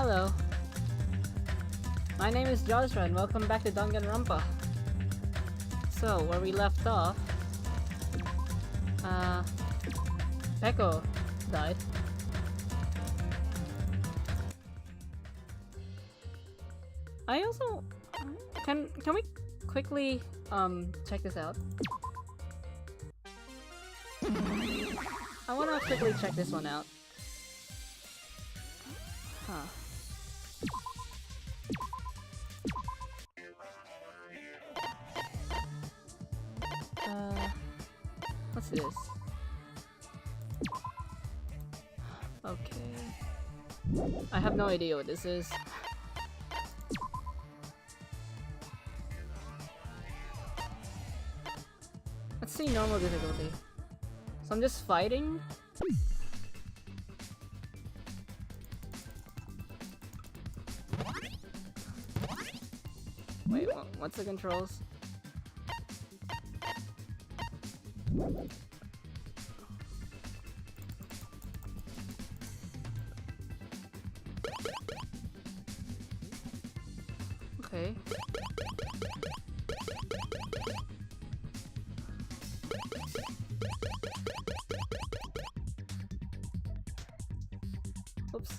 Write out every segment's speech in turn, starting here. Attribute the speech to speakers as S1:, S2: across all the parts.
S1: Hello. My name is Joshua and welcome back to Danganronpa. So, where we left off, Echo died. I also can we quickly check this out? I wanna quickly check this one out. Huh. What's this? Okay. I have no idea what this is. Let's see normal difficulty. So I'm just fighting? Wait, what's the controls? Okay. Oops.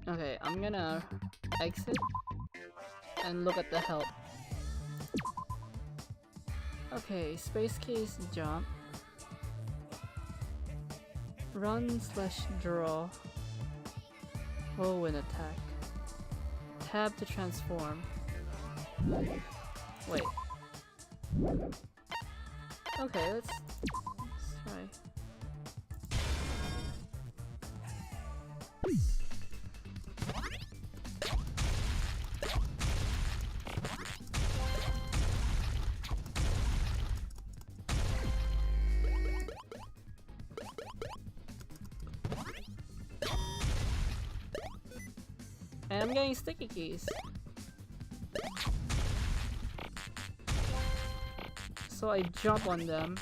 S1: Okay, I'm gonna exit and look at the help. Okay, space key is jump. Run / draw. Hold and attack. Tab to transform. Wait. Okay, let's try. And I'm getting sticky keys. So I jump on them.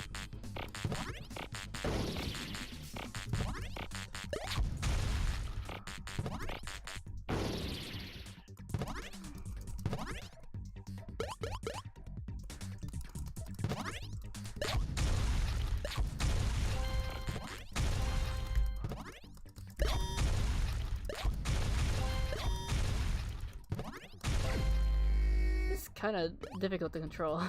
S1: It's kind of difficult to control.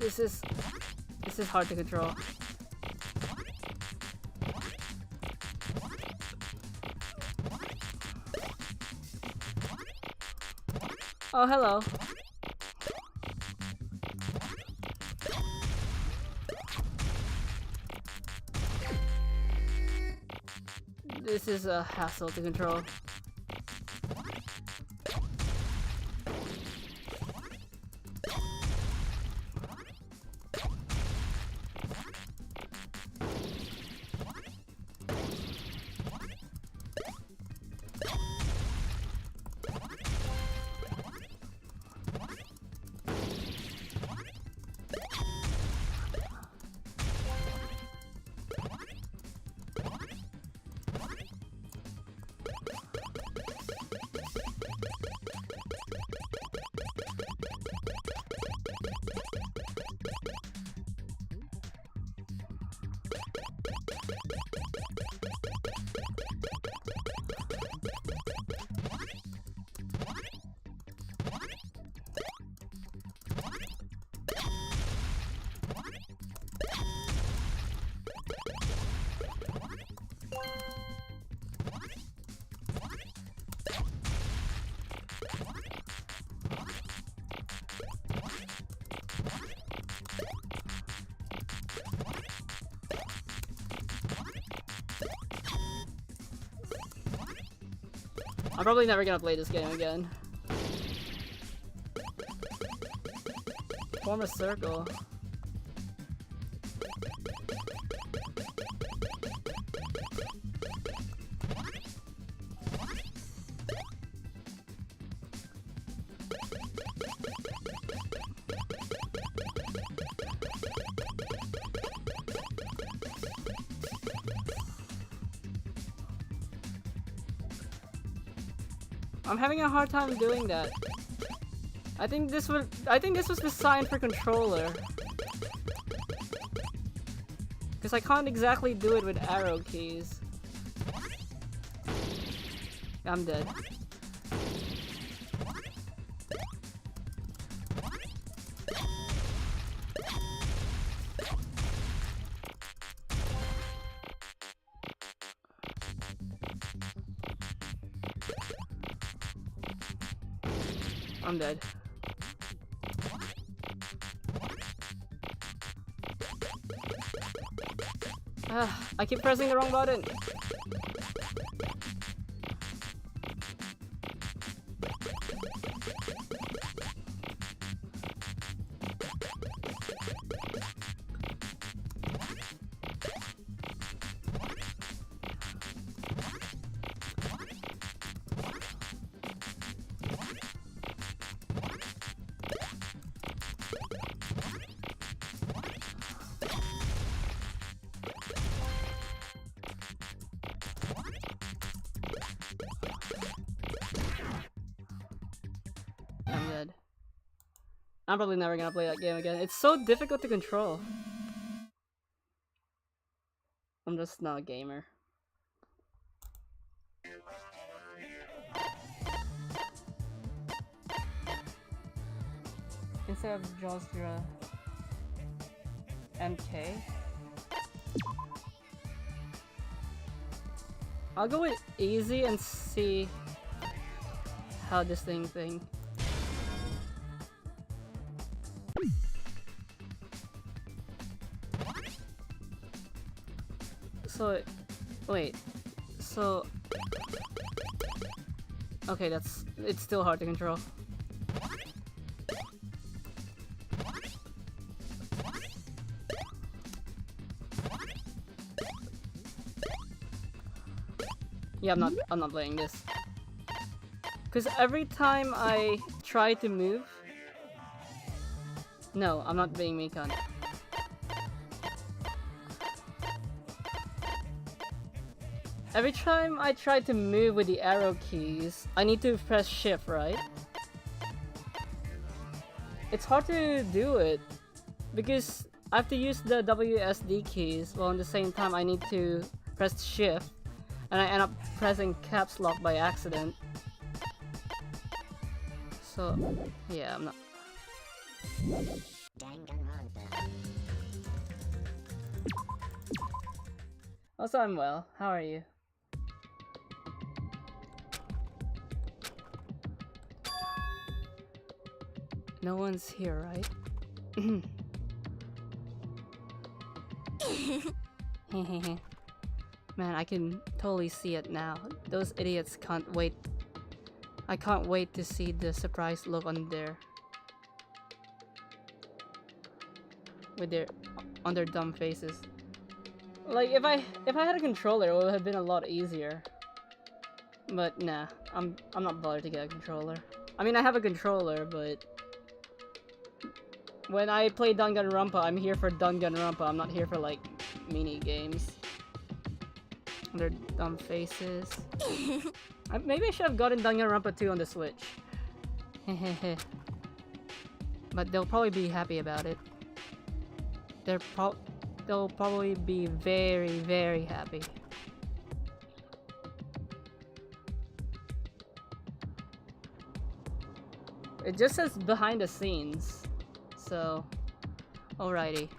S1: This is hard to control. Oh, hello. This is a hassle to control. I'm probably never gonna play this game again. Form a circle. I'm having a hard time doing that. I think this was designed for controller. Because I can't exactly do it with arrow keys. I'm dead. I'm dead. I keep pressing the wrong button. I'm dead. I'm probably never gonna play that game again. It's so difficult to control. I'm just not a gamer. Instead of Jostra MK, I'll go with easy and see how this thing. So, wait, so, okay, it's still hard to control. Yeah, I'm not playing this. Cause every time I try to move, no, I'm not being Mikan. Every time I try to move with the arrow keys, I need to press shift, right? It's hard to do it because I have to use the WSD keys while at the same time I need to press shift and I end up pressing caps lock by accident. So, yeah, I'm not... Also, I'm well. How are you? No one's here, right? Man, I can totally see it now. Those idiots can't wait. I can't wait to see the surprised look on their dumb faces. Like if I had a controller, it would have been a lot easier. But nah, I'm not bothered to get a controller. I mean, I have a controller, but when I play Danganronpa, I'm here for Danganronpa. I'm not here for like mini games. Their dumb faces. Maybe I should have gotten Danganronpa 2 on the Switch. But they'll probably be happy about it. They'll probably be very, very happy. It just says behind the scenes. So, alrighty.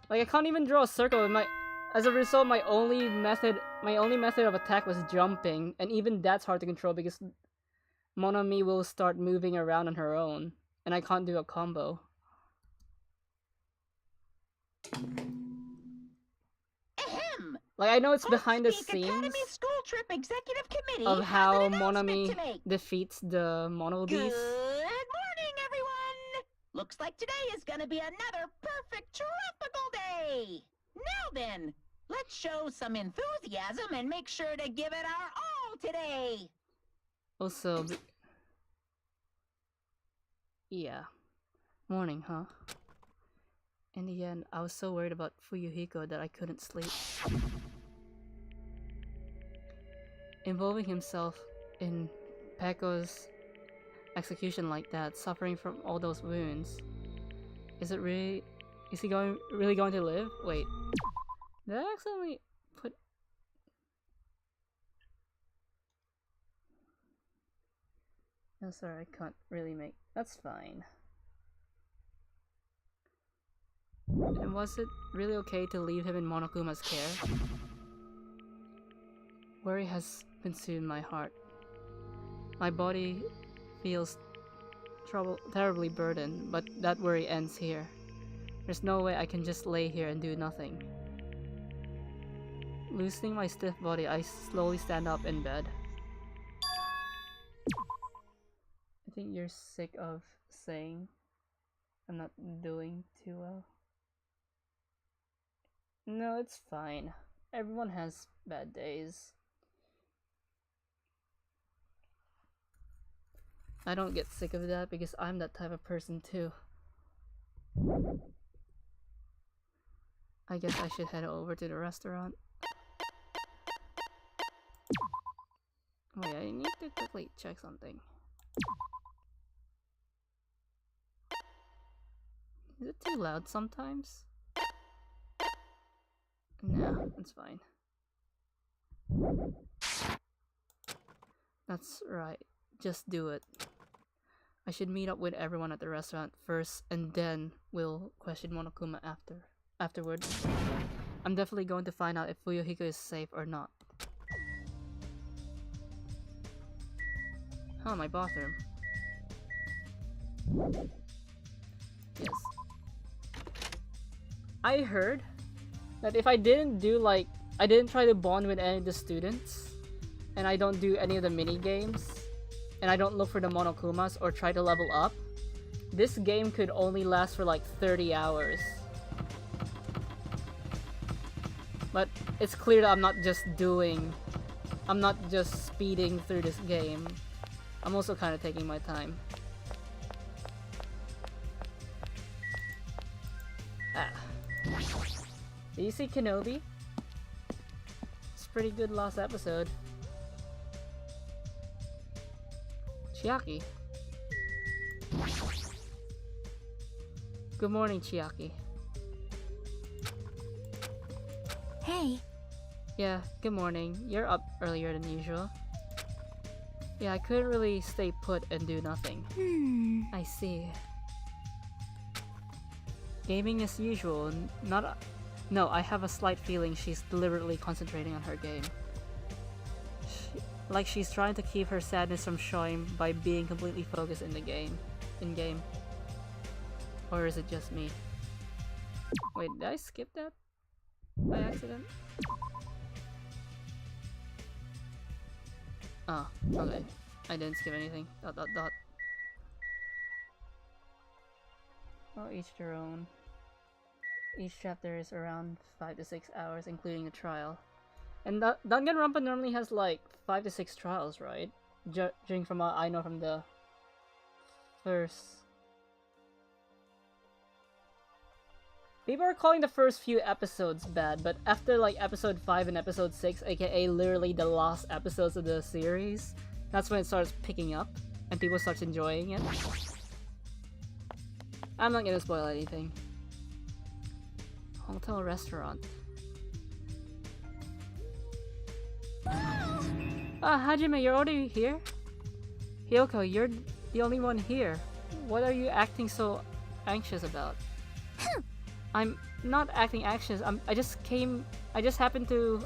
S1: Like I can't even draw a circle with my. As a result, my only method of attack was jumping, and even that's hard to control because Monami will start moving around on her own, and I can't do a combo.
S2: Ahem!
S1: Like, I know it's behind the
S2: Speak
S1: scenes
S2: Academy School Trip Executive Committee
S1: of
S2: has
S1: how
S2: an announcement to
S1: Monami
S2: make.
S1: defeats the Mono
S2: Good
S1: Beast.
S2: morning, everyone! Looks like today is gonna be another perfect tropical day! Now then, let's show some enthusiasm and make sure to give it our all today!
S1: Also, yeah. Morning, huh? In the end, I was so worried about Fuyuhiko that I couldn't sleep. Involving himself in Peko's execution like that, suffering from all those wounds. Is he really going to live? Wait. Did I accidentally put... No, sorry, I can't really make... That's fine. And was it really okay to leave him in Monokuma's care? Worry has consumed my heart. My body feels terribly burdened, but that worry ends here. There's no way I can just lay here and do nothing. Loosening my stiff body, I slowly stand up in bed. I think you're sick of saying I'm not doing too well. No, it's fine. Everyone has bad days. I don't get sick of that because I'm that type of person too. I guess I should head over to the restaurant. Wait, I need to quickly check something. Is it too loud sometimes? No, it's fine. That's right. Just do it. I should meet up with everyone at the restaurant first, and then we'll question Monokuma afterwards. I'm definitely going to find out if Fuyuhiko is safe or not. Oh, my bathroom. Yes. I heard that if I didn't try to bond with any of the students, and I don't do any of the mini games, and I don't look for the Monokumas or try to level up, this game could only last for like 30 hours. But it's clear that I'm not just speeding through this game. I'm also kind of taking my time. Did you see Kenobi? It's pretty good last episode. Chiaki. Good morning, Chiaki.
S3: Hey.
S1: Yeah, good morning. You're up earlier than usual. Yeah, I couldn't really stay put and do nothing. I see. Gaming as usual, No, I have a slight feeling she's deliberately concentrating on her game. Like she's trying to keep her sadness from showing by being completely focused in game. Or is it just me? Wait, did I skip that by accident? Oh, okay. I didn't skip anything. ... Oh, each their own. Each chapter is around 5 to 6 hours, including the trial. And Danganronpa normally has like 5 to 6 trials, right? Judging from what I know from the first... People are calling the first few episodes bad, but after like episode 5 and episode 6, aka literally the last episodes of the series, that's when it starts picking up, and people start enjoying it. I'm not gonna spoil anything. Hotel restaurant. Hajime, you're already here? Hyoko, you're the only one here. What are you acting so anxious about? I'm not acting anxious. I just happened to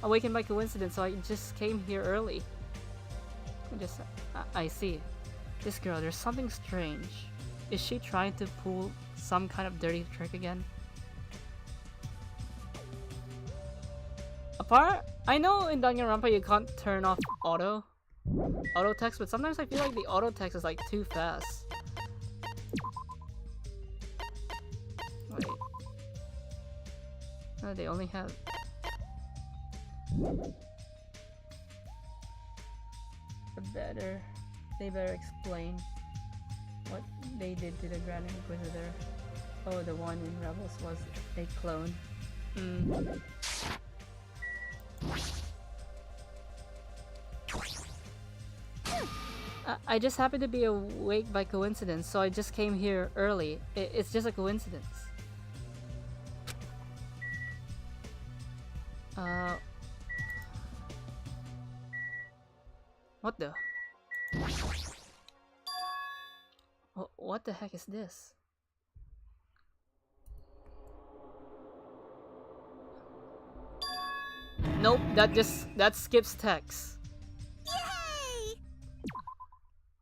S1: awaken by coincidence, so I just came here early. I see. This girl, there's something strange. Is she trying to pull some kind of dirty trick again? I know in Danganronpa you can't turn off auto text, but sometimes I feel like the auto text is like too fast. Wait. No, they only have... They better explain what they did to the Grand Inquisitor. Oh, the one in Rebels was a clone. I just happened to be awake by coincidence, so I just came here early. It's just a coincidence. What the? What the heck is this? Nope, that skips text.
S3: Yay!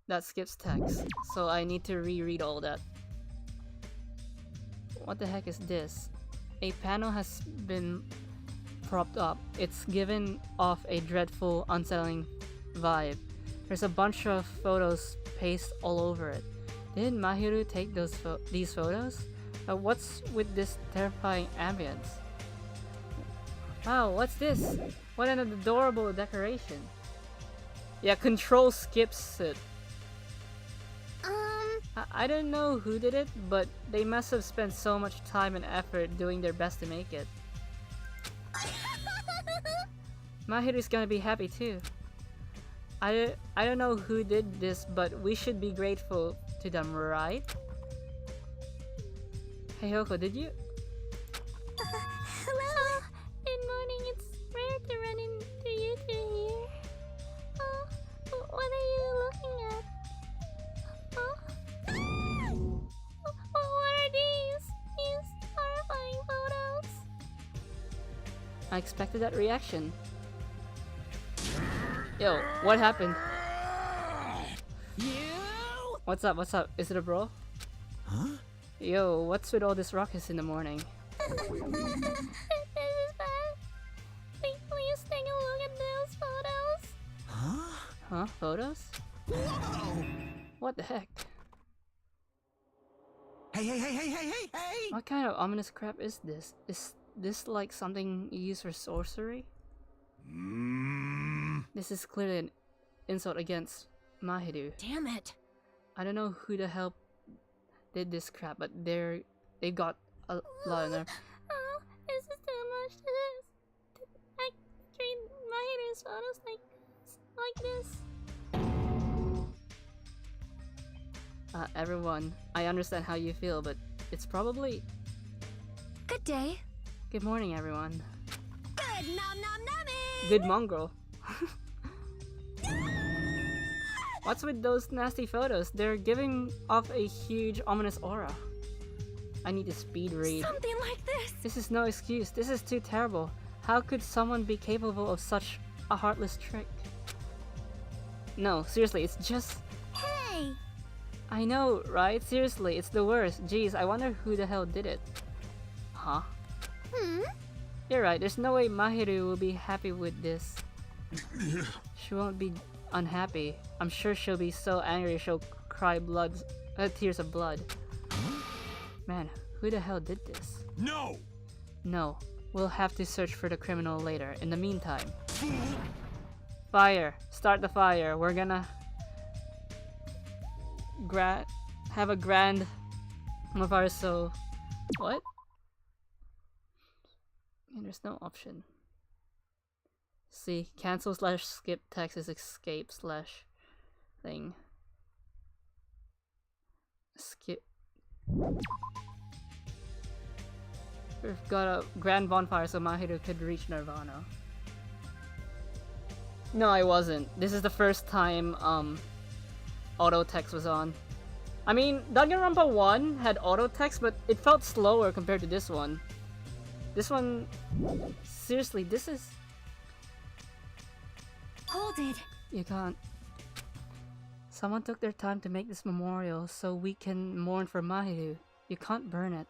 S1: That skips text, so I need to reread all that. What the heck is this? A panel has been propped up. It's given off a dreadful, unsettling vibe. There's a bunch of photos pasted all over it. Didn't Mahiru take these photos? What's with this terrifying ambience? Wow, what's this? What an adorable decoration. Yeah, control skips it. I don't know who did it, but they must have spent so much time and effort doing their best to make it. Mahiru's gonna be happy too. I don't know who did this, but we should be grateful to them, right? Hey Hoko, did you?
S3: Hello. Good morning. It's rare to run into you two here. What are you looking at? What are these? These horrifying photos.
S1: I expected that reaction. Yo, what happened?
S2: You?
S1: What's up? What's up? Is it a brawl?
S4: Huh?
S1: Yo, what's with all this ruckus in the morning?
S3: This is bad. Please take a look at those photos.
S4: Huh?
S1: Huh? Photos?
S4: Whoa!
S1: What the heck?
S4: Hey!
S1: What kind of ominous crap is this? Is this like something you use for sorcery? This is clearly an insult against Mahiru.
S3: Damn it.
S1: I don't know who the hell did this crap, but they got a lot of nerve.
S3: Oh, this is too much to this. I treat Mahiru's photos like this.
S1: Everyone, I understand how you feel, but it's probably...
S3: Good day.
S1: Good morning, everyone.
S3: Good nom nom nommy.
S1: Good mongrel. What's with those nasty photos? They're giving off a huge ominous aura. I need to speed read.
S3: Something like this.
S1: This is no excuse. This is too terrible. How could someone be capable of such a heartless trick? No, seriously, it's just...
S3: Hey.
S1: I know, right? Seriously, it's the worst. Jeez, I wonder who the hell did it. Huh? You're right, there's no way Mahiru will be happy with this. She won't be unhappy. I'm sure she'll be so angry she'll cry tears of blood. Man, who the hell did this?
S4: No!
S1: No, we'll have to search for the criminal later. In the meantime... Fire! Start the fire. We're gonna... have a grand bonfire, so... What? And there's no option. See, cancel / skip text is escape / thing. Skip. We've got a grand bonfire so Mahiru could reach Nirvana. No, I wasn't. This is the first time auto text was on. I mean, Danganronpa 1 had auto text, but it felt slower compared to this one. This one... Seriously, this is...
S3: Hold it.
S1: You can't. Someone took their time to make this memorial so we can mourn for Mahiru. You can't burn it.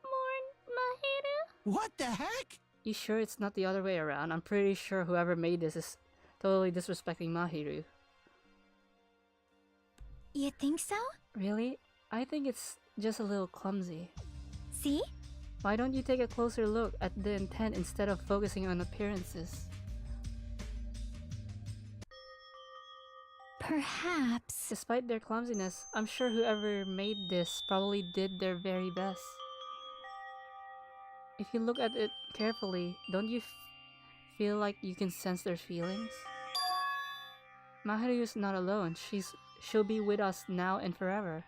S3: Mourn Mahiru?
S4: What the heck?
S1: You sure it's not the other way around? I'm pretty sure whoever made this is totally disrespecting Mahiru.
S3: You think so?
S1: Really? I think it's just a little clumsy.
S3: See?
S1: Why don't you take a closer look at the intent instead of focusing on appearances?
S3: Perhaps.
S1: Despite their clumsiness, I'm sure whoever made this probably did their very best. If you look at it carefully, don't you feel like you can sense their feelings? Mahiru is not alone. She'll be with us now and forever.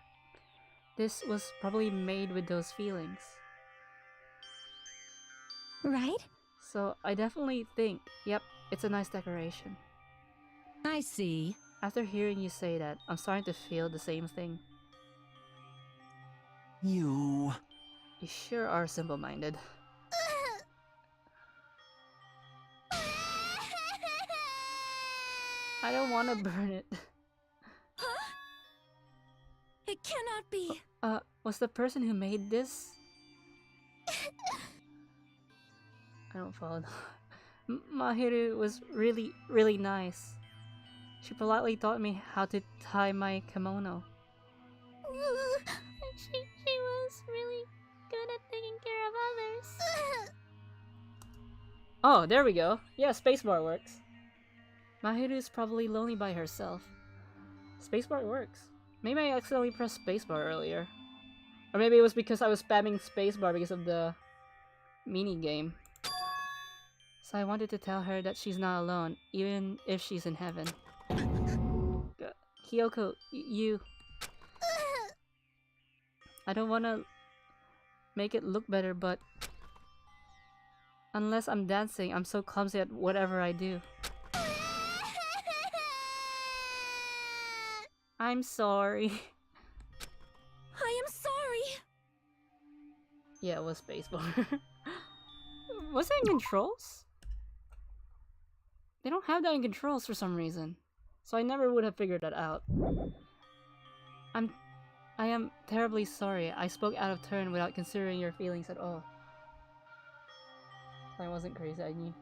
S1: This was probably made with those feelings.
S3: Right?
S1: So I definitely think, yep, it's a nice decoration.
S5: I see.
S1: After hearing you say that, I'm starting to feel the same thing.
S4: You
S1: sure are simple-minded. I don't want to burn it.
S3: Huh? It cannot be.
S1: Was the person who made this? I don't follow. Mahiru was really, really nice. She politely taught me how to tie my kimono.
S3: She was really good at taking care of others.
S1: Oh, there we go. Yeah, spacebar works. Mahiru is probably lonely by herself. Spacebar works. Maybe I accidentally pressed spacebar earlier. Or maybe it was because I was spamming spacebar because of the mini game. So I wanted to tell her that she's not alone, even if she's in heaven. Hiyoko, you... I don't want to make it look better, but... unless I'm dancing, I'm so clumsy at whatever I do. I'm sorry.
S3: I am sorry.
S1: Yeah, it was spacebar. Was it in controls? They don't have that in controls for some reason. So I never would have figured that out. I am terribly sorry. I spoke out of turn without considering your feelings at all. I wasn't crazy, I knew.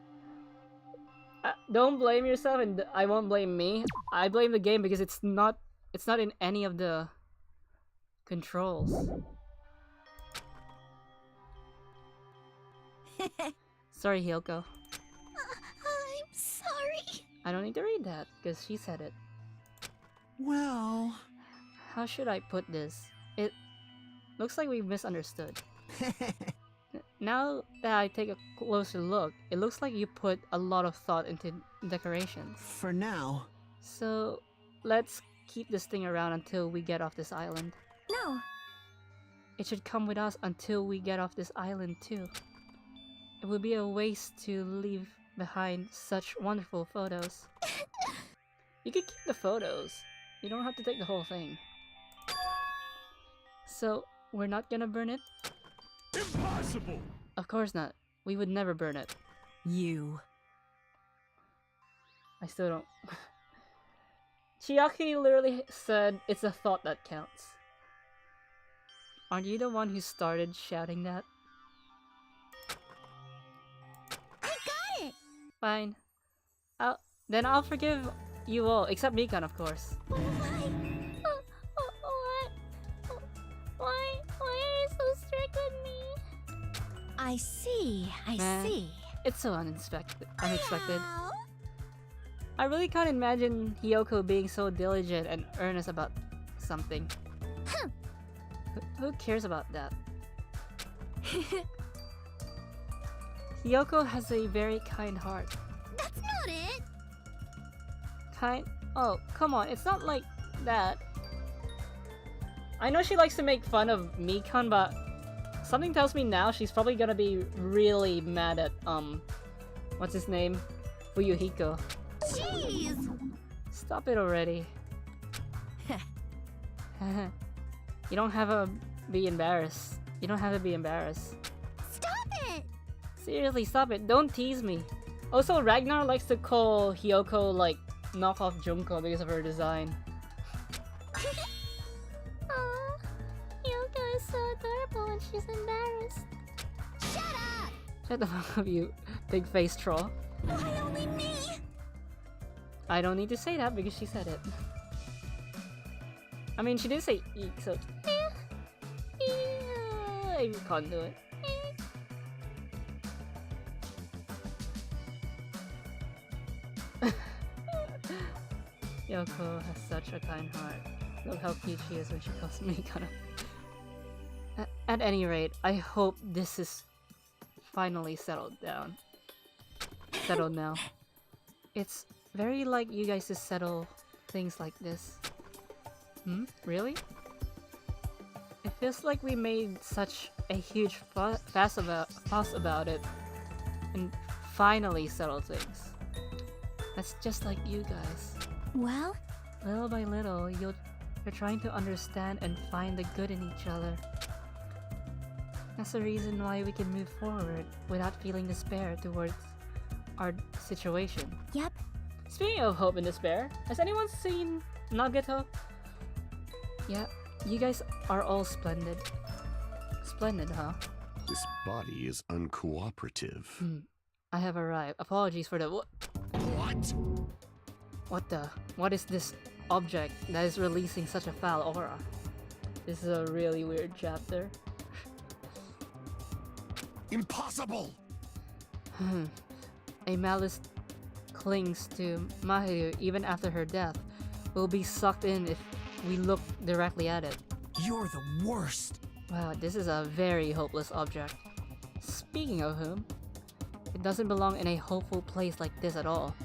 S1: Don't blame yourself, and I won't blame me. I blame the game because it's not in any of the controls. Sorry, Hiyoko.
S3: I'm sorry.
S1: I don't need to read that, because she said it.
S4: well.
S1: How should I put this? It looks like we misunderstood. Now that I take a closer look, it looks like you put a lot of thought into decorations.
S4: For now.
S1: So, let's keep this thing around until we get off this island.
S3: No.
S1: It should come with us until we get off this island too. It would be a waste to leave behind such wonderful photos. You could keep the photos. You don't have to take the whole thing. So, we're not gonna burn it?
S6: Impossible!
S1: Of course not. We would never burn it.
S5: You.
S1: I still don't... Chiaki literally said it's a thought that counts. Aren't you the one who started shouting that?
S3: I got it.
S1: Fine. Then I'll forgive you all, except Mikan, of course.
S3: Why? Why are you so strict with me? I see. I
S1: Man.
S3: see.
S1: It's so unexpected.
S3: Ow.
S1: I really can't imagine Hiyoko being so diligent and earnest about something.
S3: Huh.
S1: Who cares about that? Hiyoko has a very kind heart.
S3: That's not it.
S1: Kind? Oh, come on, it's not like that. I know she likes to make fun of Mikan, but something tells me now she's probably gonna be really mad at, what's his name? Fuyuhiko.
S3: Jeez.
S1: Stop it already. You don't have to be embarrassed. You don't have to be embarrassed.
S3: Stop it.
S1: Seriously, stop it. Don't tease me. Also, Ragnar likes to call Hiyoko, like, knockoff Junko because of her design.
S3: Aw, Yoko is so adorable when she's embarrassed. Shut up!
S1: Get the fuck up, you big face troll.
S3: Why only me?
S1: I don't need to say that because she said it. I mean, she did say eek, so I can't do it. Yoko has such a kind heart. Look how cute she is when she calls me kind of. At any rate, I hope this is finally settled down. Settled now. It's very like you guys to settle things like this. Really? It feels like we made such a huge fuss about it and finally settled things. That's just like you guys.
S3: Well,
S1: Little by little, you're trying to understand and find the good in each other. That's the reason why we can move forward without feeling despair towards our situation.
S3: yep.
S1: Speaking of hope and despair, has anyone seen Nagato? Yeah, you guys are all splendid. Splendid, huh?
S6: This body is uncooperative.
S1: I have arrived. Apologies for the
S6: What?
S1: What is this object that is releasing such a foul aura? This is a really weird chapter.
S6: Impossible!
S1: A malice clings to Mahiru even after her death. Will be sucked in if we look directly at it.
S4: You're the worst.
S1: Wow, this is a very hopeless object. Speaking of whom, it doesn't belong in a hopeful place like this at all.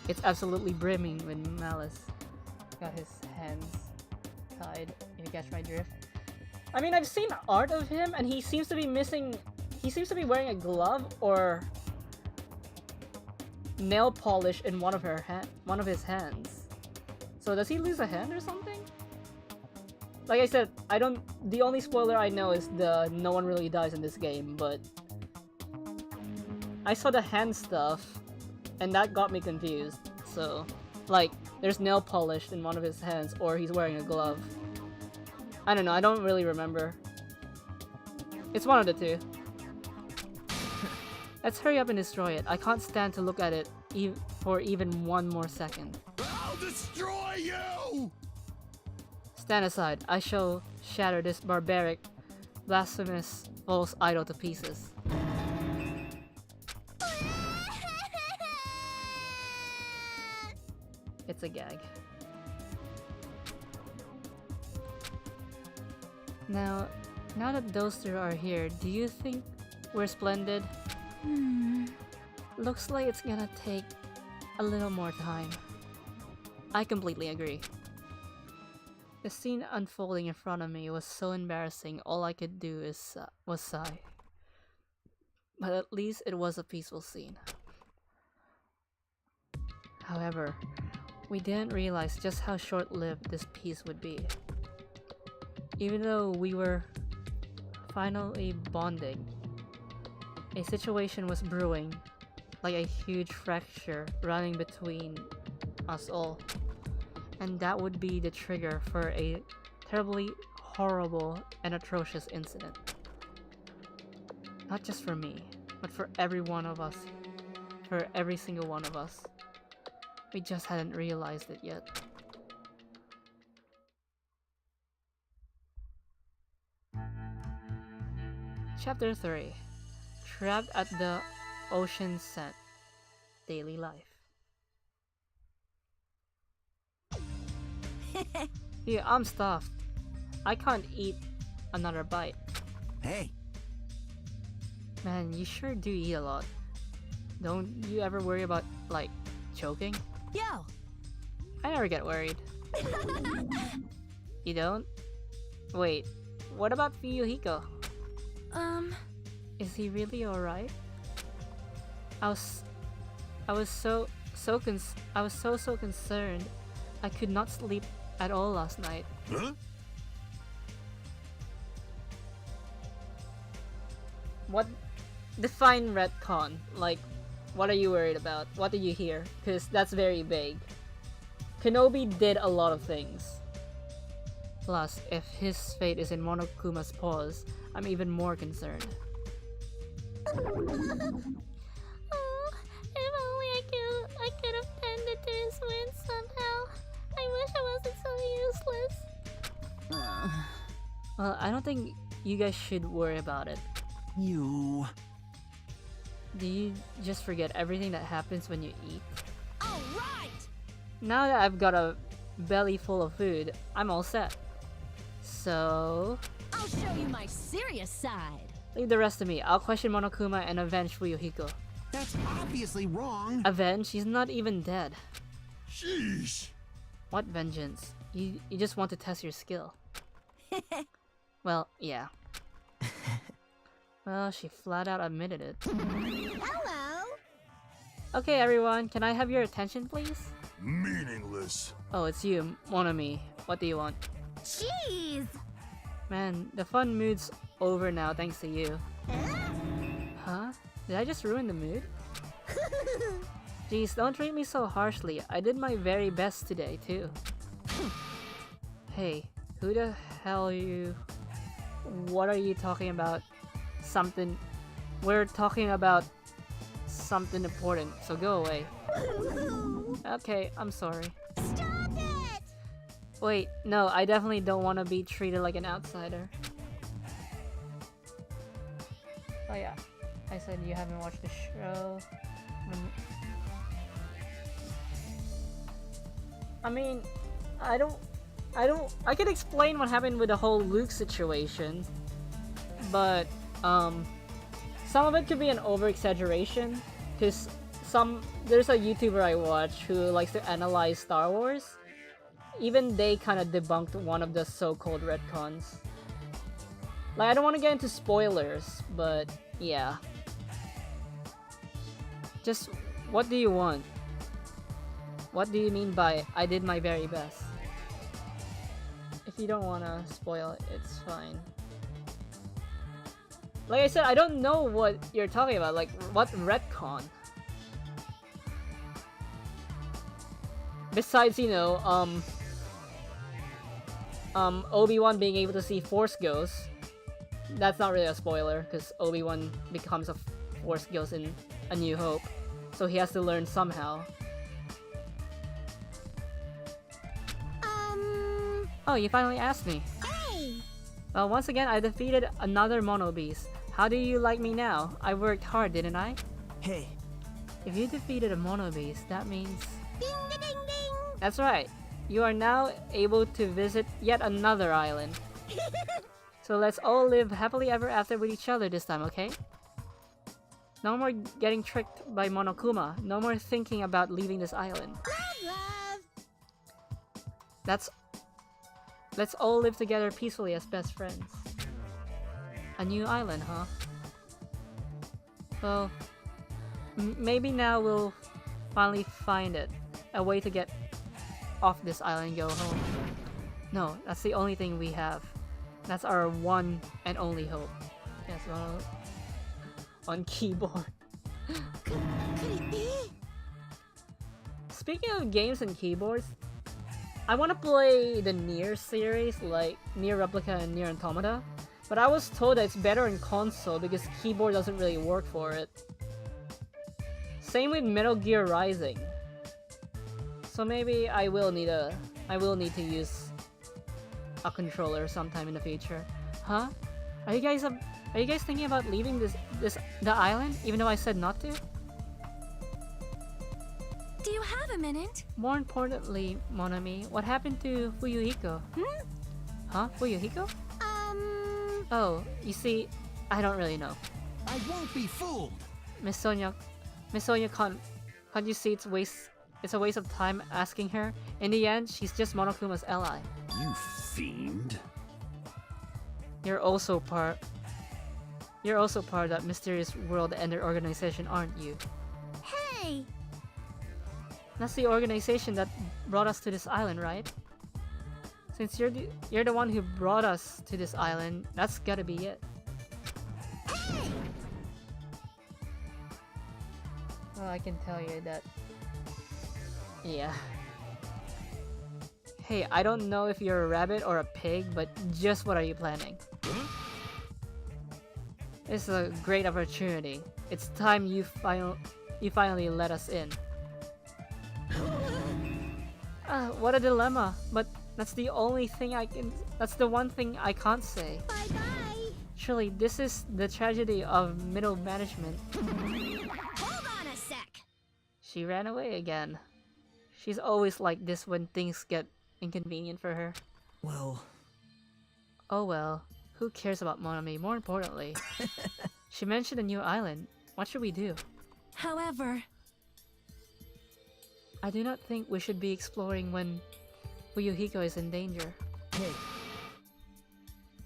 S1: It's absolutely brimming with malice. Got his hands tied, if you catch my drift. I mean, I've seen art of him and he seems to be missing... He seems to be wearing a glove or nail polish in one of his hands. So does he lose a hand or something? Like I said, the only spoiler I know is the no one really dies in this game, but I saw the hand stuff and that got me confused. So, like, there's nail polish in one of his hands or he's wearing a glove. I don't know, I don't really remember. It's one of the two. Let's hurry up and destroy it. I can't stand to look at it for even one more second.
S6: I'll destroy you!
S1: Stand aside. I shall shatter this barbaric, blasphemous, false idol to pieces. It's a gag. Now that those two are here, do you think we're splendid? Looks like it's gonna take a little more time. I completely agree. The scene unfolding in front of me was so embarrassing, all I could do was sigh. But at least it was a peaceful scene. However, we didn't realize just how short-lived this peace would be. Even though we were finally bonding, a situation was brewing, like a huge fracture running between us all. And that would be the trigger for a terribly horrible and atrocious incident. Not just for me, but for every one of us. For every single one of us. We just hadn't realized it yet. Chapter 3. Trapped at the Ocean Scent. Daily life. Yeah, I'm stuffed. I can't eat another bite.
S4: Hey,
S1: Man, you sure do eat a lot. Don't you ever worry about, like, choking?
S5: Yo!
S1: I never get worried. You don't? Wait, what about Fuyuhiko? Is he really alright? I was so concerned. I could not sleep at all last night.
S6: Huh?
S1: What? Define retcon. Like, what are you worried about? What did you hear? Because that's very vague. Kenobi did a lot of things. Plus, if his fate is in Monokuma's paws, I'm even more concerned.
S3: Oh, if only I could have tended to his wounds somehow. I wish I wasn't so useless.
S1: Well, I don't think you guys should worry about it.
S4: You.
S1: Do you just forget everything that happens when you eat?
S5: All right.
S1: Now that I've got a belly full of food, I'm all set. So...
S5: I'll show you my serious side.
S1: leave the rest to me. I'll question Monokuma and avenge Fuyuhiko.
S4: That's obviously wrong.
S1: Avenge? He's not even dead.
S6: Sheesh.
S1: What vengeance? You just want to test your skill. Well, yeah. Well, she flat out admitted it.
S3: Hello.
S1: Okay, everyone, can I have your attention, please?
S6: Meaningless.
S1: Oh, it's you, Monomi. What do you want?
S3: Jeez.
S1: Man, the fun mood's over now thanks to you. Huh? Did I just ruin the mood? Jeez, don't treat me so harshly. I did my very best today, too. Hey, who the hell are you? What are you talking about? Something... We're talking about something important, so go away. Okay, I'm sorry.
S3: Stop it.
S1: Wait, no, I definitely don't want to be treated like an outsider. Oh yeah, I said you haven't watched the show. I mean, I can explain what happened with the whole Luke situation, but some of it could be an over-exaggeration, because there's a YouTuber I watch who likes to analyze Star Wars. Even they kind of debunked one of the so-called retcons. Like, I don't want to get into spoilers, but yeah. Just, what do you want? What do you mean by, I did my very best? If you don't want to spoil it, it's fine. Like I said, I don't know what you're talking about, like, what retcon? Besides, you know, Obi-Wan being able to see Force Ghosts. That's not really a spoiler, because Obi-Wan becomes a Force Ghost in A New Hope. So he has to learn somehow. Oh, you finally asked me.
S3: Hey.
S1: Well, once again, I defeated another Mono Beast. How do you like me now? I worked hard, didn't I?
S4: Hey,
S1: If you defeated a Mono Beast, that means...
S3: Ding ding ding.
S1: That's right. You are now able to visit yet another island. So let's all live happily ever after with each other this time, okay? No more getting tricked by Monokuma. No more thinking about leaving this island.
S3: Love.
S1: Let's all live together peacefully as best friends. A new island, huh? Well, maybe now we'll finally find it. A way to get off this island and go home. No, that's the only thing we have. That's our one and only hope. Yes, on keyboard.
S3: Could it be?
S1: Speaking of games and keyboards, I want to play the Nier series, like Nier Replica and Nier Automata, but I was told that it's better in console because keyboard doesn't really work for it. Same with Metal Gear Rising. So maybe I will need to use a controller sometime in the future. Huh? Are you guys thinking about leaving the island even though I said not to?
S5: Do you have a minute?
S1: More importantly, Monami, what happened to Fuyuhiko? Huh? Fuyuhiko? Oh, you see, I don't really know.
S4: I won't be fooled.
S1: Miss Sonia, can't you see it's a waste of time asking her? In the end, she's just Monokuma's ally.
S6: You fiend.
S1: You're also part of that mysterious world ender organization, aren't you?
S3: Hey.
S1: That's the organization that brought us to this island, right? Since you're the one who brought us to this island, that's gotta be it.
S3: Hey.
S1: Well, I can tell you that... Yeah. Hey, I don't know if you're a rabbit or a pig, but just what are you planning? This is a great opportunity. It's time you finally let us in. What a dilemma. But that's the only thing that's the one thing I can't say.
S3: Bye-bye.
S1: Surely this is the tragedy of middle management.
S5: Hold on a sec.
S1: She ran away again. She's always like this when things get inconvenient for her.
S4: Well,
S1: Oh well, who cares about Monami? More importantly, she mentioned a new island. What should we do?
S5: However,
S1: I do not think we should be exploring when Fuyuhiko is in danger.
S4: hey,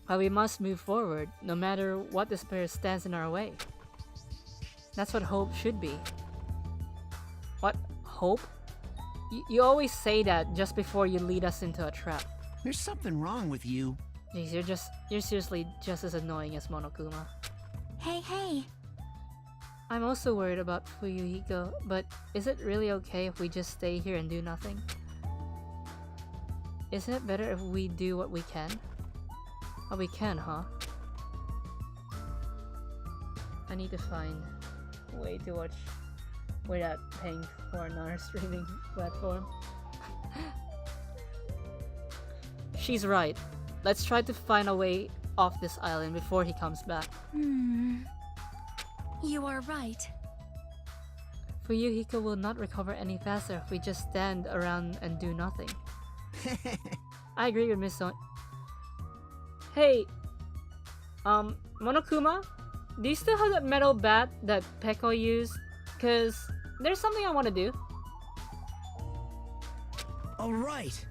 S1: But we must move forward, no matter what despair stands in our way. That's what hope should be. What? Hope? You always say that just before you lead us into a trap.
S4: there's something wrong with you.
S1: Jeez, you're seriously just as annoying as Monokuma.
S5: hey.
S1: I'm also worried about Fuyuhiko, but is it really okay if we just stay here and do nothing? Isn't it better if we do what we can? What we can, huh? I need to find a way to watch without paying for another streaming platform. She's right. Let's try to find a way off this island before he comes back.
S5: You are right.
S1: Fuyuhiko will not recover any faster if we just stand around and do nothing. I agree with Miss Son. Hey, Monokuma, do you still have that metal bat that Peko used? Cause there's something I want to do.
S4: All right.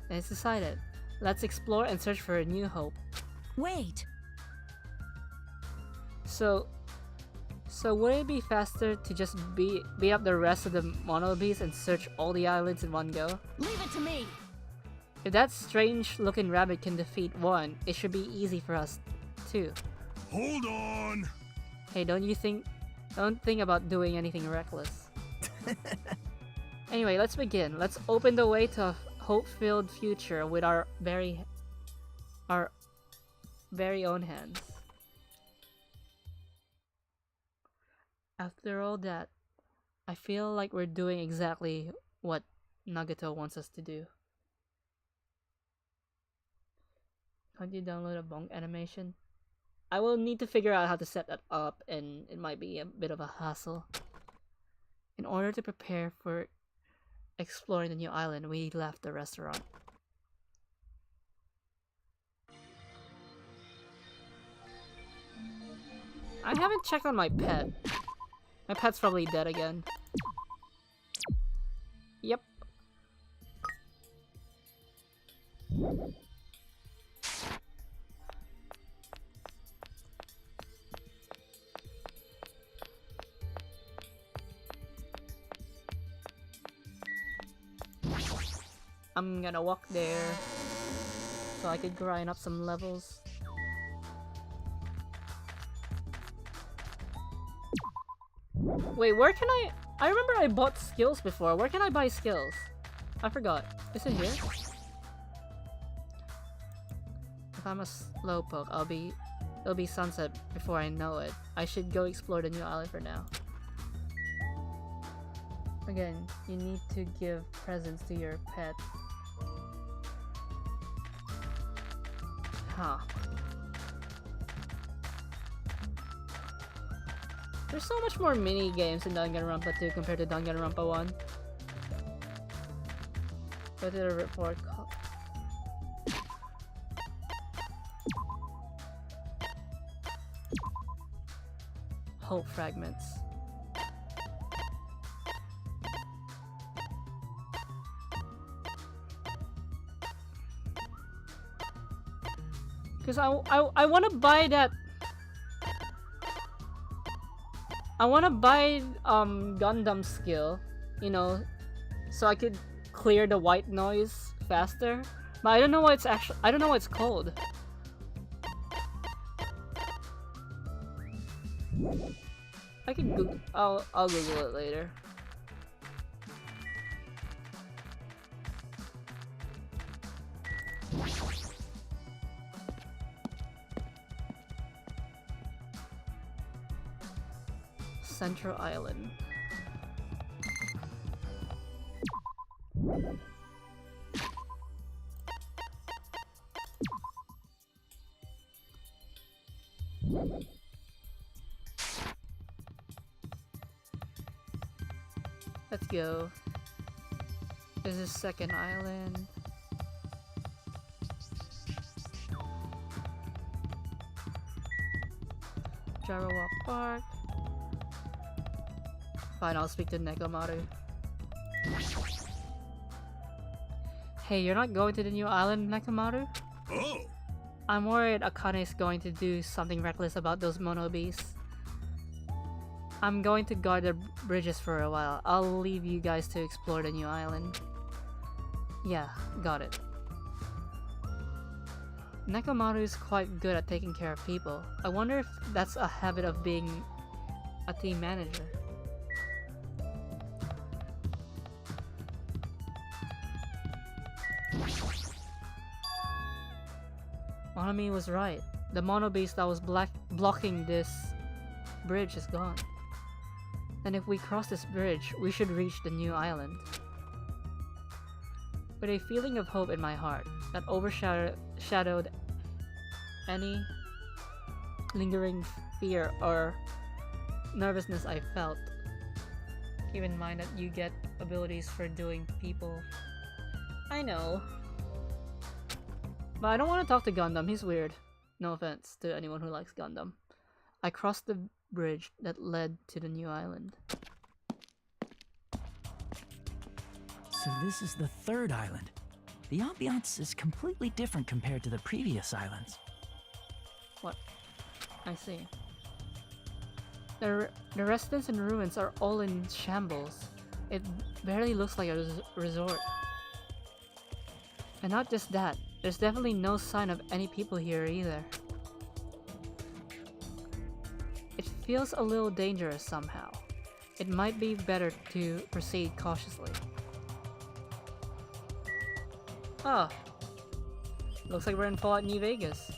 S1: And it's decided. Let's explore and search for a new hope.
S5: Wait.
S1: So would it be faster to just beat up the rest of the monobees and search all the islands in one go?
S5: Leave it to me.
S1: If that strange-looking rabbit can defeat one, it should be easy for us, too.
S6: Hold on.
S1: Hey, don't think about doing anything reckless. Anyway, let's begin. Let's open the way to a hope-filled future with our very own hands. After all that, I feel like we're doing exactly what Nagato wants us to do. Can't you download a bonk animation? I will need to figure out how to set that up, and it might be a bit of a hassle. In order to prepare for exploring the new island, we left the restaurant. I haven't checked on my pet. My pet's probably dead again. Yep. I'm gonna walk there so I could grind up some levels. Wait, where can I remember I bought skills before. Where can I buy skills? I forgot. Is it here? If I'm a slowpoke, it'll be sunset before I know it. I should go explore the new island for now. Again, you need to give presents to your pet. Huh. There's so much more mini games in Danganronpa 2 compared to Danganronpa 1. Go to the report call. Hope fragments. Because I want to buy that. I want to buy Gundam skill, you know, so I could clear the white noise faster. But I don't know what it's actually. I don't know what it's called. I can Google. I'll Google it later. Central Island. Let's go. This is second island. Jarawa Park. Fine, I'll speak to Nekomaru. Hey, you're not going to the new island, Nekomaru?
S6: Oh!
S1: I'm worried Akane's going to do something reckless about those mono beasts. I'm going to guard the bridges for a while. I'll leave you guys to explore the new island. Yeah, got it. Nekomaru is quite good at taking care of people. I wonder if that's a habit of being a team manager. Monami was right. The mono beast that was blocking this bridge is gone. And if we cross this bridge, we should reach the new island. With a feeling of hope in my heart that overshadowed any lingering fear or nervousness I felt. Keep in mind that you get abilities for doing people. I know. But I don't want to talk to Gundam, he's weird. No offense to anyone who likes Gundam. I crossed the bridge that led to the new island.
S7: So this is the third island. The ambiance is completely different compared to the previous islands.
S1: What? I see. The residents and ruins are all in shambles. It barely looks like a resort. And not just that, there's definitely no sign of any people here either. It feels a little dangerous somehow. It might be better to proceed cautiously. Oh. Looks like we're in Fallout New Vegas.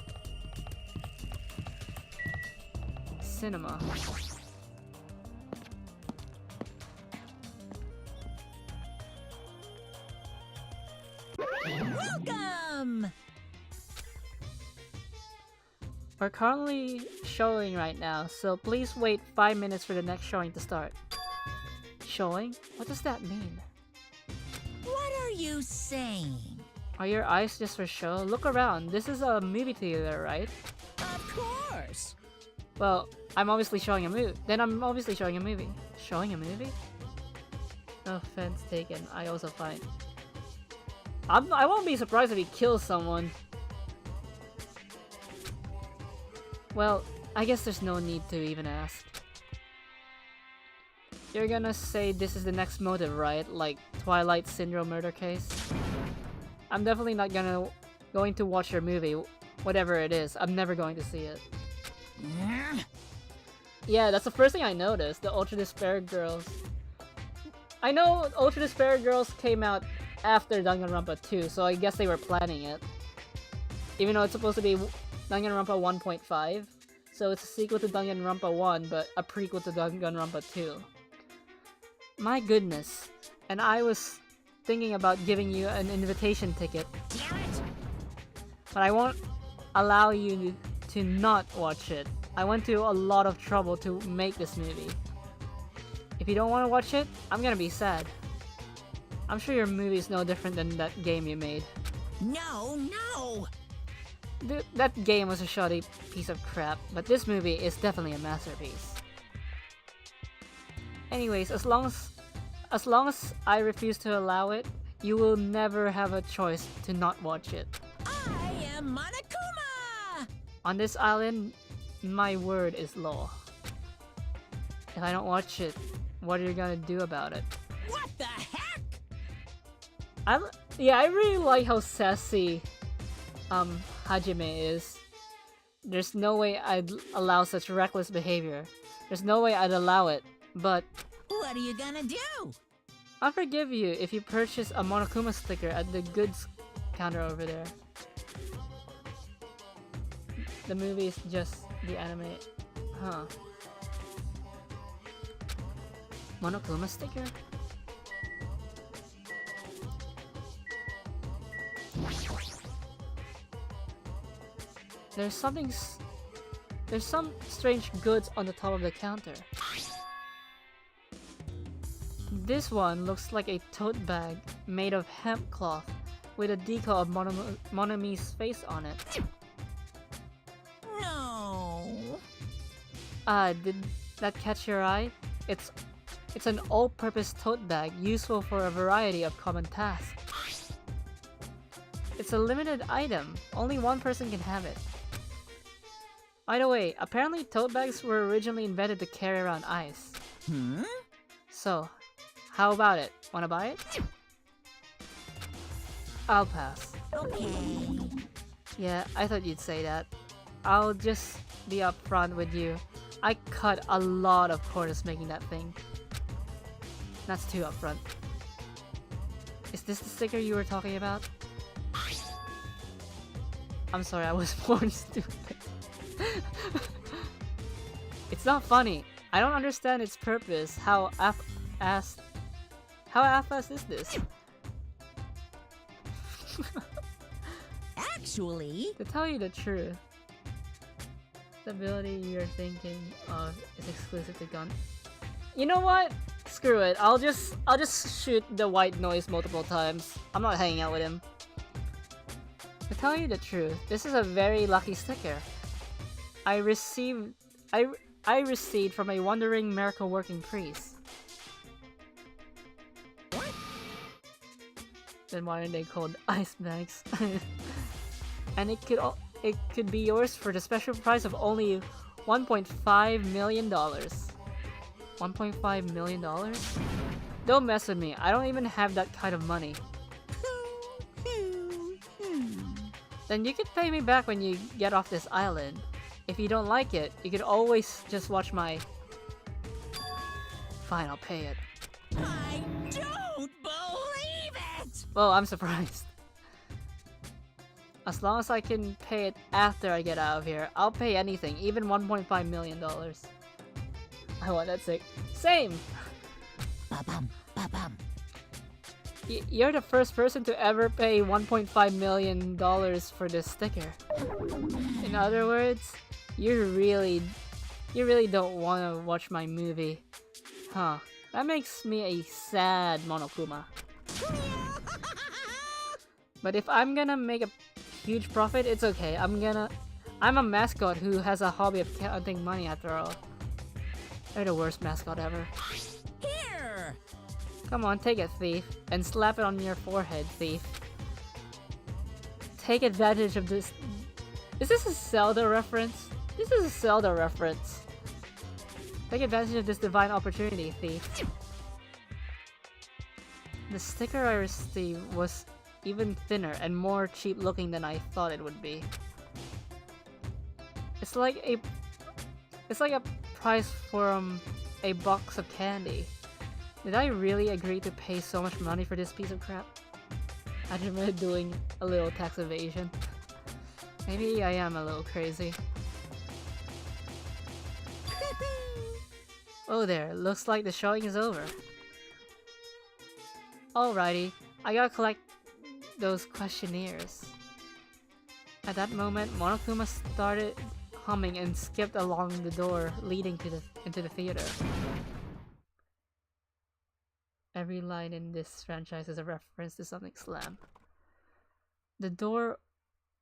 S1: Cinema.
S5: Welcome!
S1: We're currently showing right now, so please wait 5 minutes for the next showing to start. Showing? What does that mean?
S5: What are you saying?
S1: Are your eyes just for show? Look around. This is a movie theater, right?
S5: Of course!
S1: Well, I'm obviously showing a movie. Then I'm obviously showing a movie. Showing a movie? No offense taken. I also find. I won't be surprised if he kills someone. Well, I guess there's no need to even ask. You're gonna say this is the next motive, right? Like Twilight Syndrome murder case? I'm definitely not going to watch your movie, whatever it is. I'm never going to see it. Yeah, that's the first thing I noticed, the Ultra Despair Girls. I know Ultra Despair Girls came out after Danganronpa 2, so I guess they were planning it. Even though it's supposed to be Danganronpa 1.5, so it's a sequel to Danganronpa 1, but a prequel to Danganronpa 2. My goodness, and I was thinking about giving you an invitation ticket.
S5: Damn it!
S1: But I won't allow you to not watch it. I went to a lot of trouble to make this movie. If you don't want to watch it, I'm gonna be sad. I'm sure your movie is no different than that game you made.
S5: No, no!
S1: That game was a shoddy piece of crap, but this movie is definitely a masterpiece. Anyways, as long as I refuse to allow it, you will never have a choice to not watch it.
S5: I am Monokuma!
S1: On this island, my word is law. If I don't watch it, what are you gonna do about it?
S5: What the heck?
S1: Yeah, I really like how sassy Hajime is. There's no way I'd allow such reckless behavior. There's no way I'd allow it, but
S5: What are you gonna do?
S1: I'll forgive you if you purchase a Monokuma sticker at the goods counter over there. The movie is just the anime. Huh. Monokuma sticker? There's some strange goods on the top of the counter. This one looks like a tote bag made of hemp cloth with a decal of Monami's face on it.
S5: No.
S1: Did that catch your eye? It's an all-purpose tote bag useful for a variety of common tasks. It's a limited item. Only one person can have it. By the way, apparently tote bags were originally invented to carry around ice.
S5: Hmm?
S1: So, how about it? Wanna buy it? I'll pass.
S5: Okay.
S1: Yeah, I thought you'd say that. I'll just be upfront with you. I cut a lot of corners making that thing. That's too upfront. Is this the sticker you were talking about? I'm sorry, I was born stupid. It's not funny. I don't understand its purpose. How ass is this?
S5: Actually,
S1: To tell you the truth, the ability you're thinking of is exclusive to Gun. You know what? Screw it. I'll just shoot the white noise multiple times. I'm not hanging out with him. To tell you the truth, this is a very lucky sticker. I received from a wandering miracle working priest. Then why are they called ice bags? And it could be yours for the special price of only $1.5 million. $1.5 million? Don't mess with me. I don't even have that kind of money. Then you could pay me back when you get off this island. If you don't like it, you could always just watch my... Fine, I'll pay it.
S5: I don't believe it!
S1: Well, I'm surprised. As long as I can pay it after I get out of here, I'll pay anything, even $1.5 million. I want that sick. Same!
S5: Ba-bum, ba-bum.
S1: You're the first person to ever pay $1.5 million for this sticker. In other words, you really don't want to watch my movie. Huh. That makes me a sad Monokuma. But if I'm gonna make a huge profit, it's okay. I'm a mascot who has a hobby of counting money after all. They're the worst mascot ever.
S5: Here!
S1: Come on, take it, thief. And slap it on your forehead, thief. Take advantage of this. Is this a Zelda reference? This is a Zelda reference. Take advantage of this divine opportunity, thief. The sticker I received was even thinner and more cheap looking than I thought it would be. It's like a price from a box of candy. Did I really agree to pay so much money for this piece of crap? I just been doing a little tax evasion. Maybe I am a little crazy. Oh there, looks like the showing is over. Alrighty, I gotta collect those questionnaires. At that moment, Monokuma started humming and skipped along the door leading into the theater. Every line in this franchise is a reference to something slam. The door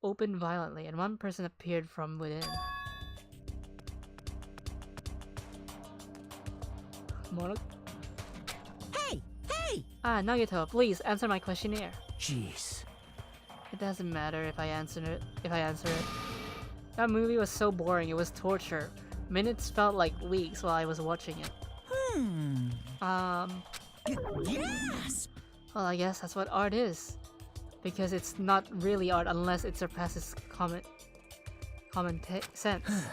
S1: opened violently and one person appeared from within.
S5: Hey! Hey!
S1: Ah, Nagito, please answer my questionnaire.
S7: Jeez.
S1: It doesn't matter if I answer it. That movie was so boring, it was torture. Minutes felt like weeks while I was watching it.
S5: Yes!
S1: Well, I guess that's what art is. Because it's not really art unless it surpasses common sense.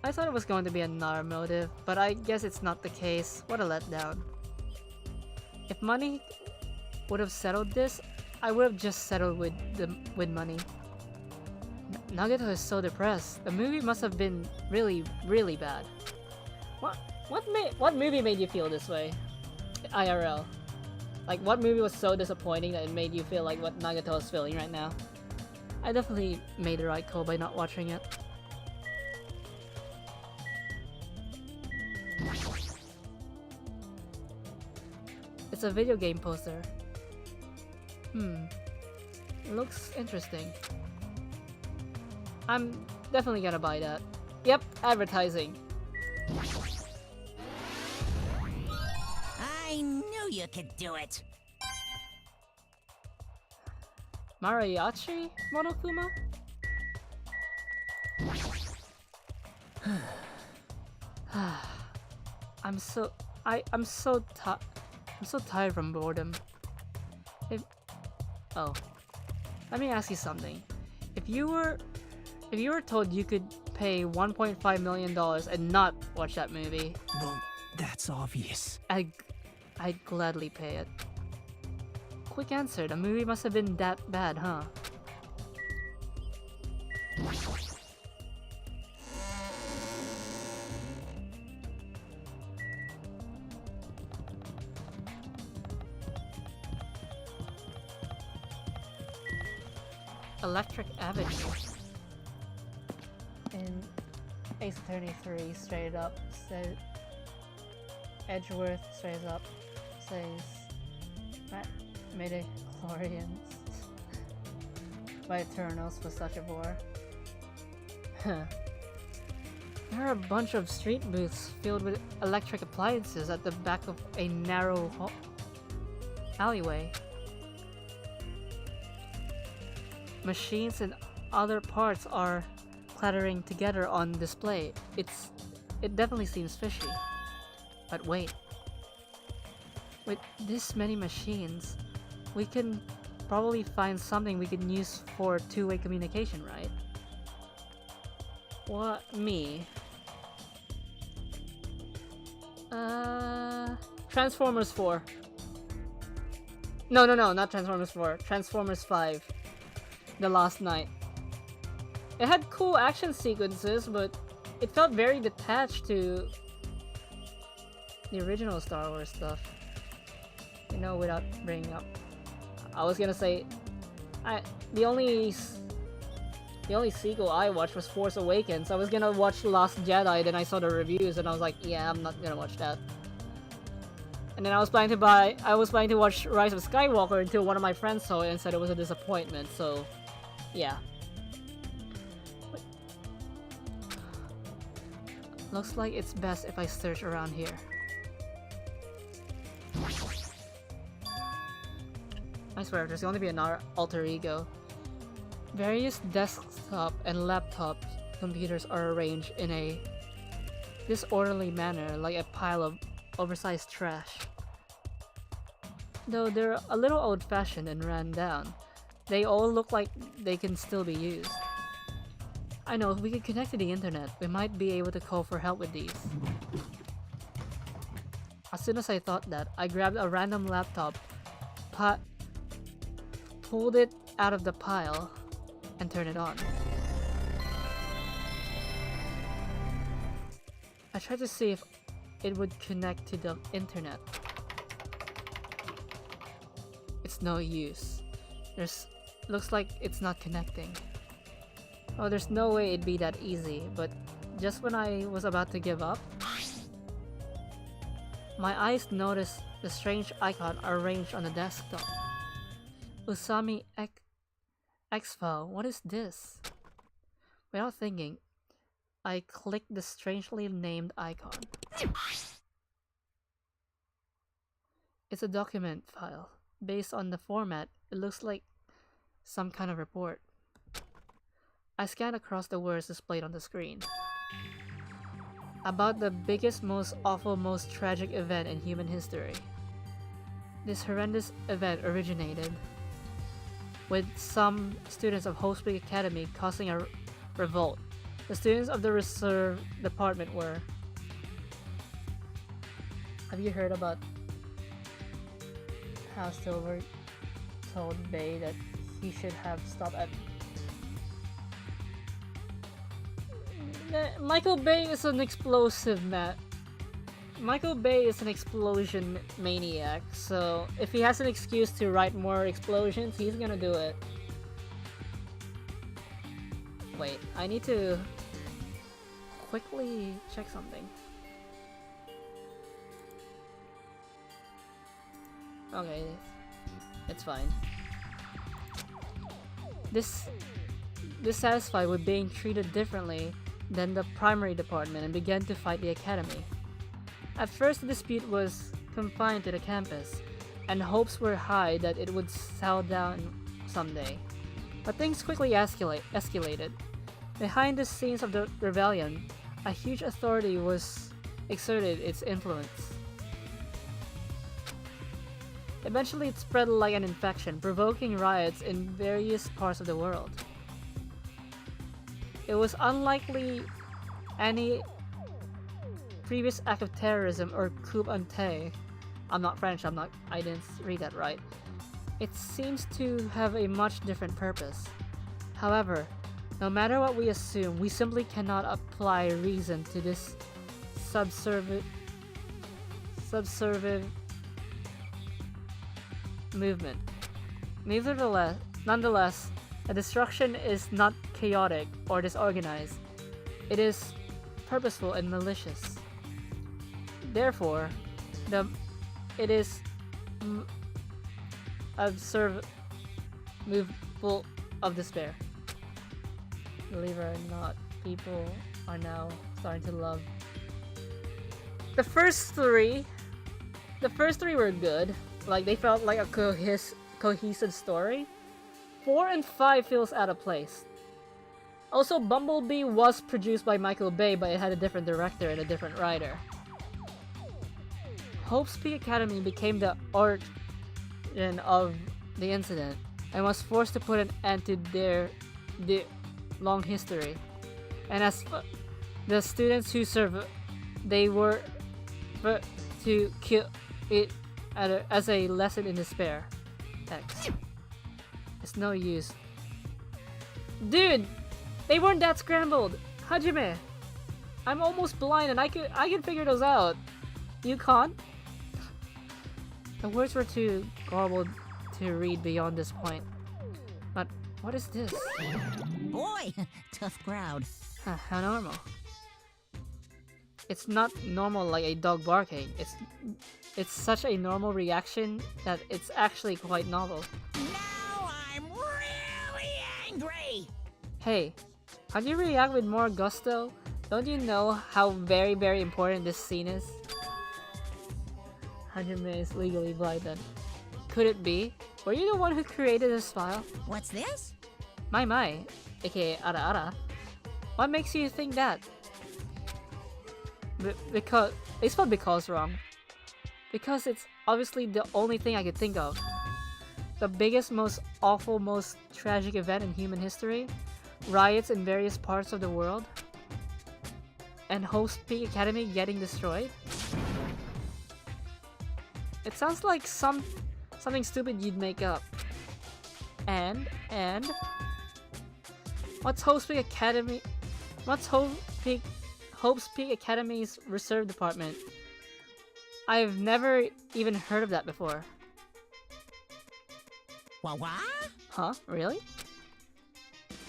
S1: I thought it was going to be another motive, but I guess it's not the case. What a letdown. If money would have settled this, I would have just settled with money. Nagito is so depressed. The movie must have been really, really bad. What movie made you feel this way? IRL. Like, what movie was so disappointing that it made you feel like what Nagato is feeling right now? I definitely made the right call by not watching it. It's a video game poster. It looks interesting. I'm definitely gonna buy that. Yep, advertising.
S5: I knew you could do it.
S1: Mariachi Monokuma? I'm so tired from boredom. Oh. Let me ask you something. If you were told you could pay $1.5 million and not watch that movie,
S4: Well, that's obvious.
S1: I'd gladly pay it. Quick answer, the movie must have been that bad, huh? Electric Avenue. In Ace Attorney 3, straight up says Edgeworth straight up says midichlorians by Eternals for such a bore. There are a bunch of street booths filled with electric appliances at the back of a narrow alleyway. Machines and other parts are clattering together on display. It definitely seems fishy. But wait. With this many machines, we can probably find something we can use for two-way communication, right? What? Me? Transformers 4. No, not Transformers 4. Transformers 5. The Last Night. It had cool action sequences, but it felt very detached to the original Star Wars stuff. You know, without bringing up, I was gonna say, the only sequel I watched was Force Awakens. I was gonna watch Last Jedi, then I saw the reviews and I was like, yeah, I'm not gonna watch that. And then I was planning to watch Rise of Skywalker until one of my friends saw it and said it was a disappointment. So, yeah. Looks like it's best if I search around here. I swear, there's going to be another alter ego. Various desktop and laptop computers are arranged in a disorderly manner, like a pile of oversized trash. Though they're a little old-fashioned and ran down, they all look like they can still be used. I know, if we could connect to the internet, we might be able to call for help with these. As soon as I thought that, I grabbed a random laptop, pulled it out of the pile, and turned it on. I tried to see if it would connect to the internet. It's no use. Looks like it's not connecting. Oh, there's no way it'd be that easy, but just when I was about to give up, my eyes noticed the strange icon arranged on the desktop. Usami X-File, what is this? Without thinking, I clicked the strangely named icon. It's a document file. Based on the format, it looks like some kind of report. I scanned across the words displayed on the screen. About the biggest, most awful, most tragic event in human history. This horrendous event originated with some students of Hope Spring Academy causing a revolt. The students of the Reserve Department were... Have you heard about how Silver told Bay that he should have stopped at... Michael Bay is an explosive Michael Bay is an explosion maniac, so if he has an excuse to write more explosions, he's gonna do it. Wait, I need to quickly check something. Okay, it's fine. Dissatisfied with being treated differently than the primary department and began to fight the academy. At first, the dispute was confined to the campus, and hopes were high that it would settle down someday. But things quickly escalated. Behind the scenes of the rebellion, a huge authority was exerted its influence. Eventually, it spread like an infection, provoking riots in various parts of the world. It was unlikely any previous act of terrorism or coup d'etat. I'm not French, I didn't read that right. It seems to have a much different purpose. However, no matter what we assume, we simply cannot apply reason to this subservient movement. Nonetheless, the destruction is not chaotic or disorganized. It is purposeful and malicious. Therefore, it is movable of despair. Believe it or not, people are now starting to love. The first three were good. Like, they felt like a cohesive story. 4 and 5 feels out of place. Also, Bumblebee was produced by Michael Bay, but it had a different director and a different writer. Hope's Peak Academy became the origin of the incident and was forced to put an end to their long history. And as the students who served, they were to kill it as a lesson in despair. X. It's no use. Dude! They weren't that scrambled! Hajime! I'm almost blind and I can figure those out. You can't? The words were too garbled to read beyond this point. But what is this?
S5: Boy, tough crowd.
S1: How normal. It's not normal like a dog barking. It's such a normal reaction that it's actually quite novel.
S5: Now I'm really angry.
S1: Hey, can't you react with more gusto? Don't you know how very, very important this scene is? Hajime is legally blind then. Could it be? Were you the one who created this file?
S5: What's this?
S1: My, aka Ara Ara. What makes you think that? Because... They spelled because wrong. Because it's obviously the only thing I could think of. The biggest, most awful, most tragic event in human history. Riots in various parts of the world. And Hope's Peak Academy getting destroyed. It sounds like something stupid you'd make up. And what's Hope's Peak Academy? What's Hope's Peak Academy's reserve department? I've never even heard of that before.
S5: What?
S1: Huh? Really?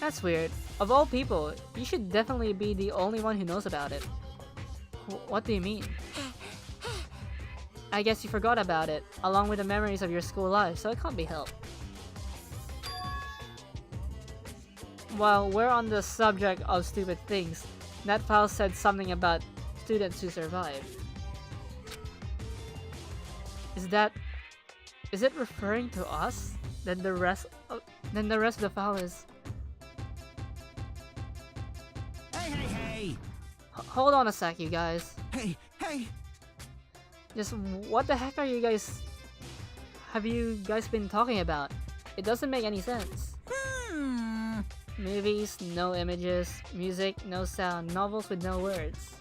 S1: That's weird. Of all people, you should definitely be the only one who knows about it. What do you mean? I guess you forgot about it, along with the memories of your school life, so it can't be helped. While we're on the subject of stupid things, that file said something about students who survived. Is it referring to us? Then the rest of the file is...
S4: Hey!
S1: Hold on a sec, you guys.
S4: Hey!
S1: Just what the heck are you guys... have you guys been talking about? It doesn't make any sense. Movies, no images. Music, no sound. Novels with no words.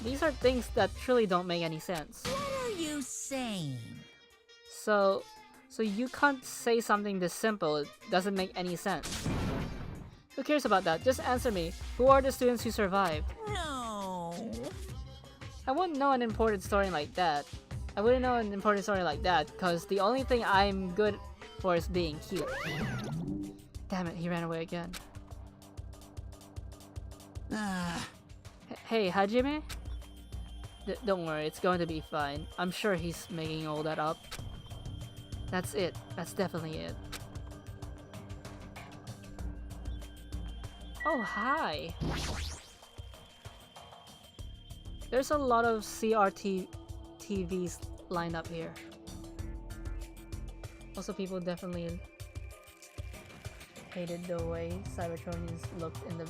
S1: These are things that truly don't make any sense.
S5: What are you saying?
S1: So you can't say something this simple, it doesn't make any sense. Who cares about that? Just answer me. Who are the students who survived?
S5: No.
S1: I wouldn't know an important story like that. I wouldn't know an important story like that, because the only thing I'm good for is being cute. Damn it, he ran away again. Hey, Hajime? Don't worry, it's going to be fine. I'm sure he's making all that up. That's it. That's definitely it. Oh, hi! There's a lot of CRT TVs lined up here. Also, people definitely hated the way Cybertronians looked in the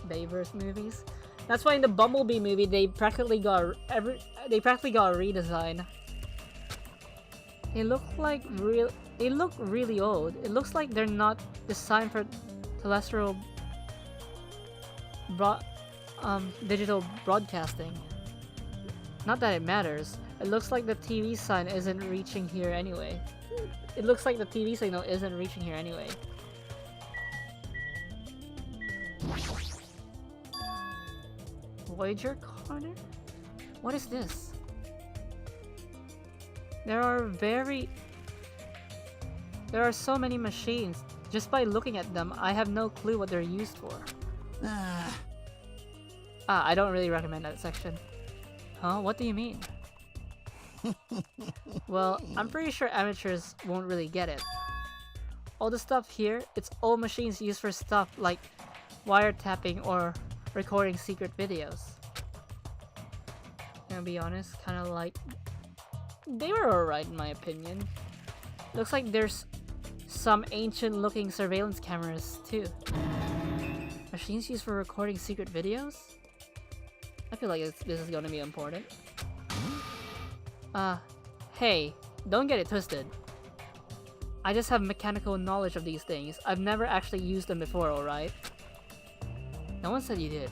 S1: Bayverse movies. That's why in the Bumblebee movie they practically got a redesign. They look really old. It looks like they're not designed for terrestrial digital broadcasting. Not that it matters. It looks like the TV sign isn't reaching here anyway. It looks like the TV signal isn't reaching here anyway. Voyager corner? What is this? There are so many machines. Just by looking at them, I have no clue what they're used for. I don't really recommend that section. Huh? What do you mean? Well, I'm pretty sure amateurs won't really get it. All the stuff here, it's old machines used for stuff like wiretapping or recording secret videos. Gonna be honest, kinda like... They were alright in my opinion. Looks like there's some ancient looking surveillance cameras too. Machines used for recording secret videos? I feel like this is gonna be important. Hey, don't get it twisted. I just have mechanical knowledge of these things. I've never actually used them before, alright? No one said you did.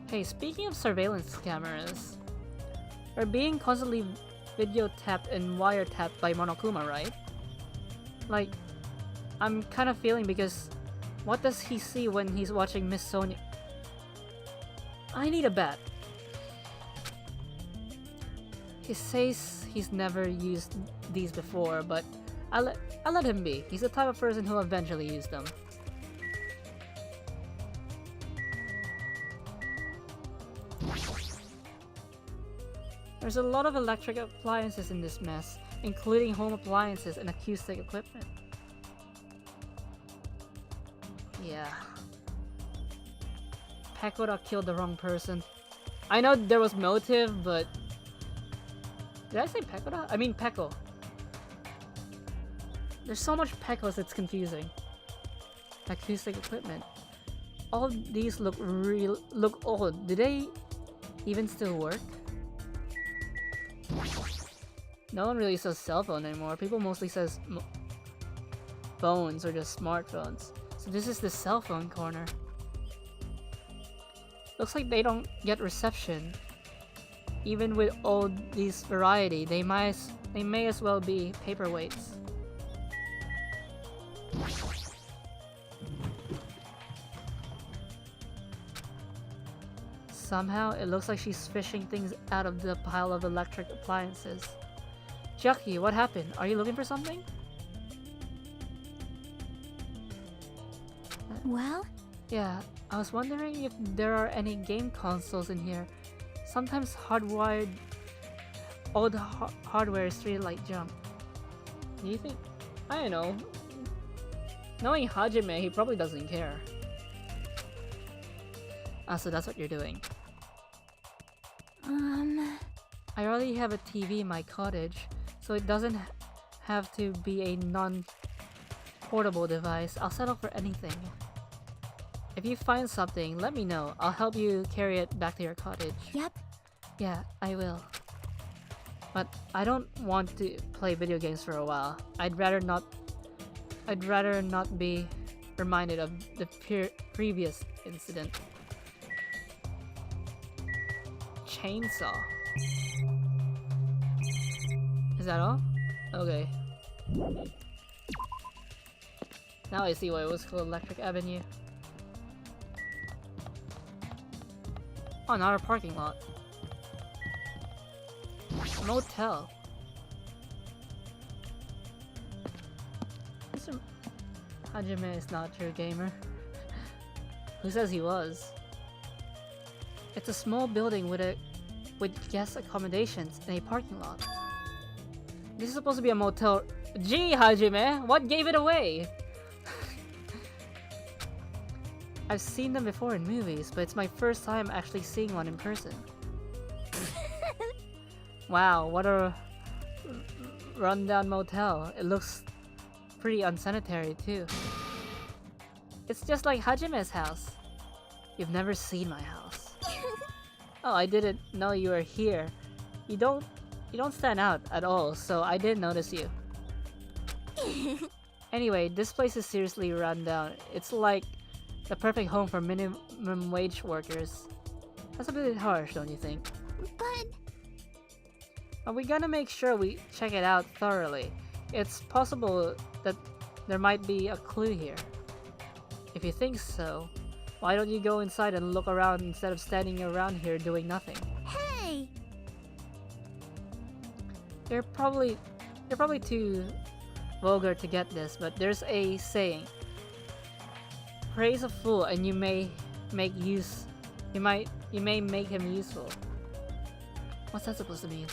S1: Hey, speaking of surveillance cameras, we're being constantly video tapped and wiretapped by Monokuma, right? Like, I'm kind of feeling because what does he see when he's watching Miss Sonia? I need a bat. He says he's never used these before, but I'll let him be. He's the type of person who'll eventually use them. There's a lot of electric appliances in this mess, including home appliances and acoustic equipment. Yeah. Pekora killed the wrong person. I know there was motive, but... Did I say Pekora? I mean Peko. There's so much Pekos it's confusing. Acoustic equipment. All of these look old. Do they even still work? No one really says cell phone anymore. People mostly says phones or just smartphones. So this is the cell phone corner. Looks like they don't get reception. Even with all these variety, they may as well be paperweights. Somehow, it looks like she's fishing things out of the pile of electric appliances. Jackie, what happened? Are you looking for something?
S3: Well?
S1: Yeah, I was wondering if there are any game consoles in here. Sometimes old hardware is treated like junk. Do you think? I don't know. Knowing Hajime, he probably doesn't care. Ah, so that's what you're doing. I already have a TV in my cottage, so it doesn't have to be a non-portable device. I'll settle for anything. If you find something, let me know. I'll help you carry it back to your cottage.
S3: Yep.
S1: Yeah, I will. But I don't want to play video games for a while. I'd rather not be reminded of the previous incident. Chainsaw. Is that all? Okay. Now I see why it was called Electric Avenue. Oh, not a parking lot. Motel. Mr. Hajime is not a true gamer. Who says he was? It's a small building with guest accommodations and a parking lot. This is supposed to be a motel. Gee, Hajime, what gave it away? I've seen them before in movies, but it's my first time actually seeing one in person. Wow, what a rundown motel. It looks pretty unsanitary too. It's just like Hajime's house. You've never seen my house. Oh, I didn't know you were here. You don't stand out at all, so I didn't notice you. Anyway, this place is seriously run down. It's like the perfect home for minimum wage workers. That's a bit harsh, don't you think? But we gotta make sure we check it out thoroughly. It's possible that there might be a clue here. If you think so, why don't you go inside and look around instead of standing around here doing nothing?
S3: Hey!
S1: You're probably too vulgar to get this, but there's a saying. Praise a fool and you may make him useful. What's that supposed to mean?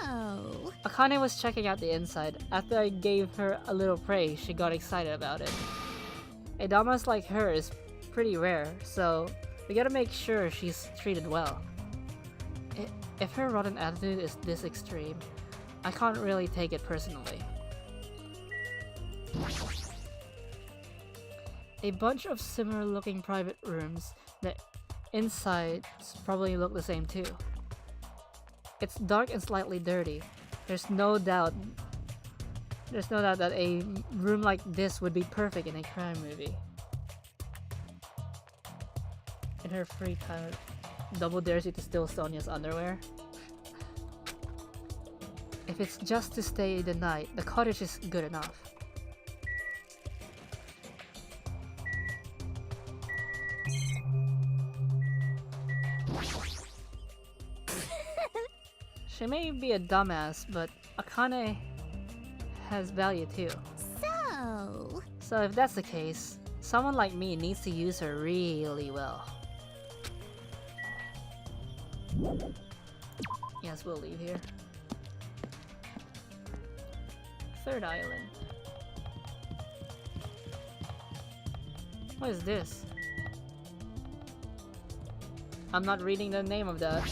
S3: So...
S1: Akane was checking out the inside. After I gave her a little praise, she got excited about it. A damas like her is pretty rare, so we gotta make sure she's treated well. If her rotten attitude is this extreme, I can't really take it personally. A bunch of similar looking private rooms. The insides probably look the same too. It's dark and slightly dirty. There's no doubt that a room like this would be perfect in a crime movie. In her free time, Double dares you to steal Sonia's underwear. If it's just to stay the night, the cottage is good enough. She may be a dumbass, but Akane has value too. So if that's the case, someone like me needs to use her really well. Yes, we'll leave here. Third island. What is this? I'm not reading the name of that.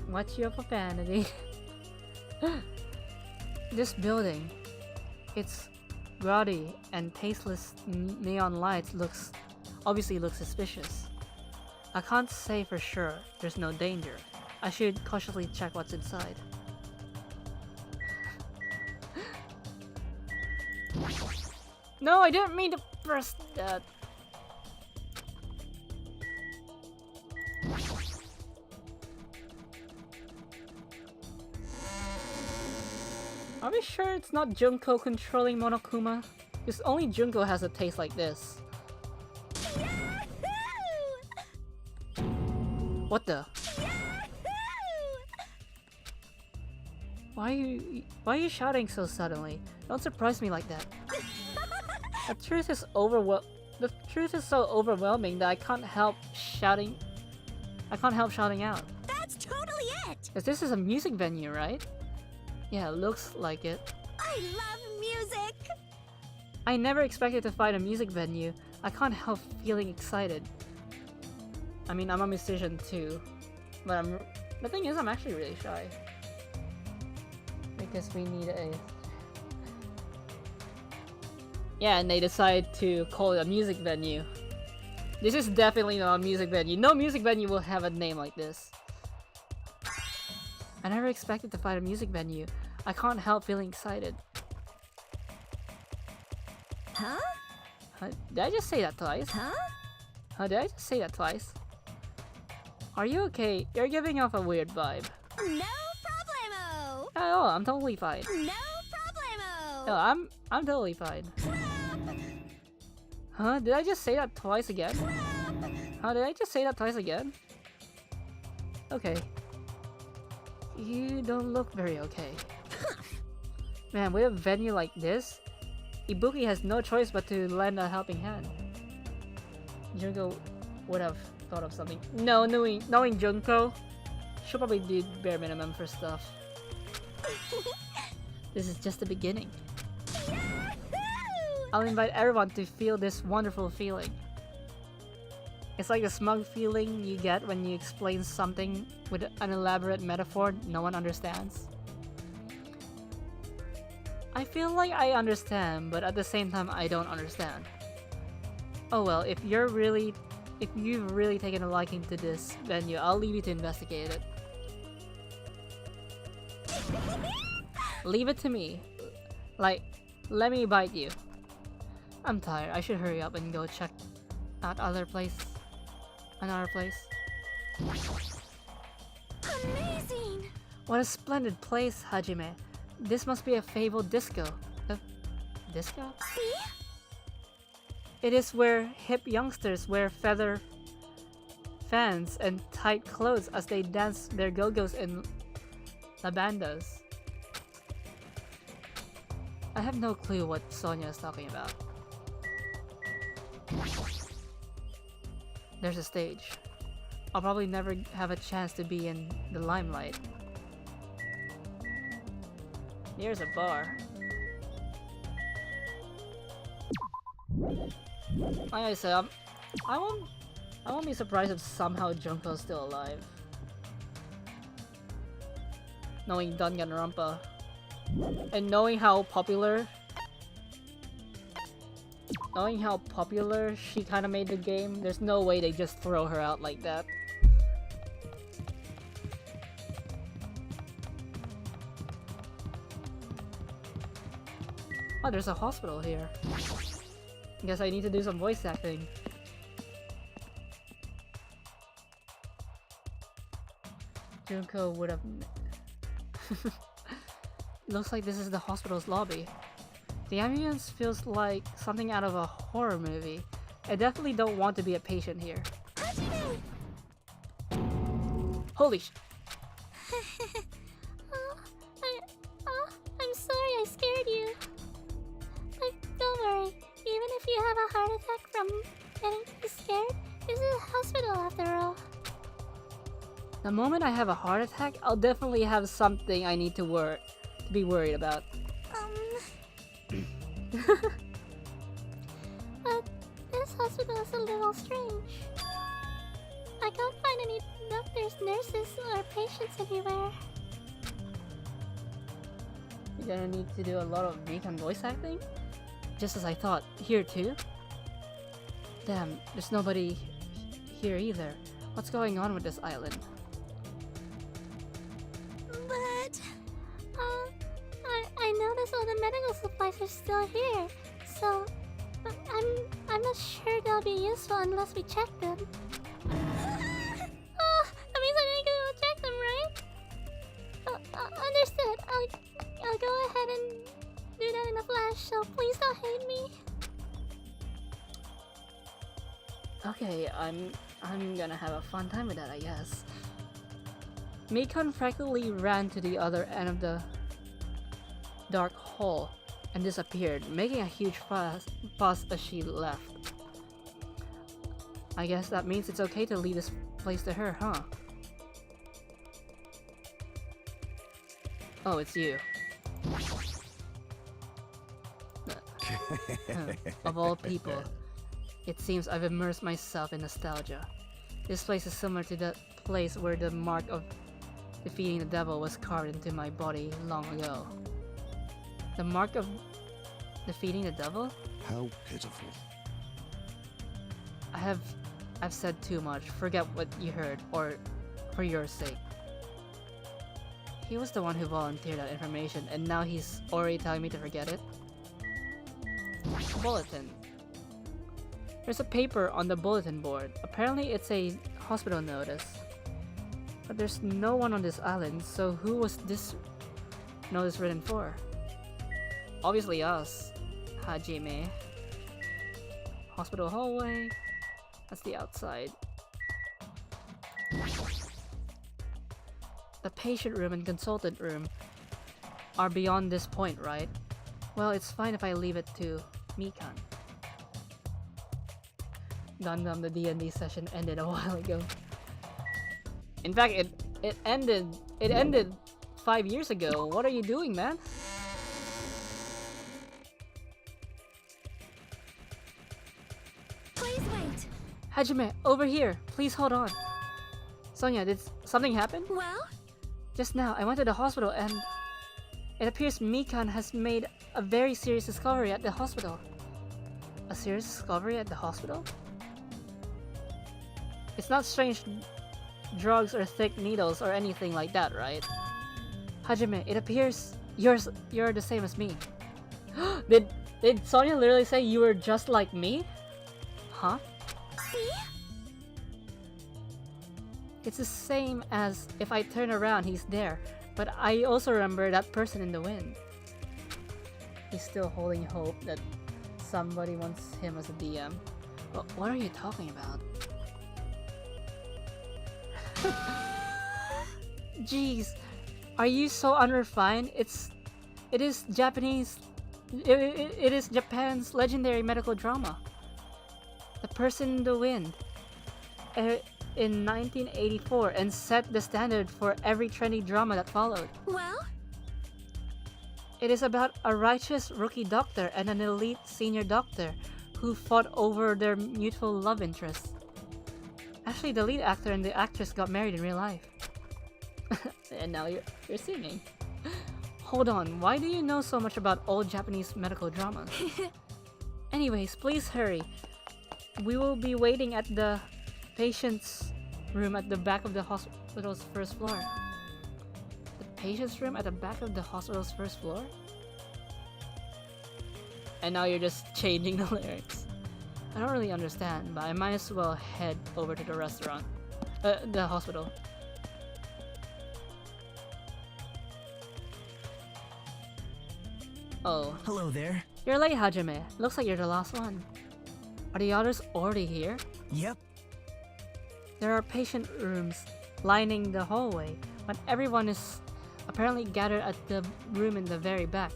S1: Watch your profanity. This building, its gaudy and tasteless neon lights obviously looks suspicious. I can't say for sure there's no danger. I should cautiously check what's inside. No, I didn't mean to press that. Are we sure it's not Junko controlling Monokuma? Because only Junko has a taste like this. What the? Why are you shouting so suddenly? Don't surprise me like that. The truth is so overwhelming that I can't help shouting out.
S3: That's totally it!
S1: Cause this is a music venue, right? Yeah, it looks like it.
S3: I love music!
S1: I never expected to find a music venue. I can't help feeling excited. I mean, I'm a musician too, but the thing is, I'm actually really shy. Because we need a... Yeah, and they decide to call it a music venue. This is definitely not a music venue. No music venue will have a name like this. I never expected to find a music venue. I can't help feeling excited.
S3: Huh?
S1: Did I just say that twice?
S3: Huh?
S1: Did I just say that twice? Are you okay? You're giving off a weird vibe.
S3: No problemo!
S1: Oh, I'm totally fine.
S3: No problemo!
S1: No, I'm totally fine. Huh? Did I just say that twice again? Huh? Did I just say that twice again? Okay. You don't look very okay. Man, with a venue like this, Ibuki has no choice but to lend a helping hand. Junko would have thought of something. No, knowing Junko, she'll probably do bare minimum for stuff. This is just the beginning. I'll invite everyone to feel this wonderful feeling. It's like the smug feeling you get when you explain something with an elaborate metaphor no one understands. I feel like I understand, but at the same time I don't understand. Oh well, if you've really taken a liking to this venue, I'll leave you to investigate it. Leave it to me. Like, let me bite you. I'm tired. I should hurry up and go check out another place.
S3: Amazing!
S1: What a splendid place, Hajime. This must be a fabled disco. A disco?
S3: See?
S1: It is where hip youngsters wear feather fans and tight clothes as they dance their go-go's in labandas. I have no clue what Sonia is talking about. There's a stage. I'll probably never have a chance to be in the limelight. Here's a bar. Like I said, I won't be surprised if somehow Junko's still alive. Knowing Danganronpa and knowing how popular she kind of made the game, there's no way they just throw her out like that. Oh, there's a hospital here. Guess I need to do some voice acting. Junko would have... Looks like this is the hospital's lobby. The ambience feels like something out of a horror movie. I definitely don't want to be a patient here. Holy sh...
S3: I'm sorry I scared you. But don't worry, even if you have a heart attack from getting too scared, this is a hospital after all.
S1: The moment I have a heart attack, I'll definitely have something I need to be worried about.
S3: But this hospital is a little strange. I can't find any doctors, nurses, or patients anywhere.
S1: You're gonna need to do a lot of recon voice acting? Just as I thought. Here too? Damn, there's nobody here either. What's going on with this island?
S3: But, I noticed all the medical supplies are still here, so I'm not sure they'll be useful unless we check them. Oh, that means I need to go check them, right? Understood. I'll go ahead and do that in a flash, so please don't hate me.
S1: Okay, I'm gonna have a fun time with that, I guess. Mikon practically ran to the other end of the dark hall and disappeared, making a huge fuss as she left. I guess that means it's okay to leave this place to her, huh? Oh, it's you. Of all people, it seems I've immersed myself in nostalgia. This place is similar to the place where the mark of defeating the devil was carved into my body long ago. The mark of defeating the devil?
S6: How pitiful.
S1: I've said too much. Forget what you heard, or for your sake. He was the one who volunteered that information, and now he's already telling me to forget it? Bulletin. There's a paper on the bulletin board. Apparently it's a hospital notice. But there's no one on this island, so who was this notice written for? Obviously us. Hajime. Hospital hallway. That's the outside. The patient room and consultant room are beyond this point, right? Well, it's fine if I leave it to Mikan. Gundam, the D&D session ended a while ago. In fact, it ended 5 years ago. What are you doing, man?
S3: Please wait.
S1: Hajime, over here. Please hold on. Sonia, did something happen?
S3: Well,
S1: Just now, I went to the hospital and it appears Mikan has made a very serious discovery at the hospital. A serious discovery at the hospital? It's not strange drugs or thick needles or anything like that, right? Hajime, it appears you're the same as me. Did Sonia literally say you were just like me? Huh?
S3: see?
S1: It's the same as if I turn around, he's there. But I also remember that person in the wind. He's still holding hope that somebody wants him as a DM. What are you talking about? Jeez, are you so unrefined? It is Japanese. It is Japan's legendary medical drama. The Person in the Wind. In 1984 and set the standard for every trendy drama that followed.
S3: Well,
S1: It is about a righteous rookie doctor and an elite senior doctor who fought over their mutual love interests. Actually, the lead actor and the actress got married in real life. And now you're singing. Hold on, why do you know so much about old Japanese medical dramas? Anyways, please hurry. We will be waiting at the patient's room at the back of the hospital's first floor. The patient's room at the back of the hospital's first floor? And now you're just changing the lyrics. I don't really understand, but I might as well head over to the restaurant. The hospital. Oh.
S7: Hello there.
S1: You're late, Hajime. Looks like you're the last one. Are the others already here?
S7: Yep.
S1: There are patient rooms lining the hallway, but everyone is apparently gathered at the room in the very back.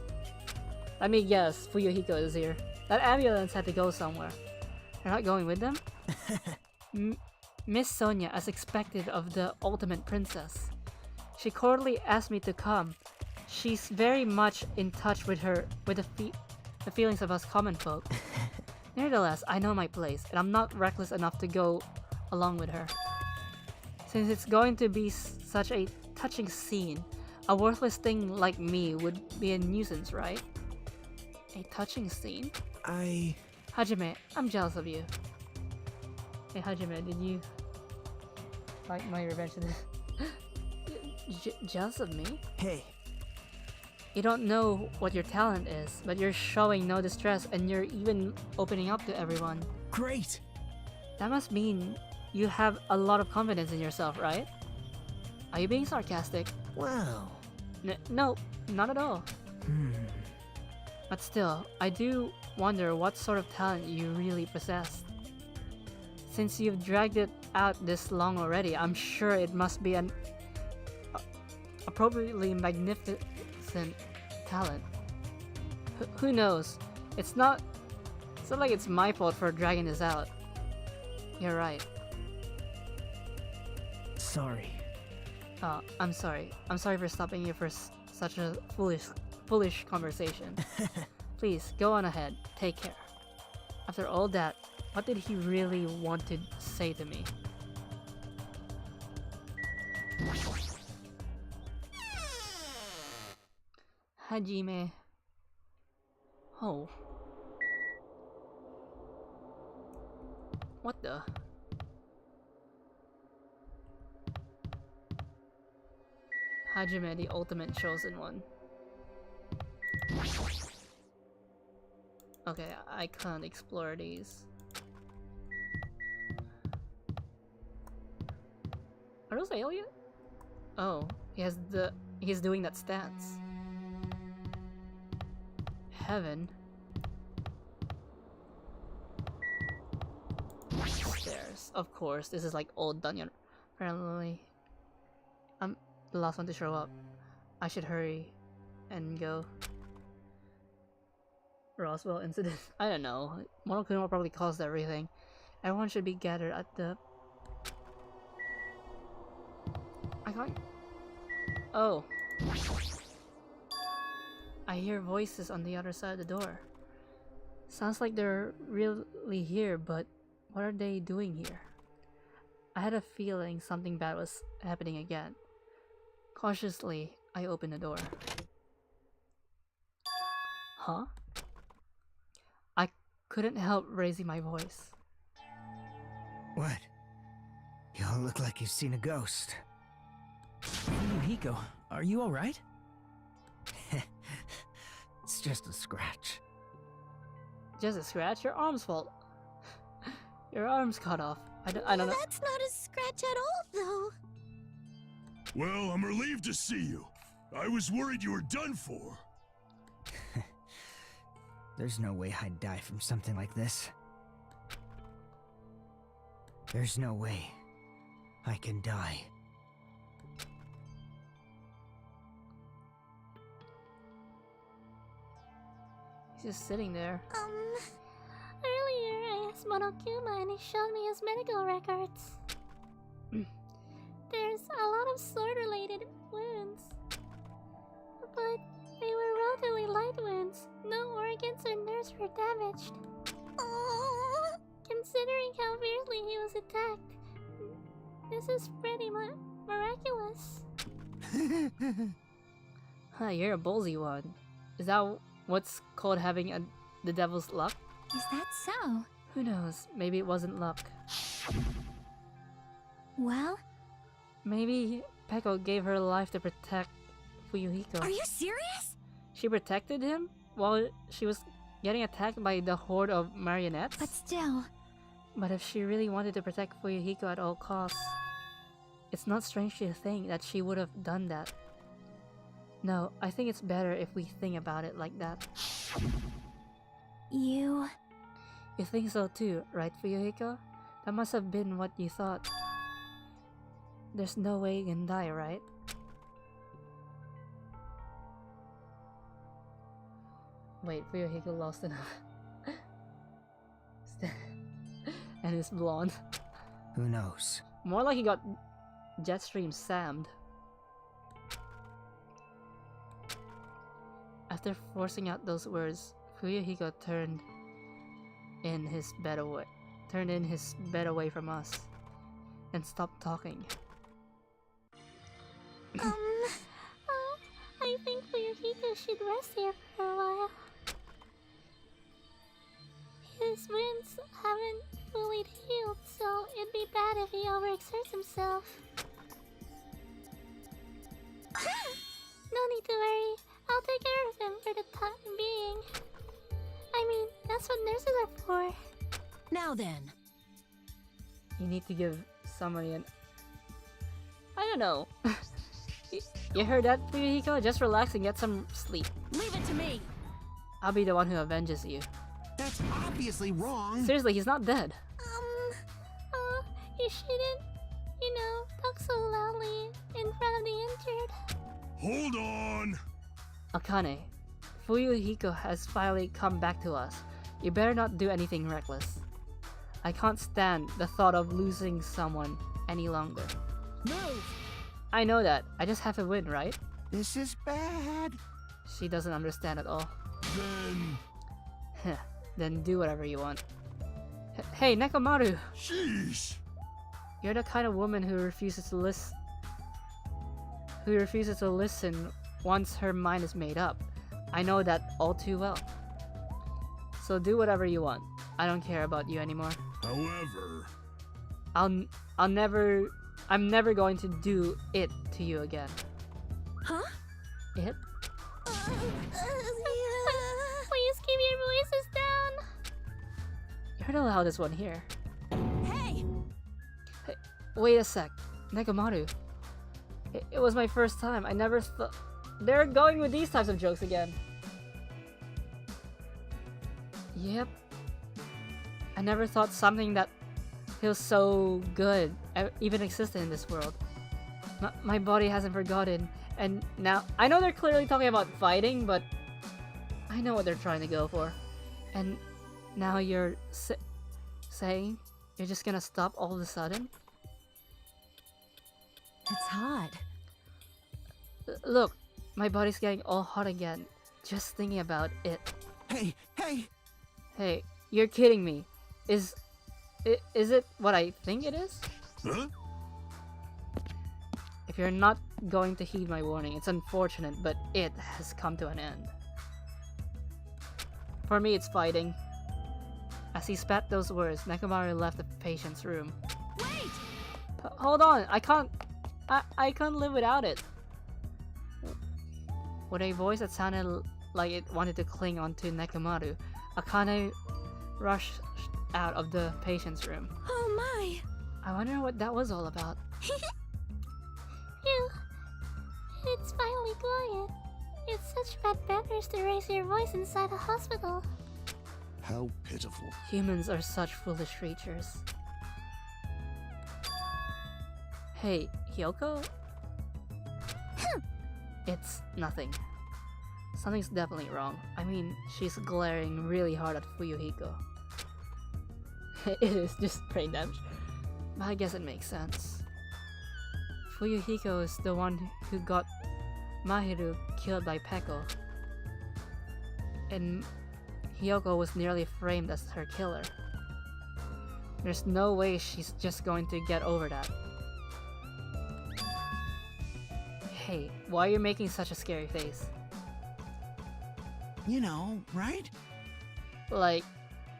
S1: Let me guess, Fuyuhiko is here. That ambulance had to go somewhere. You're not going with them? Miss Sonia, as expected of the ultimate princess. She cordially asked me to come. She's very much in touch with the feelings of us common folk. Nevertheless, I know my place, and I'm not reckless enough to go along with her. Since it's going to be such a touching scene, a worthless thing like me would be a nuisance, right? A touching scene? Hajime, I'm jealous of you. Hey Hajime, did you like my revenge to this? Jealous of me?
S7: Hey.
S1: You don't know what your talent is, but you're showing no distress and you're even opening up to everyone.
S7: Great.
S1: That must mean you have a lot of confidence in yourself, right? Are you being sarcastic?
S7: Well.
S1: No, not at all. But still, I do wonder what sort of talent you really possess. Since you've dragged it out this long already, I'm sure it must be an appropriately magnificent talent. Who knows? It's not like it's my fault for dragging this out. You're right.
S7: Sorry.
S1: Oh, I'm sorry. I'm sorry for stopping you for such a foolish conversation. Please, go on ahead. Take care. After all that, what did he really want to say to me? Hajime. Oh. What the? Hajime, the ultimate chosen one. Okay, I can't explore these. Are those alien? Oh, he's doing that stance. heaven. Stairs. Of course, this is like old Dungeon. Apparently, I'm the last one to show up. I should hurry and go. Roswell incident. I don't know. Monokuma probably caused everything. Everyone should be gathered at the... I can't... Oh. I hear voices on the other side of the door. Sounds like they're really here, but what are they doing here? I had a feeling something bad was happening again. Cautiously, I opened the door. Huh? I couldn't help raising my voice.
S4: What? You all look like you've seen a ghost.
S7: Hiko, are you alright?
S4: It's just a scratch.
S1: Just a scratch? Your arm's fault. Your arm's cut off. I don't know.
S3: That's not a scratch at all, though.
S6: Well, I'm relieved to see you. I was worried you were done for.
S4: There's no way I'd die from something like this. There's no way I can die.
S1: He's just sitting there.
S3: Earlier I asked Monokuma and he showed me his medical records. There's a lot of sword-related wounds. But they were relatively light wounds. No organs or nerves were damaged. Considering how fiercely he was attacked, this is pretty miraculous.
S1: Huh, you're a ballsy one. Is that what's called having the devil's luck?
S3: Is that so?
S1: Who knows? Maybe it wasn't luck.
S3: Well,
S1: Maybe Peko gave her life to protect Fuyuhiko.
S5: Are you serious?
S1: She protected him while she was getting attacked by the horde of marionettes?
S3: but still,
S1: But if she really wanted to protect Fuyuhiko at all costs, it's not strange to think that she would have done that. No, I think it's better if we think about it like that.
S3: you...
S1: You think so too, right, Fuyuhiko? That must have been what you thought. There's no way you can die, right? Wait, Fuyuhiko lost enough. And he's blonde.
S4: Who knows?
S1: More like he got Jetstream Sammed. After forcing out those words, Fuyuhiko turned in his bed away from us and stopped talking.
S3: I think Fuyuhiko should rest here for a while. His wounds haven't fully healed, so it'd be bad if he overexerts himself. No need to worry. I'll take care of him for the time being. I mean, that's what nurses are for.
S5: Now then.
S1: You need to give somebody an... I don't know. You heard that, Fuyuhiko? Just relax and get some sleep.
S5: Leave it to me.
S1: I'll be the one who avenges you.
S4: That's obviously wrong.
S1: Seriously, he's not dead.
S3: You shouldn't, talk so loudly in front of the injured.
S6: Hold on!
S1: Akane, Fuyuhiko has finally come back to us. You better not do anything reckless. I can't stand the thought of losing someone any longer.
S5: Move.
S1: I know that. I just have to win, right?
S4: This is bad.
S1: She doesn't understand at all.
S6: Then...
S1: Then do whatever you want. Hey, Nekomaru!
S6: Sheesh!
S1: You're the kind of woman who refuses to listen once her mind is made up. I know that all too well. So do whatever you want. I don't care about you anymore.
S6: However...
S1: I'm never going to do it to you again.
S5: Huh?
S1: It?
S3: Please keep your voices down.
S1: You're the loudest one here.
S5: Hey!
S1: Hey, wait a sec. Nekomaru. It was my first time. I never thought... They're going with these types of jokes again. Yep. I never thought something that feels so good even existed in this world. My body hasn't forgotten, and now I know they're clearly talking about fighting, but I know what they're trying to go for. And now you're saying you're just gonna stop all of a sudden?
S5: It's hot.
S1: Look, my body's getting all hot again, just thinking about it.
S4: Hey, hey!
S1: Hey, you're kidding me. Is it what I think it is?
S6: Huh?
S1: If you're not going to heed my warning, it's unfortunate, but it has come to an end. For me, it's fighting. As he spat those words, Nekomaru left the patient's room.
S5: Wait!
S1: Hold on, I can't live without it. With a voice that sounded like it wanted to cling onto Nekomaru, Akane rushed out of the patient's room.
S5: Oh my!
S1: I wonder what that was all about.
S3: Phew. It's finally quiet. It's such bad manners to raise your voice inside a hospital.
S6: How pitiful.
S1: Humans are such foolish creatures. Hey, Hyoko? It's nothing. Something's definitely wrong. I mean, she's glaring really hard at Fuyuhiko. It is just brain damage. But I guess it makes sense. Fuyuhiko is the one who got Mahiru killed by Peko. And Hyoko was nearly framed as her killer. There's no way she's just going to get over that. Hey, why are you making such a scary face?
S4: You know, right?
S1: Like,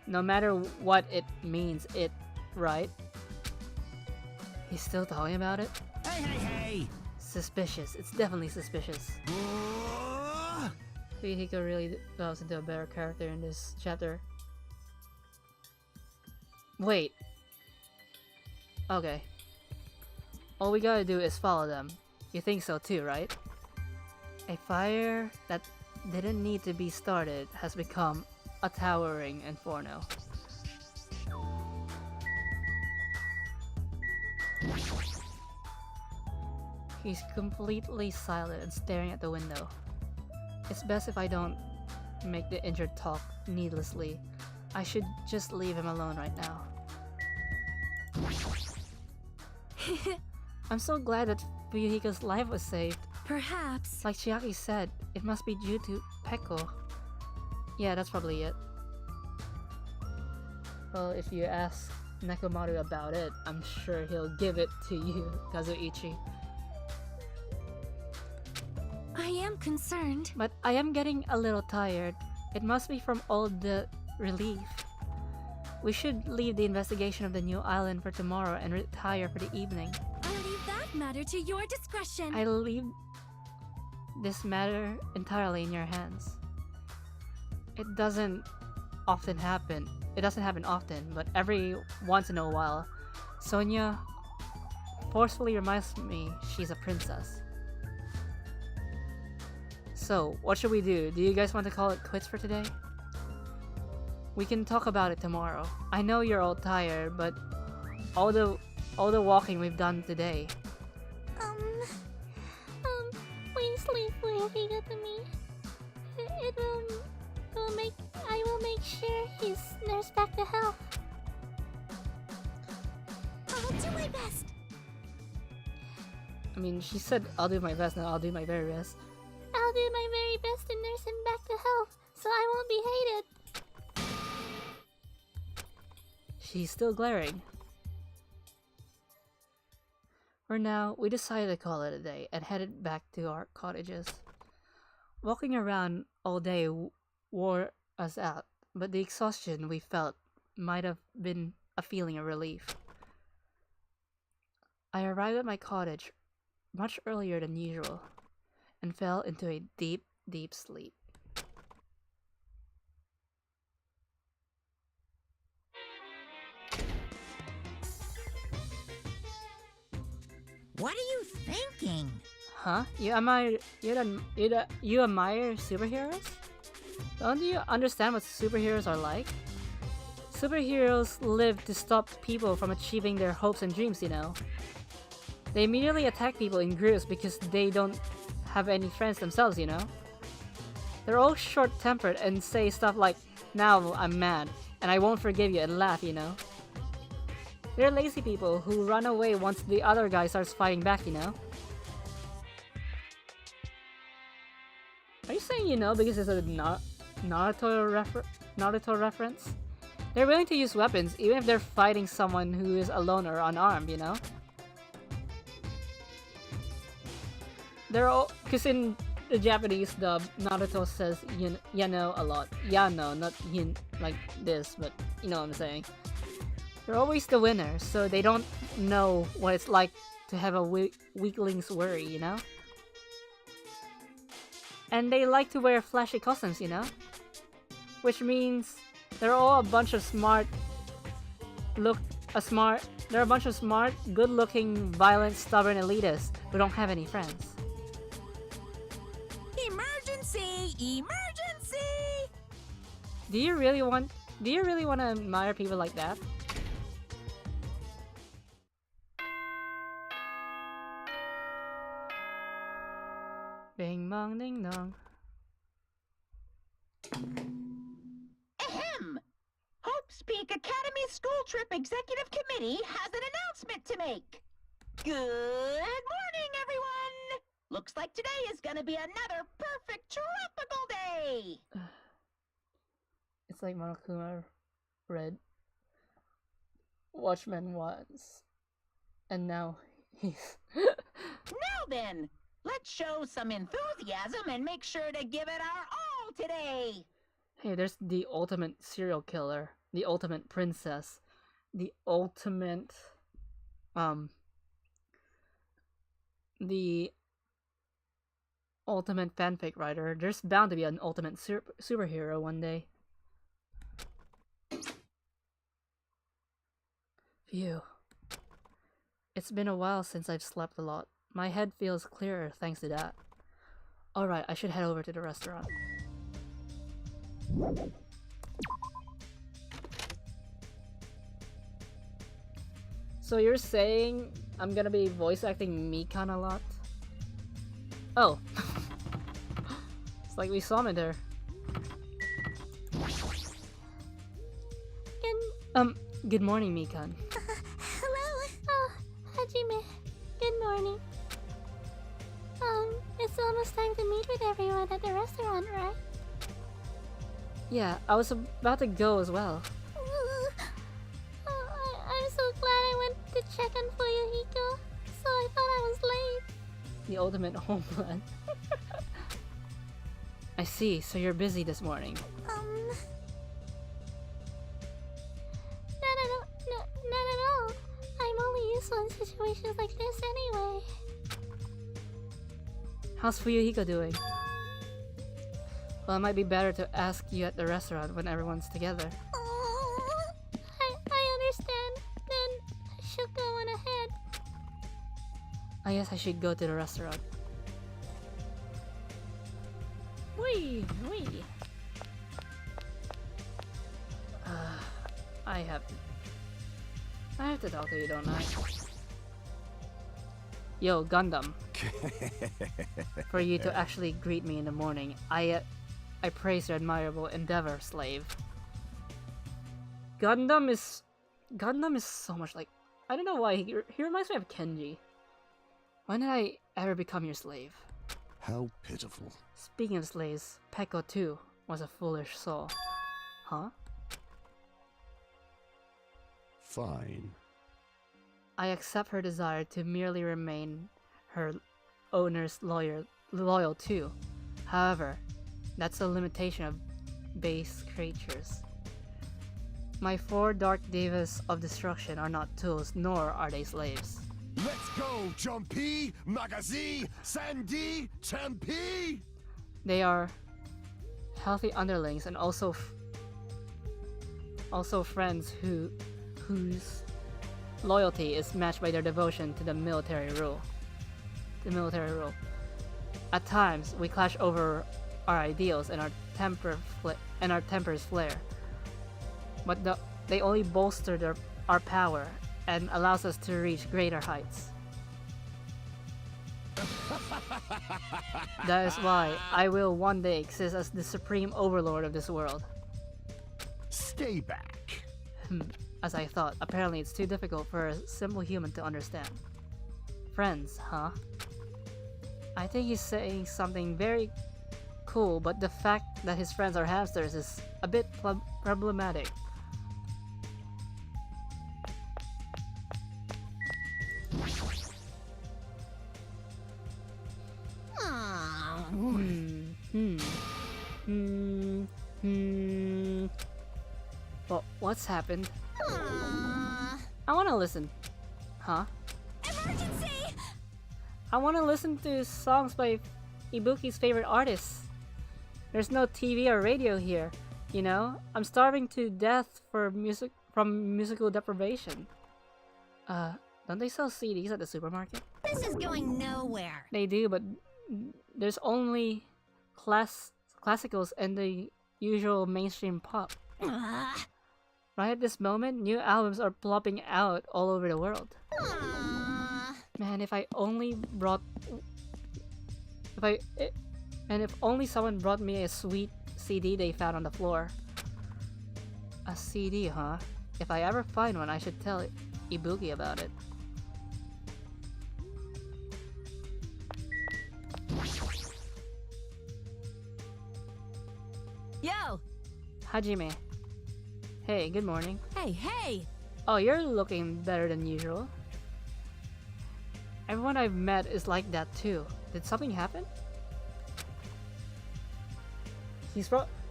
S1: no matter what it means, right? He's still talking about it?
S4: Hey, hey, hey!
S1: Suspicious. It's definitely suspicious. Fuyuhiko really develops into a better character in this chapter. Wait. Okay. All we gotta do is follow them. You think so too, right? A fire that didn't need to be started has become a towering inferno. He's completely silent and staring at the window. It's best if I don't make the injured talk needlessly. I should just leave him alone right now. I'm so glad that Fuyuhiko's life was saved.
S5: Perhaps.
S1: Like Chiaki said, it must be due to Peko. Yeah, that's probably it. Well, if you ask Nekomaru about it, I'm sure he'll give it to you, Kazuichi.
S5: I am concerned.
S1: But I am getting a little tired. It must be from all the relief. We should leave the investigation of the new island for tomorrow and retire for the evening.
S5: I'll leave that matter to your discretion.
S1: I leave this matter entirely in your hands. It doesn't happen often, but every once in a while, Sonia forcefully reminds me she's a princess. So, what should we do? Do you guys want to call it quits for today? We can talk about it tomorrow. I know you're all tired, but all the walking we've done today.
S3: Please leave Fuyuhiko to me. I will make sure he's nursed back to health.
S5: I'll do my best.
S1: I mean, she said I'll do my best, and I'll do my very best.
S3: I'll do my very best to nurse him back to health, so I won't be hated.
S1: She's still glaring. For now, we decided to call it a day and headed back to our cottages. Walking around all day wore us out, but the exhaustion we felt might have been a feeling of relief. I arrived at my cottage much earlier than usual and fell into a deep, deep sleep.
S2: What are you thinking?
S1: Huh? You admire superheroes? Don't you understand what superheroes are like? Superheroes live to stop people from achieving their hopes and dreams, you know? They immediately attack people in groups because they don't have any friends themselves, you know? They're all short-tempered and say stuff like, "Now I'm mad, and I won't forgive you," and laugh, you know? They're lazy people who run away once the other guy starts fighting back, you know? Are you saying you know because it's a Naruto reference? They're willing to use weapons even if they're fighting someone who is alone or unarmed, you know? They're all... Because in the Japanese dub, Naruto says yano a lot. Yano, not yin like this, but you know what I'm saying. They're always the winner, so they don't know what it's like to have a weakling's worry, you know? And they like to wear flashy costumes, you know? Which means they're all a bunch of they're a bunch of smart, good-looking, violent, stubborn elitists who don't have any friends.
S2: Emergency! Emergency!
S1: Do you really want to admire people like that? Bing bong ding dong.
S2: Ahem! Hope's Peak Academy School Trip Executive Committee has an announcement to make. Good morning, everyone! Looks like today is gonna be another perfect tropical day!
S1: It's like Monokuma read Watchmen once, and now he's...
S2: Now then, let's show some enthusiasm and make sure to give it our all today!
S1: Hey, there's the ultimate serial killer, the ultimate princess, the ultimate, the ultimate fanfic writer. There's bound to be an ultimate superhero one day. Phew. It's been a while since I've slept a lot. My head feels clearer thanks to that. Alright, I should head over to the restaurant. So you're saying I'm gonna be voice acting Mikan a lot? Oh. It's like we summoned her. Good morning, Mikan.
S3: Hello. Oh, Hajime. Good morning. It's almost time to meet with everyone at the restaurant, right?
S1: Yeah, I was about to go as well.
S3: I'm so glad I went to check on Fuyuhiko, so I thought I was late.
S1: The ultimate homeland. I see, so you're busy this morning.
S3: Not at all. I'm only useful in situations like this anyway.
S1: How's Fuyuhiko doing? Well, it might be better to ask you at the restaurant when everyone's together.
S3: I understand. Then I should go on ahead.
S1: I guess I should go to the restaurant. Wee! I have to talk to you, don't I? Yo, Gundam. For you to actually greet me in the morning, I praise your admirable endeavor, slave. Gundam is so much like... I don't know why, he reminds me of Kenji. When did I ever become your slave?
S6: How pitiful.
S1: Speaking of slaves, Peko too was a foolish soul. Huh?
S6: Fine.
S1: I accept her desire to merely remain her owner's loyal too. However, that's a limitation of base creatures. My 4 Dark Devas of Destruction are not tools, nor are they slaves.
S6: Let's go, Jumpy, Magazi, Sandy, Champi!
S1: They are healthy underlings and also friends whose loyalty is matched by their devotion to the military rule. At times, we clash over our ideals and our tempers flare. But they only bolster our power and allows us to reach greater heights. That is why I will one day exist as the supreme overlord of this world.
S6: Stay back.
S1: As I thought, apparently it's too difficult for a simple human to understand. Friends, huh? I think he's saying something very cool, but the fact that his friends are hamsters is a bit problematic. Well, what's happened? I wanna listen. Huh?
S5: Emergency!
S1: I wanna listen to songs by Ibuki's favorite artists. There's no TV or radio here, you know? I'm starving to death from musical deprivation. Don't they sell CDs at the supermarket?
S5: This is going nowhere.
S1: They do, but there's only classicals and the usual mainstream pop. Right at this moment, new albums are plopping out all over the world. Man, if only someone brought me a sweet CD they found on the floor. A CD, huh? If I ever find one, I should tell Ibuki about it.
S5: Yo!
S1: Hajime. Hey, good morning.
S5: Hey!
S1: Oh, you're looking better than usual. Everyone I've met is like that too. Did something happen?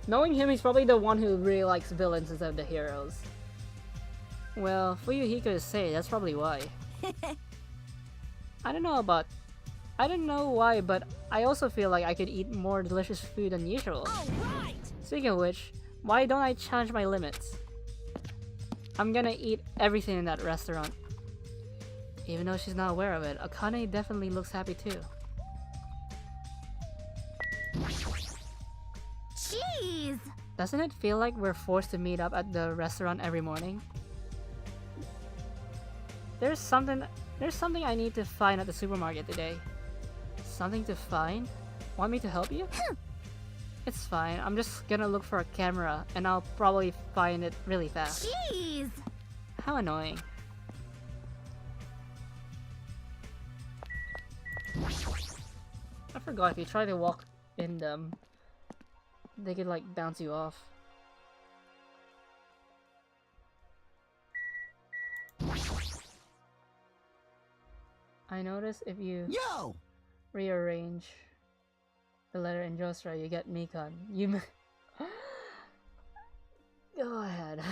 S1: Knowing him, he's probably the one who really likes villains instead of the heroes. Well, Fuyuhiko is say that's probably why. I don't know why, but I also feel like I could eat more delicious food than usual.
S5: Alright!
S1: Speaking of which, why don't I challenge my limits? I'm gonna eat everything in that restaurant. Even though she's not aware of it, Akane definitely looks happy too.
S5: Jeez!
S1: Doesn't it feel like we're forced to meet up at the restaurant every morning? There's something I need to find at the supermarket today. Something to find? Want me to help you? It's fine, I'm just gonna look for a camera and I'll probably find it really fast.
S5: Jeez!
S1: How annoying. I forgot, if you try to walk in them, they could like bounce you off. I noticed if you
S4: Yo!
S1: rearrange the letter in Jostra, you get Mikan. You go ahead.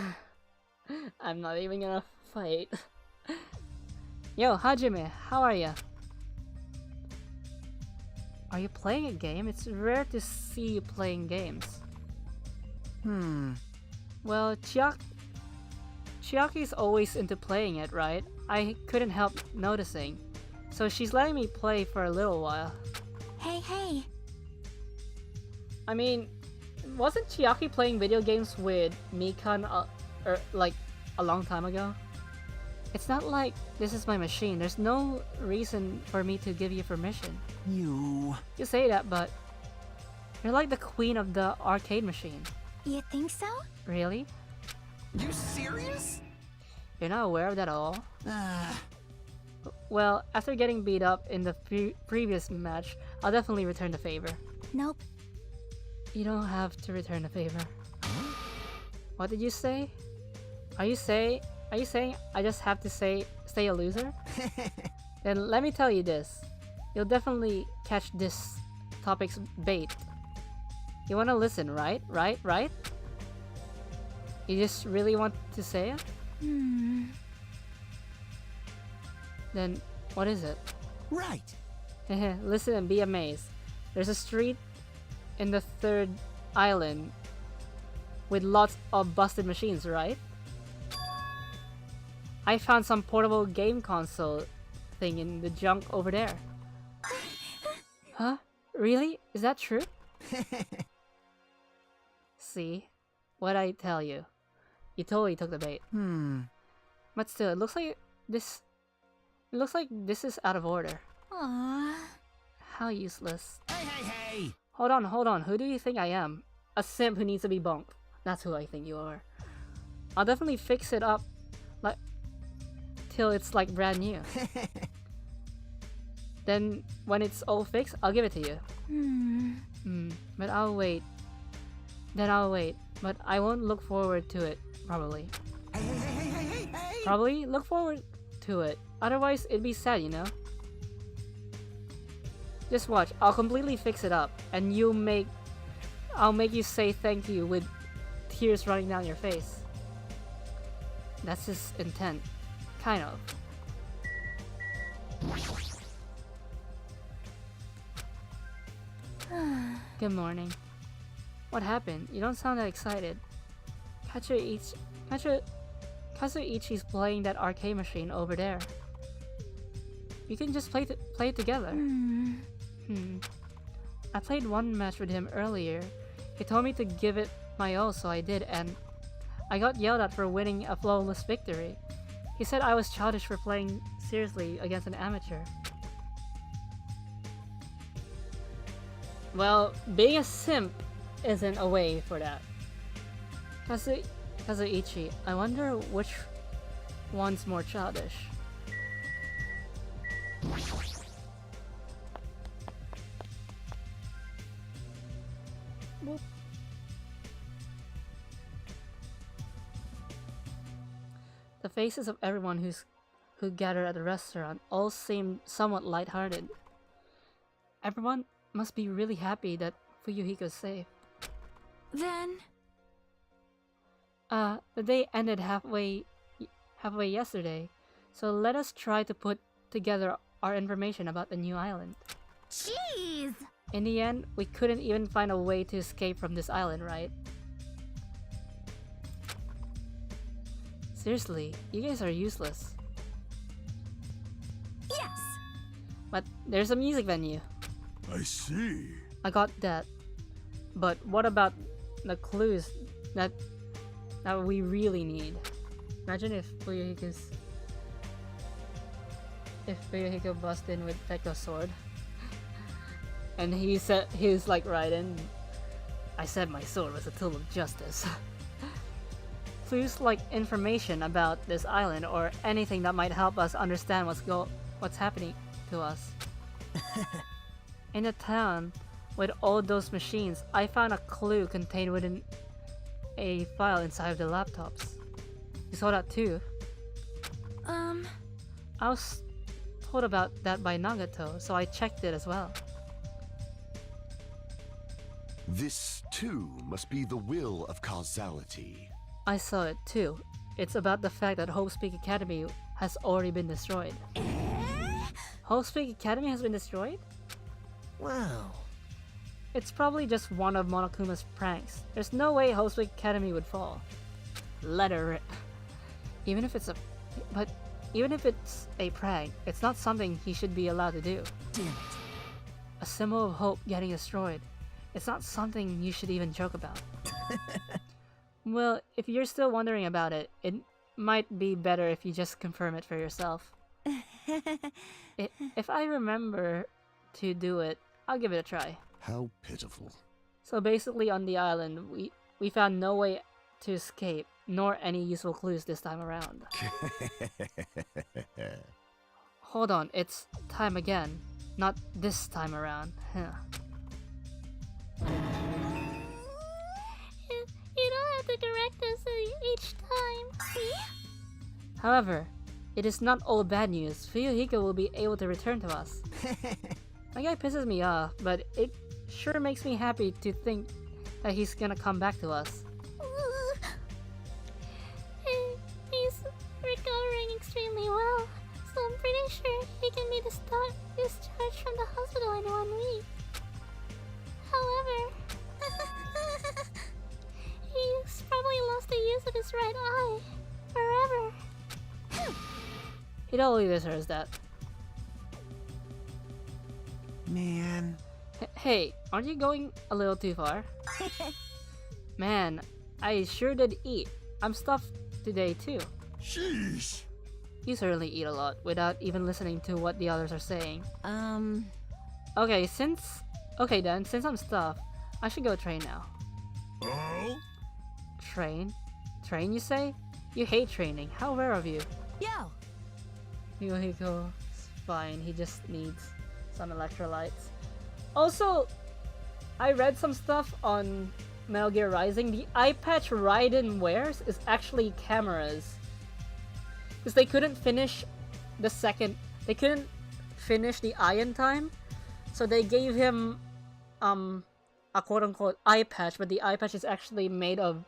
S1: I'm not even gonna fight. Yo, Hajime, how are ya? Are you playing a game? It's rare to see you playing games. Well, Chiaki's always into playing it, right? I couldn't help noticing. So she's letting me play for a little while.
S5: Hey!
S1: I mean, wasn't Chiaki playing video games with Mikan like a long time ago? It's not like this is my machine. There's no reason for me to give you permission. You say that, but you're like the queen of the arcade machine.
S5: You think so?
S1: Really?
S4: You serious?
S1: You're not aware of that at all? Well, after getting beat up in the previous match, I'll definitely return the favor.
S5: Nope.
S1: You don't have to return the favor. What did you say? Are you saying I just have to stay a loser? Then let me tell you this. You'll definitely catch this topic's bait. You wanna listen, right? Right? You just really want to say it? Then what is it?
S4: Right.
S1: Listen and be amazed. There's a street in the third island with lots of busted machines, right? I found some portable game console thing in the junk over there. Huh? Really? Is that true? See? What'd I tell you? You totally took the bait. But still, it looks like this... It looks like this is out of order.
S5: Aww.
S1: How useless.
S7: Hey!
S1: Hold on. Who do you think I am? A simp who needs to be bonked. That's who I think you are. I'll definitely fix it up, like, till it's like brand new. Then, when it's all fixed, I'll give it to you. But I'll wait. Then I'll wait. But I won't look forward to it, probably.
S4: Hey!
S1: Probably look forward to it. Otherwise, it'd be sad, you know? Just watch. I'll completely fix it up, and I'll make you say thank you with tears running down your face. That's his intent. Kind of. Good morning. What happened? You don't sound that excited. Kazuichi's playing that arcade machine over there. You can just play it together. I played one match with him earlier. He told me to give it my all, so I did, and I got yelled at for winning a flawless victory. He said I was childish for playing seriously against an amateur. Well, being a simp isn't a way for that. Kazuichi, I wonder which one's more childish. Whoop. The faces of everyone who gathered at the restaurant all seemed somewhat lighthearted. Everyone must be really happy that Fuyuhiko's safe.
S5: Then...
S1: The day ended halfway yesterday, so let us try to put together our information about the new island.
S5: Jeez!
S1: In the end, we couldn't even find a way to escape from this island, right? Seriously, you guys are useless.
S5: Yes!
S1: But there's a music venue.
S6: I see.
S1: I got that. But what about the clues that we really need? Imagine if Fuyuhiko bust in with Pekko's sword. And he was like right in. I said my sword was a tool of justice. Clues like information about this island or anything that might help us understand what's happening to us. In the town with all those machines, I found a clue contained within a file inside of the laptops. You saw that too? I was told about that by Nagato, so I checked it as well.
S8: This, too, must be the will of causality.
S1: I saw it too. It's about the fact that Hope's Peak Academy has already been destroyed. Hope's Peak Academy has been destroyed?
S4: Wow.
S1: It's probably just one of Monokuma's pranks. There's no way Hope's Peak Academy would fall. Let her rip. Even if it's a prank, it's not something he should be allowed to do.
S4: Damn it.
S1: A symbol of hope getting destroyed. It's not something you should even joke about. Well, if you're still wondering about it, it might be better if you just confirm it for yourself. If I remember to do it, I'll give it a try.
S8: How pitiful.
S1: So basically on the island, we found no way to escape, nor any useful clues this time around. Hold on, it's time again. Not this time around. Huh.
S3: You don't have to correct us each time. See?
S1: However, it is not all bad news. Fuyuhiko will be able to return to us. That guy pisses me off, but it sure makes me happy to think that he's gonna come back to us.
S3: He's recovering extremely well, so I'm pretty sure he can be discharged from the hospital in 1 week. However, he's probably lost the use of his right eye forever.
S1: He totally deserves that.
S4: Man.
S1: Hey, Aren't you going a little too far? Man, I sure did eat. I'm stuffed today too.
S6: Sheesh.
S1: You certainly eat a lot without even listening to what the others are saying. Okay, since I'm stuffed, I should go train now.
S6: Oh?
S1: Train? Train, you say? You hate training. How rare of you.
S5: Yo!
S1: Yuhiko's fine. He just needs some electrolytes. Also, I read some stuff on Metal Gear Rising. The eye patch Raiden wears is actually cameras. Because they couldn't finish the eye in time. So they gave him a quote-unquote eye patch, but the eye patch is actually made of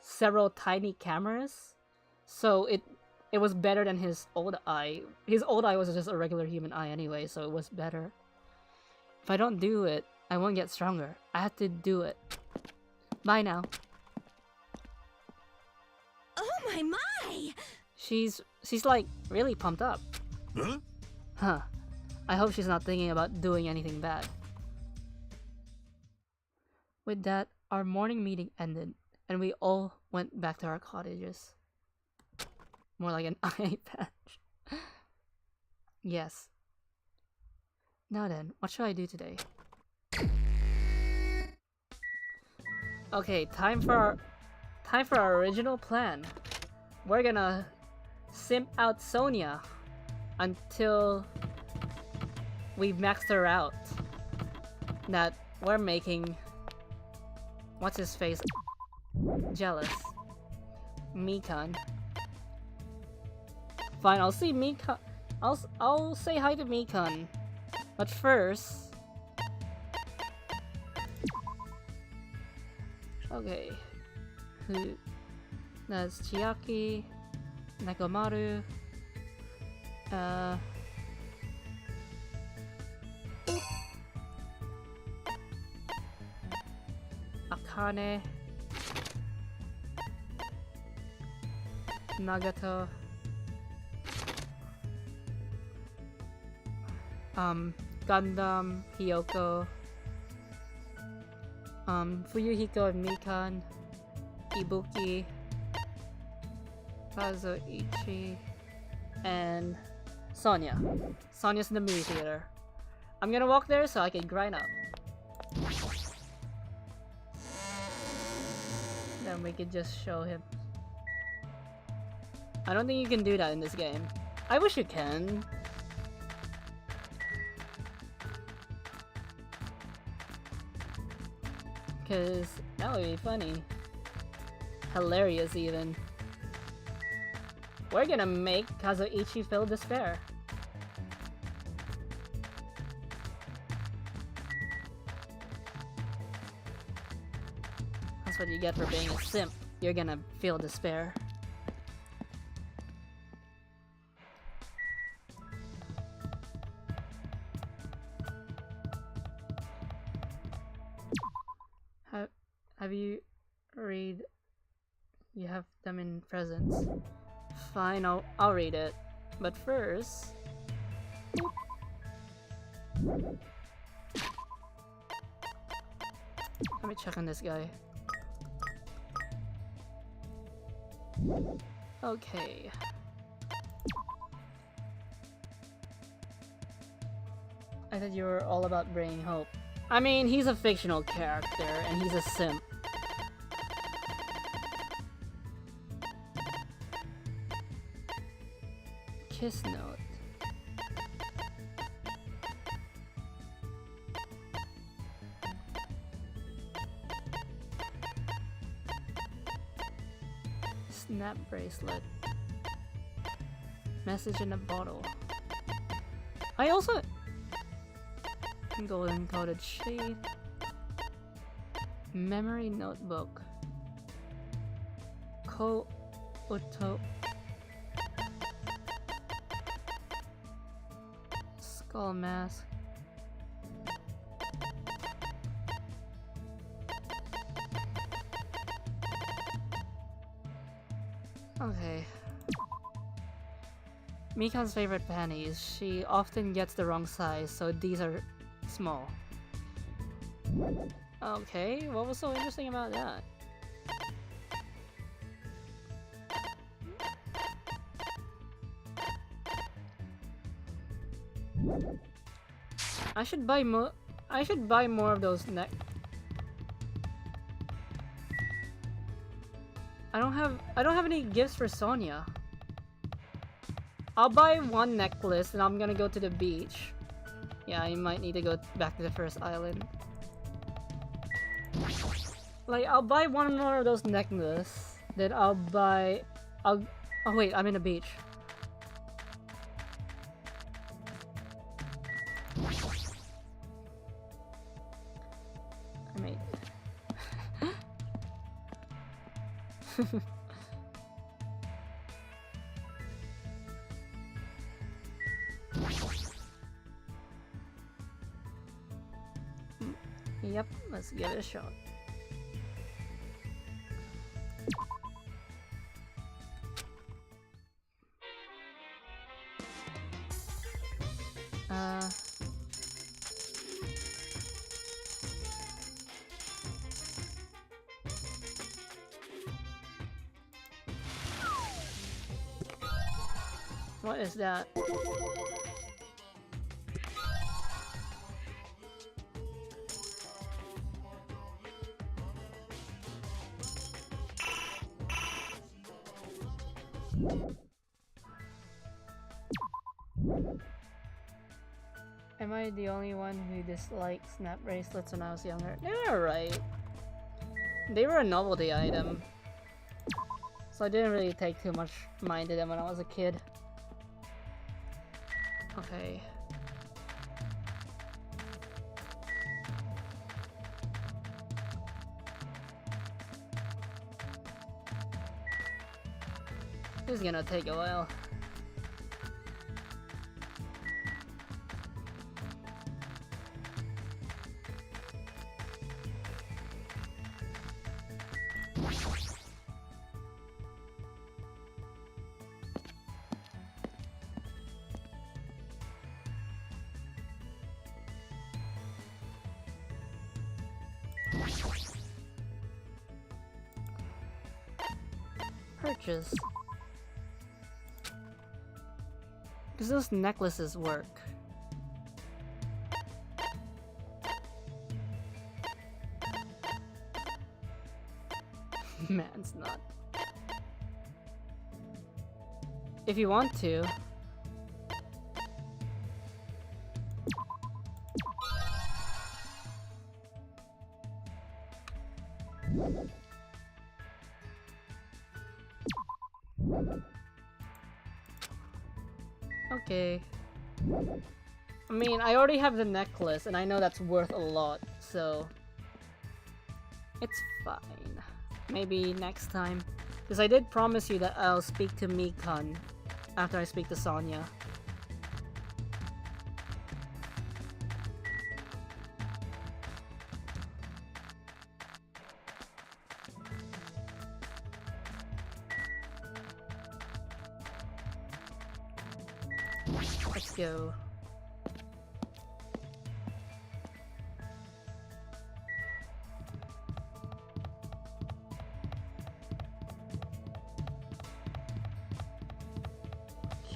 S1: several tiny cameras. So it was better than his old eye. His old eye was just a regular human eye anyway, so it was better. If I don't do it, I won't get stronger. I have to do it. Bye now.
S5: Oh my!
S1: She's like really pumped up.
S6: Huh?
S1: Huh. I hope she's not thinking about doing anything bad. With that, our morning meeting ended, and we all went back to our cottages. More like an eye patch. Yes. Now then, what should I do today? Okay, time for our original plan. We're gonna simp out Sonia until we've maxed her out. That we're making what's his face jealous. Mikan. Fine, I'll see Mikan. I'll say hi to Mikan. But first, okay. Who? That's Chiaki, Nekomaru. Akane, Nagato, Gundam, Hiyoko, Fuyuhiko and Mikan, Ibuki, Kazuichi, and Sonia. Sonia's in the movie theater. I'm gonna walk there so I can grind up. Then we could just show him. I don't think you can do that in this game. I wish you can. Cause that would be funny. Hilarious even. We're gonna make Kazuichi feel despair. That's what you get for being a simp. You're gonna feel despair. Have you read? You have them in presents. Fine, I'll read it. But first, let me check on this guy. Okay. I thought you were all about bringing hope. I mean, he's a fictional character, and he's a simp. Kiss note. Snap bracelet. Message in a bottle. I also... Golden coated shade. Memory notebook. Ko-uto. Skull mask. Okay. Mikan's favorite panties. She often gets the wrong size, so these are small. Okay, what was so interesting about that? I should buy more. I should buy more of those neck. I don't have any gifts for Sonia. I'll buy one necklace and I'm gonna go to the beach. Yeah, I might need to go back to the first island. Like, I'll buy one more of those necklaces. Then I'll buy... oh wait, I'm in the beach. I made... Yep, let's give it a shot. What is that? Am I the only one who disliked snap bracelets when I was younger? They were alright. They were a novelty item. So I didn't really take too much mind to them when I was a kid. Okay. This is gonna take a while. Purchase. Does those necklaces work? Man, it's not. If you want to. Okay. I mean, I already have the necklace, and I know that's worth a lot, so... it's fine. Maybe next time. Because I did promise you that I'll speak to Mikan after I speak to Sonia. Let's go.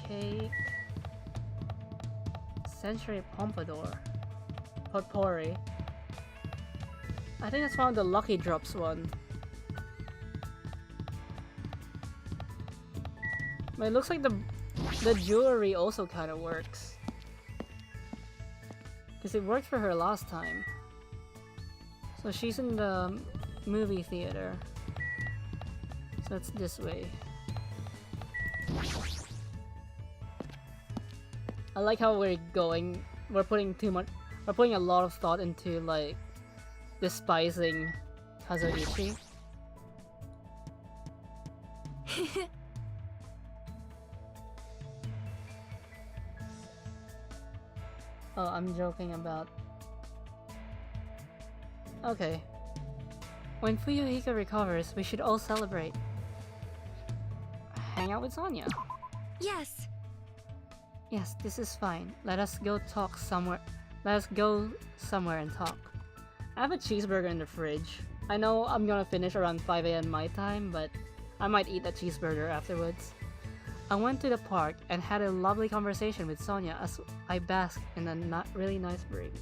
S1: Cake. Century Pompadour. Potpourri. I think that's one of the Lucky Drops one. But it looks like the jewelry also kind of works. Because it worked for her last time. So she's in the movie theater. So it's this way. I like how we're going. We're putting a lot of thought into like despising Kazuichi. Oh, I'm joking about... Okay. When Fuyuhiko recovers, we should all celebrate. Hang out with Sonia.
S5: Yes.
S3: Yes, this is fine. Let us go somewhere and talk.
S1: I have a cheeseburger in the fridge. I know I'm gonna finish around 5 a.m. my time, but I might eat that cheeseburger afterwards. I went to the park and had a lovely conversation with Sonia as I basked in a really nice breeze.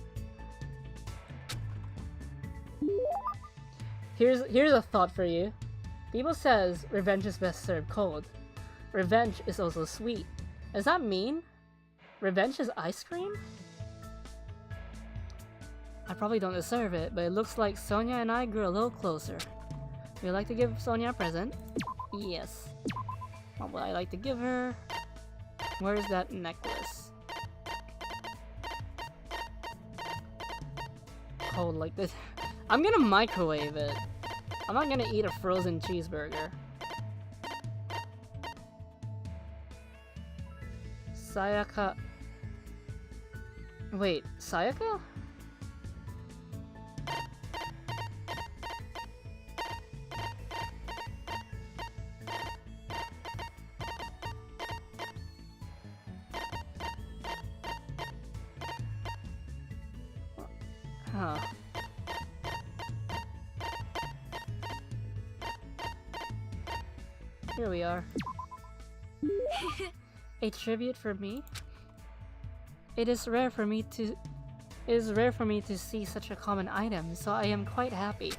S1: Here's a thought for you. People says revenge is best served cold. Revenge is also sweet. Does that mean revenge is ice cream? I probably don't deserve it, but it looks like Sonia and I grew a little closer. Would you like to give Sonia a present? Yes. What would I like to give her? Where's that necklace? Cold like this. I'm gonna microwave it. I'm not gonna eat a frozen cheeseburger. Sayaka. Wait, Sayaka? Huh. Here we are. A tribute for me? It is rare for me to see such a common item, so I am quite happy.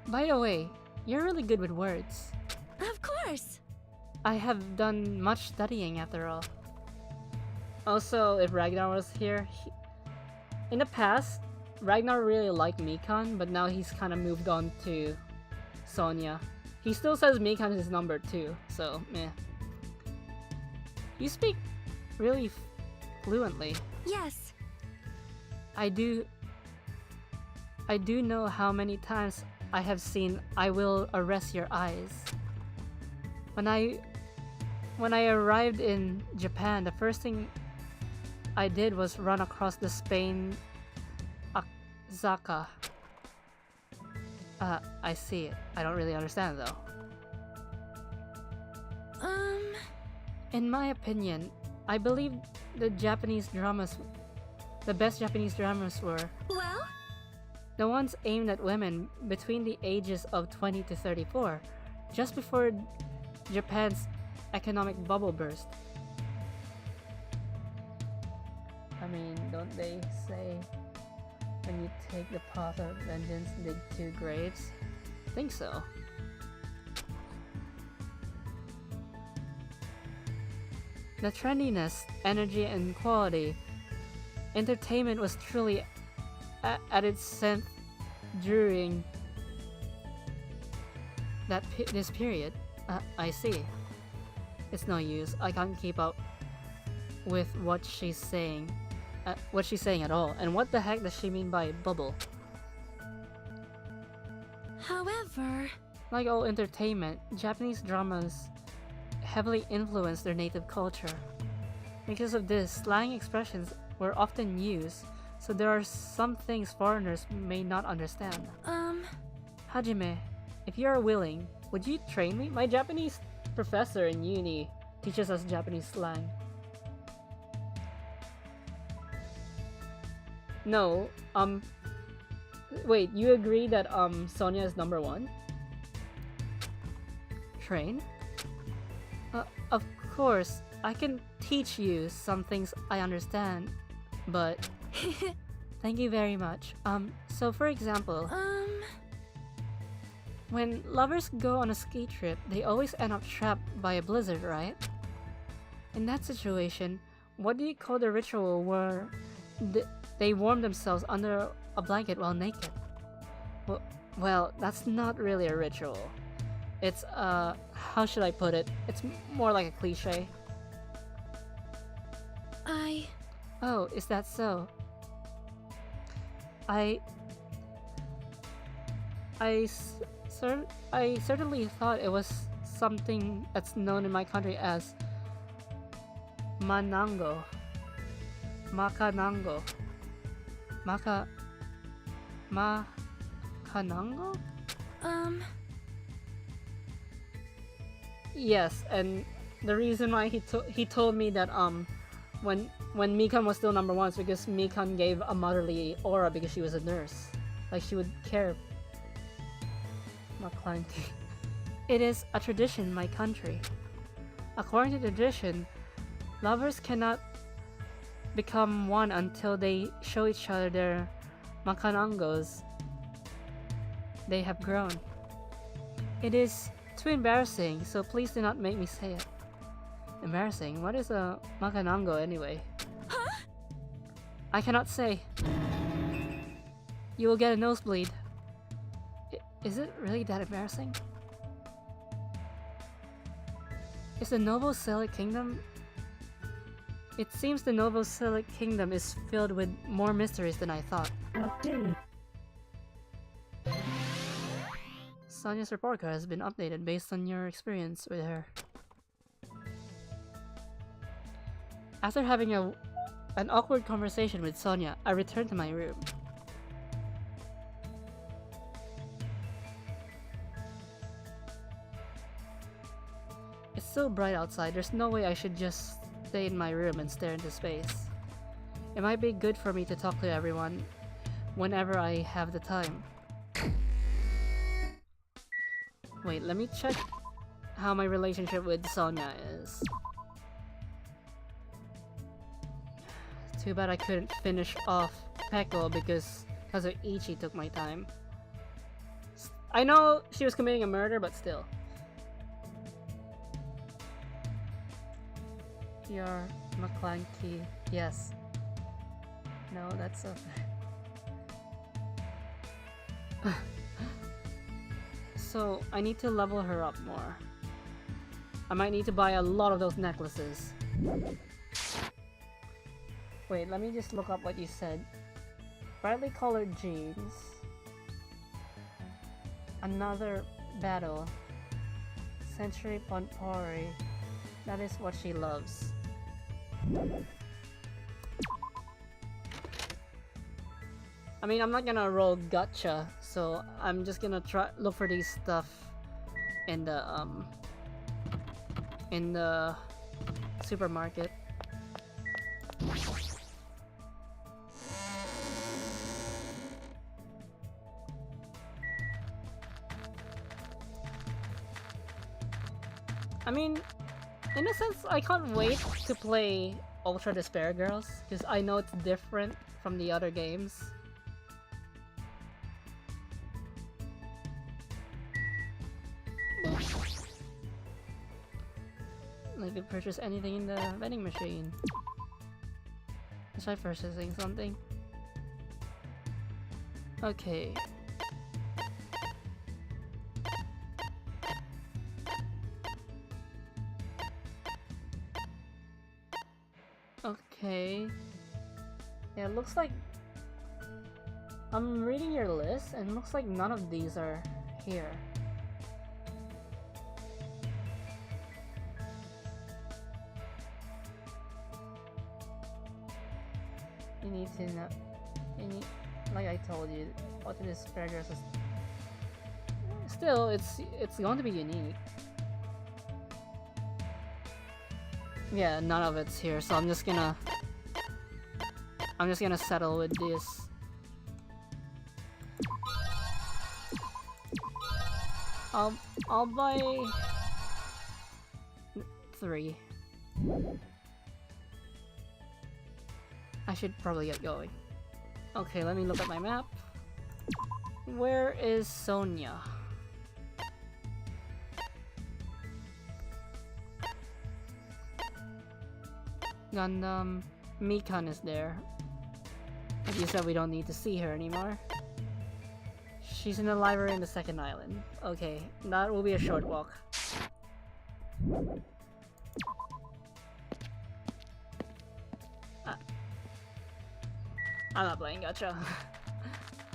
S1: By the way, you're really good with words.
S5: Of course.
S1: I have done much studying after all. Also, if Ragnar was here, in the past, Ragnar really liked Mikan, but now he's kind of moved on to Sonia. He still says Mikan is number 2, so meh. You speak really fluently.
S5: Yes.
S1: I do know how many times I have seen "I will arrest your eyes." When I arrived in Japan, the first thing I did was run across the Spain Akzaka. I see it. I don't really understand though. In my opinion, I believe the best Japanese dramas were
S5: Well?
S1: the ones aimed at women between the ages of 20 to 34, just before Japan's economic bubble burst. I mean, don't they say when you take the path of vengeance, dig 2 graves? I think so. The trendiness, energy, and quality. Entertainment was truly at its zenith during this period. I see. It's no use. I can't keep up with what she's saying. What she's saying at all. And what the heck does she mean by bubble?
S5: However...
S1: Like all entertainment, Japanese dramas heavily influenced their native culture. Because of this, slang expressions were often used, so there are some things foreigners may not understand. Hajime, if you are willing, would you train me? My Japanese professor in uni teaches us Japanese slang. No, wait, you agree that Sonia is number 1? Train? Of course, I can teach you some things I understand, but thank you very much. So for example, when lovers go on a ski trip, they always end up trapped by a blizzard, right? In that situation, what do you call the ritual where they warm themselves under a blanket while naked? Well, that's not really a ritual. It's, how should I put it? It's more like a cliche. Oh, is that so? I certainly thought it was something that's known in my country as Makanango. Makanango? Yes, and the reason why he told me that when Mikan was still number 1, it's because Mikan gave a motherly aura because she was a nurse. Like she would care. McClanky. It is a tradition in my country. According to tradition, lovers cannot become one until they show each other their makanangos they have grown. It is too embarrassing, so please do not make me say it. Embarrassing? What is a makanango anyway?
S5: Huh?
S1: I cannot say. You will get a nosebleed. Is it really that embarrassing? Is the Novoselic Kingdom? It seems the Novoselic Kingdom is filled with more mysteries than I thought. Sonia's report card has been updated based on your experience with her. After having an awkward conversation with Sonia, I returned to my room. It's so bright outside, there's no way I should just stay in my room and stare into space. It might be good for me to talk to everyone whenever I have the time. Wait, let me check how my relationship with Sonia is. Too bad I couldn't finish off Peko because Ichi took my time. I know she was committing a murder, but still. PR McClanky. Yes. No, that's a... So, I need to level her up more. I might need to buy a lot of those necklaces. Wait, let me just look up what you said. Brightly colored jeans. Another battle. Century Ponpori. That is what she loves. I mean, I'm not gonna roll gacha, so I'm just gonna look for these stuff in the supermarket. I mean, in a sense, I can't wait to play Ultra Despair Girls, because I know it's different from the other games. Like, to purchase anything in the vending machine. Let's try purchasing something. Okay. Okay. Yeah, it looks like... I'm reading your list, and it looks like none of these are here. You need to know... like I told you, what it is Girls is... Still, it's going to be unique. Yeah, none of it's here, so I'm just gonna settle with this. I'll buy 3. I should probably get going. Okay, let me look at my map. Where is Sonia? Gundam. Mikan is there. But you said we don't need to see her anymore. She's in the library in the second island. Okay, that will be a short walk. I'm not playing gacha.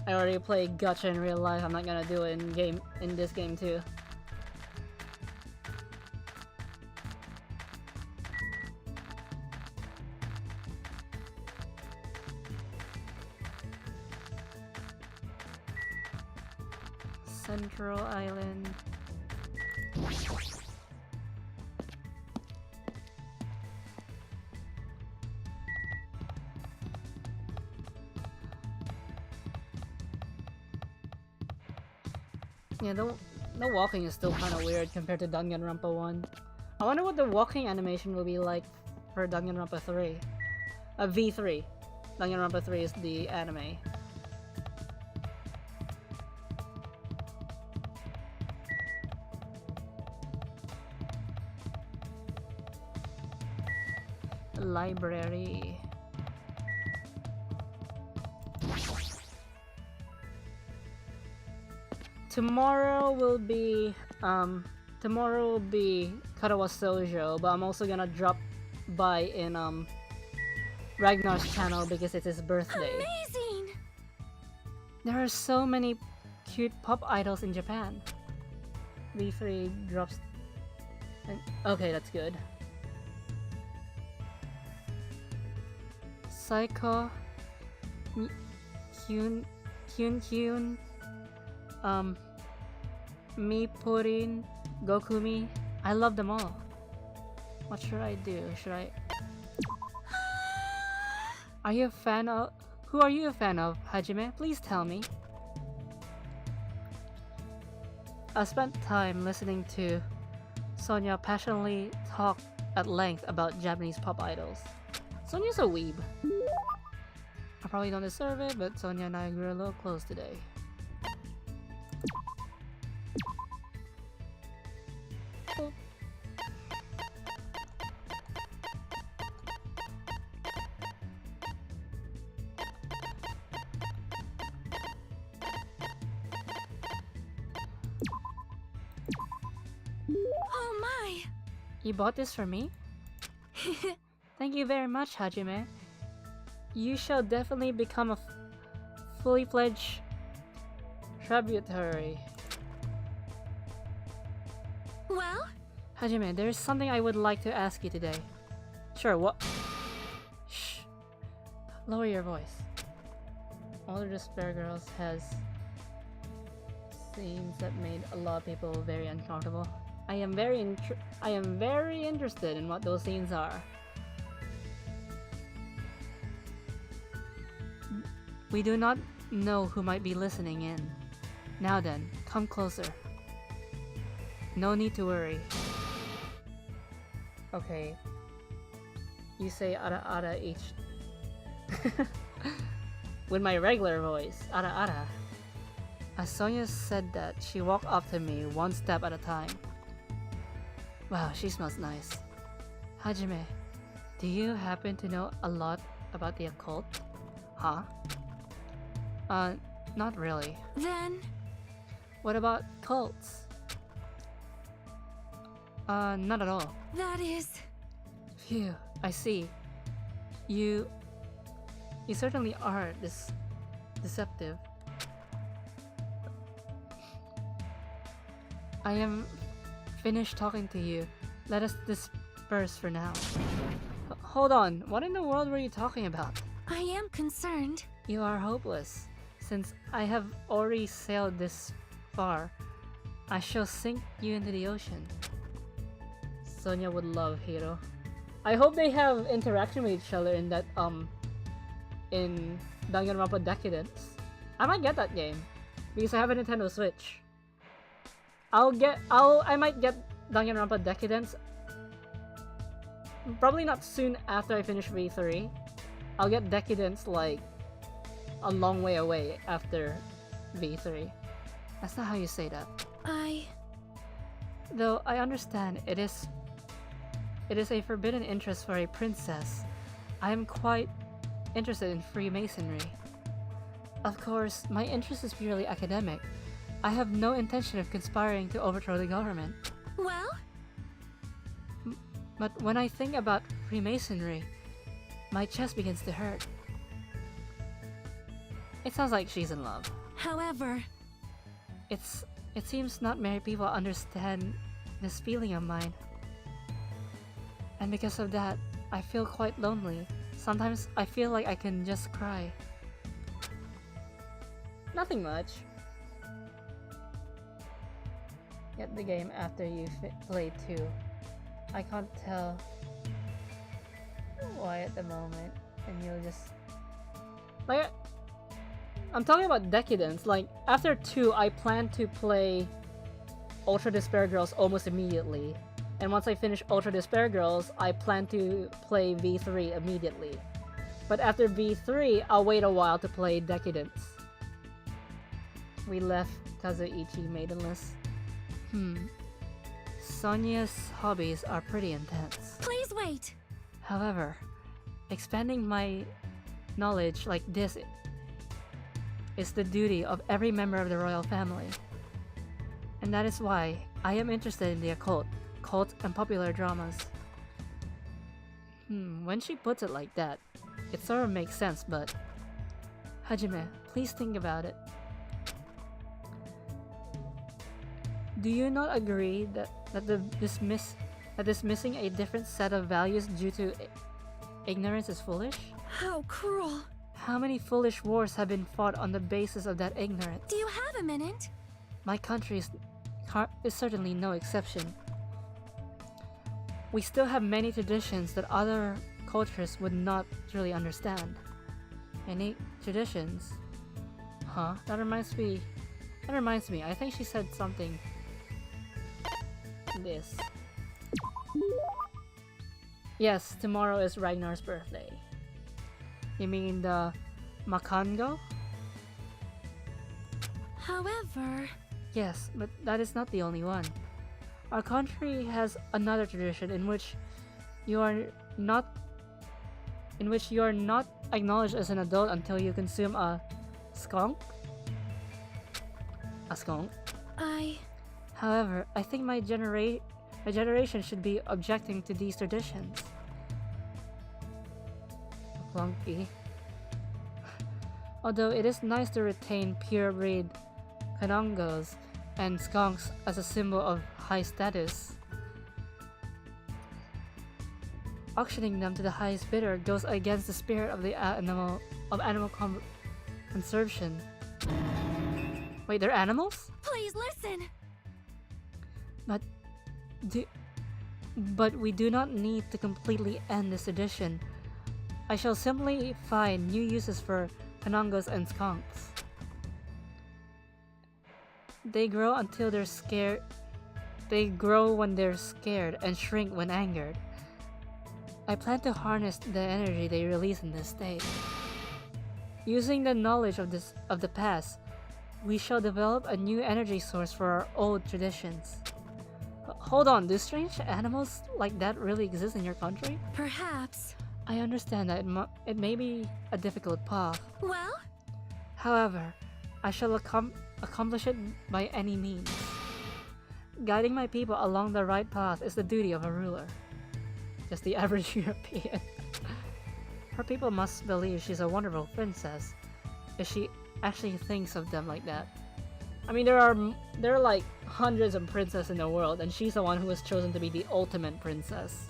S1: I already played gacha in real life. I'm not gonna do it in this game too. Central Island. Yeah, the walking is still kind of weird compared to Danganronpa 1. I wonder what the walking animation will be like for Danganronpa 3. V3. Danganronpa 3 is the anime. Library. Tomorrow will be Karawa Sojo, but I'm also gonna drop by in Ragnar's channel because it's his birthday.
S5: Amazing!
S1: There are so many cute pop idols in Japan. V3 drops okay, that's good. Psycho, Kyun, Mipurin, Gokumi. I love them all. What should I do? Should I... Are you a fan of... Who are you a fan of, Hajime? Please tell me. I spent time listening to Sonia passionately talk at length about Japanese pop idols. Sonia's a weeb. I probably don't deserve it, but Sonia and I grew a little close today. Boop.
S5: Oh my!
S1: You bought this for me? Thank you very much, Hajime. You shall definitely become a fully fledged tributary.
S5: Well?
S1: Hajime, there is something I would like to ask you today. Sure, what? Shh. Lower your voice. All the Despair Girls has scenes that made a lot of people very uncomfortable. I am very interested in what those scenes are. We do not know who might be listening in. Now then, come closer. No need to worry. Okay. You say ara ara each... with my regular voice, ara ara. As Sonia said that, she walked up to me one step at a time. Wow, she smells nice. Hajime, do you happen to know a lot about the occult? Huh? Not really.
S5: Then...
S1: What about cults? Not at all.
S5: that is...
S1: Phew, I see. You certainly are deceptive. I am finished talking to you. Let us disperse for now. Hold on, what in the world were you talking about?
S5: I am concerned.
S1: You are hopeless. Since I have already sailed this far, I shall sink you into the ocean. Sonia would love Hiro. I hope they have interaction with each other in that in Danganronpa Decadence. I might get that game because I have a Nintendo Switch. I might get Danganronpa Decadence. Probably not soon after I finish V3. I'll get Decadence like a long way away after V3. That's not how you say that. Though I understand it is a forbidden interest for a princess, I am quite interested in Freemasonry. Of course, my interest is purely academic. I have no intention of conspiring to overthrow the government.
S5: Well?
S1: But when I think about Freemasonry, my chest begins to hurt. It sounds like she's in love.
S5: However...
S1: It seems not many people understand this feeling of mine. And because of that, I feel quite lonely. Sometimes I feel like I can just cry. Nothing much. Get the game after you play 2. I can't tell why at the moment, and you'll just... Like, I'm talking about Decadence. Like, after 2, I plan to play Ultra Despair Girls almost immediately. And once I finish Ultra Despair Girls, I plan to play V3 immediately. But after V3, I'll wait a while to play Decadence. We left Kazuichi maidenless. Sonia's hobbies are pretty intense.
S5: Please wait.
S1: However, expanding my knowledge like this is the duty of every member of the royal family. And that is why I am interested in the occult, cult, and popular dramas. When she puts it like that, it sort of makes sense, but... Hajime, please think about it. Do you not agree that dismissing a different set of values due to ignorance is foolish?
S5: How cruel.
S1: How many foolish wars have been fought on the basis of that ignorance?
S5: Do you have a minute?
S1: My country is certainly no exception. We still have many traditions that other cultures would not really understand. Any traditions? Huh? That reminds me, I think she said something. This. Yes, tomorrow is Ragnar's birthday. You mean the Makango?
S5: However...
S1: Yes, but that is not the only one. Our country has another tradition in which you are not acknowledged as an adult until you consume a skunk. A skunk. However, I think my generation should be objecting to these traditions. Clunky. Although it is nice to retain purebred kanongos and skunks as a symbol of high status, auctioning them to the highest bidder goes against the spirit of the animal conservation. Wait, they're animals?
S5: Please listen!
S1: But we do not need to completely end this tradition. I shall simply find new uses for kanongos and skunks. They grow until they're scared. They grow when they're scared and shrink when angered. I plan to harness the energy they release in this state. Using the knowledge of the past, we shall develop a new energy source for our old traditions. Hold on, do strange animals like that really exist in your country?
S5: Perhaps.
S1: I understand that it may be a difficult path.
S5: Well?
S1: However, I shall accomplish it by any means. Guiding my people along the right path is the duty of a ruler. Just the average European. Her people must believe she's a wonderful princess if she actually thinks of them like that. I mean, there are like hundreds of princesses in the world, and she's the one who was chosen to be the ultimate princess.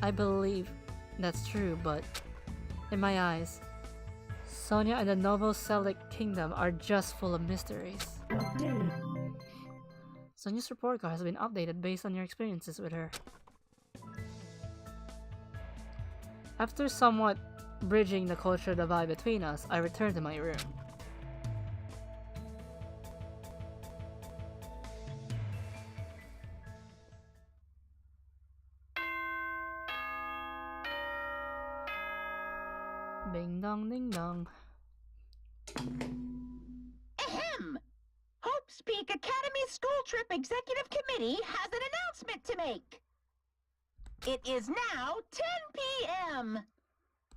S1: I believe that's true, but in my eyes, Sonia and the Novoselic Kingdom are just full of mysteries. Sonia's report card has been updated based on your experiences with her. After somewhat bridging the cultural divide between us, I returned to my room. Bing dong ding dong.
S2: Ahem! Hope's Peak Academy School Trip Executive Committee has an announcement to make. It is now 10 p.m.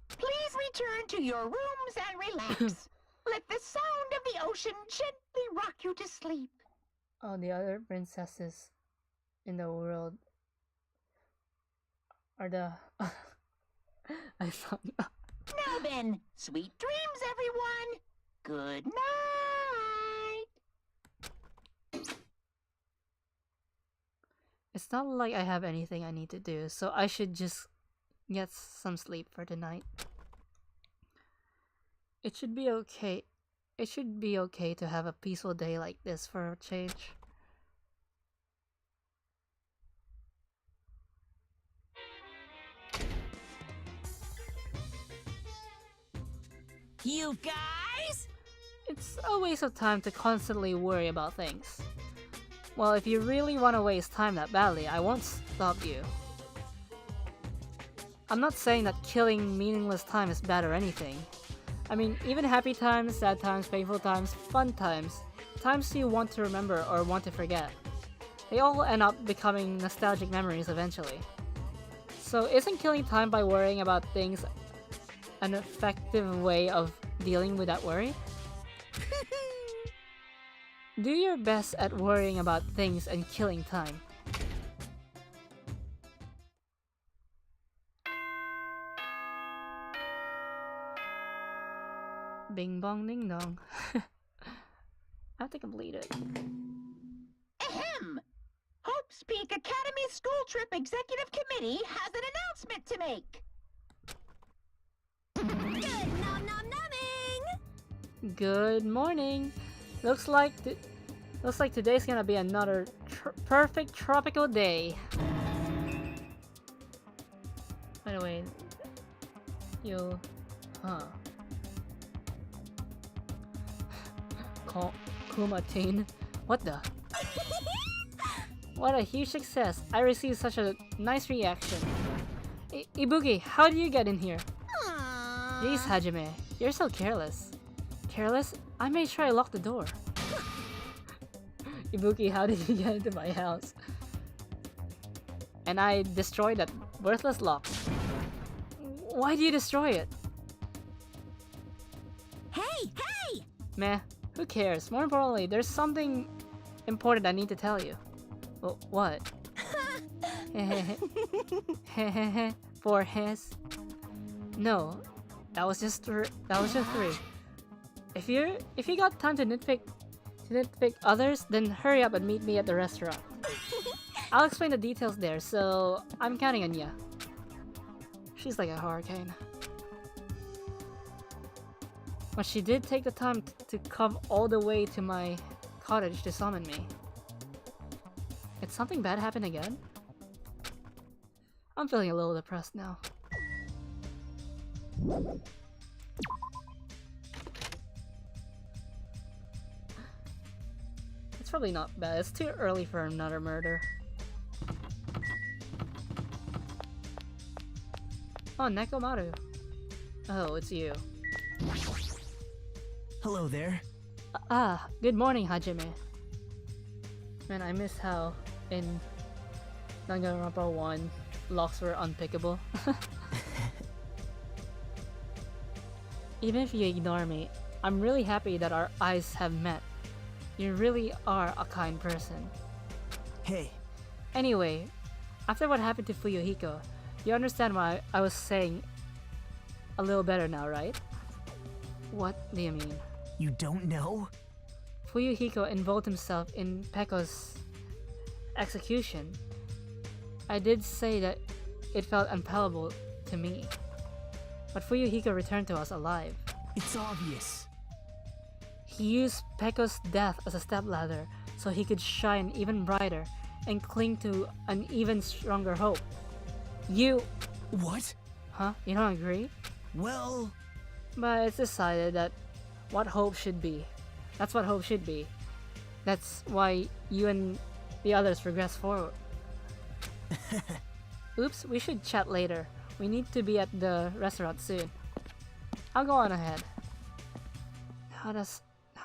S2: Please return to your rooms and relax. Let the sound of the ocean gently rock you to sleep.
S1: Oh, the other princesses in the world are the... I thought...
S2: Now then, sweet dreams, everyone. Good night.
S1: It's not like I have anything I need to do, so I should just get some sleep for tonight. It should be okay. It should be okay to have a peaceful day like this for a change.
S7: You guys?
S1: It's a waste of time to constantly worry about things. Well, if you really want to waste time that badly, I won't stop you. I'm not saying that killing meaningless time is bad or anything. I mean, even happy times, sad times, painful times, fun times, times you want to remember or want to forget, they all end up becoming nostalgic memories eventually. So isn't killing time by worrying about things an effective way of dealing with that worry? Do your best at worrying about things and killing time. Bing bong ding dong. I have to complete it.
S2: Ahem! Hope's Peak Academy School Trip Executive Committee has an announcement to make.
S5: Good nom nom nomming!
S1: Good morning. Looks like today's gonna be another perfect tropical day. By the way, Kumatin. What the? What a huge success. I received such a nice reaction. Ibuki, how do you get in here?
S5: Aww.
S1: Jeez, Hajime, you're so careless. Careless? I made sure I locked the door. Ibuki, how did you get into my house? And I destroyed that worthless lock. Why do you destroy it?
S5: Hey, hey!
S1: Meh, who cares? More importantly, there's something important I need to tell you. Well, what? For his? No, that was just three. If you got time to nitpick others, then hurry up and meet me at the restaurant. I'll explain the details there, so I'm counting on ya. She's like a hurricane. But she did take the time to come all the way to my cottage to summon me. Did something bad happen again? I'm feeling a little depressed now. It's probably not bad. It's too early for another murder. Oh, Nekomaru. Oh, it's you.
S7: Hello there.
S1: Good morning, Hajime. Man, I miss how in Danganronpa 1, locks were unpickable. Even if you ignore me, I'm really happy that our eyes have met. You really are a kind person.
S7: Hey,
S1: Anyway, after what happened to Fuyuhiko, you understand why I was saying a little better now, right? What do you mean?
S7: you don't know?
S1: Fuyuhiko involved himself in Pekko's execution. I did say that it felt unpalatable to me. But Fuyuhiko returned to us alive.
S7: It's obvious.
S1: He used Pekko's death as a stepladder so he could shine even brighter and cling to an even stronger hope. You...
S7: What?
S1: Huh? You don't agree?
S7: Well,
S1: But it's decided that what hope should be. That's what hope should be. That's why you and the others progress forward. Oops, we should chat later. We need to be at the restaurant soon. I'll go on ahead. How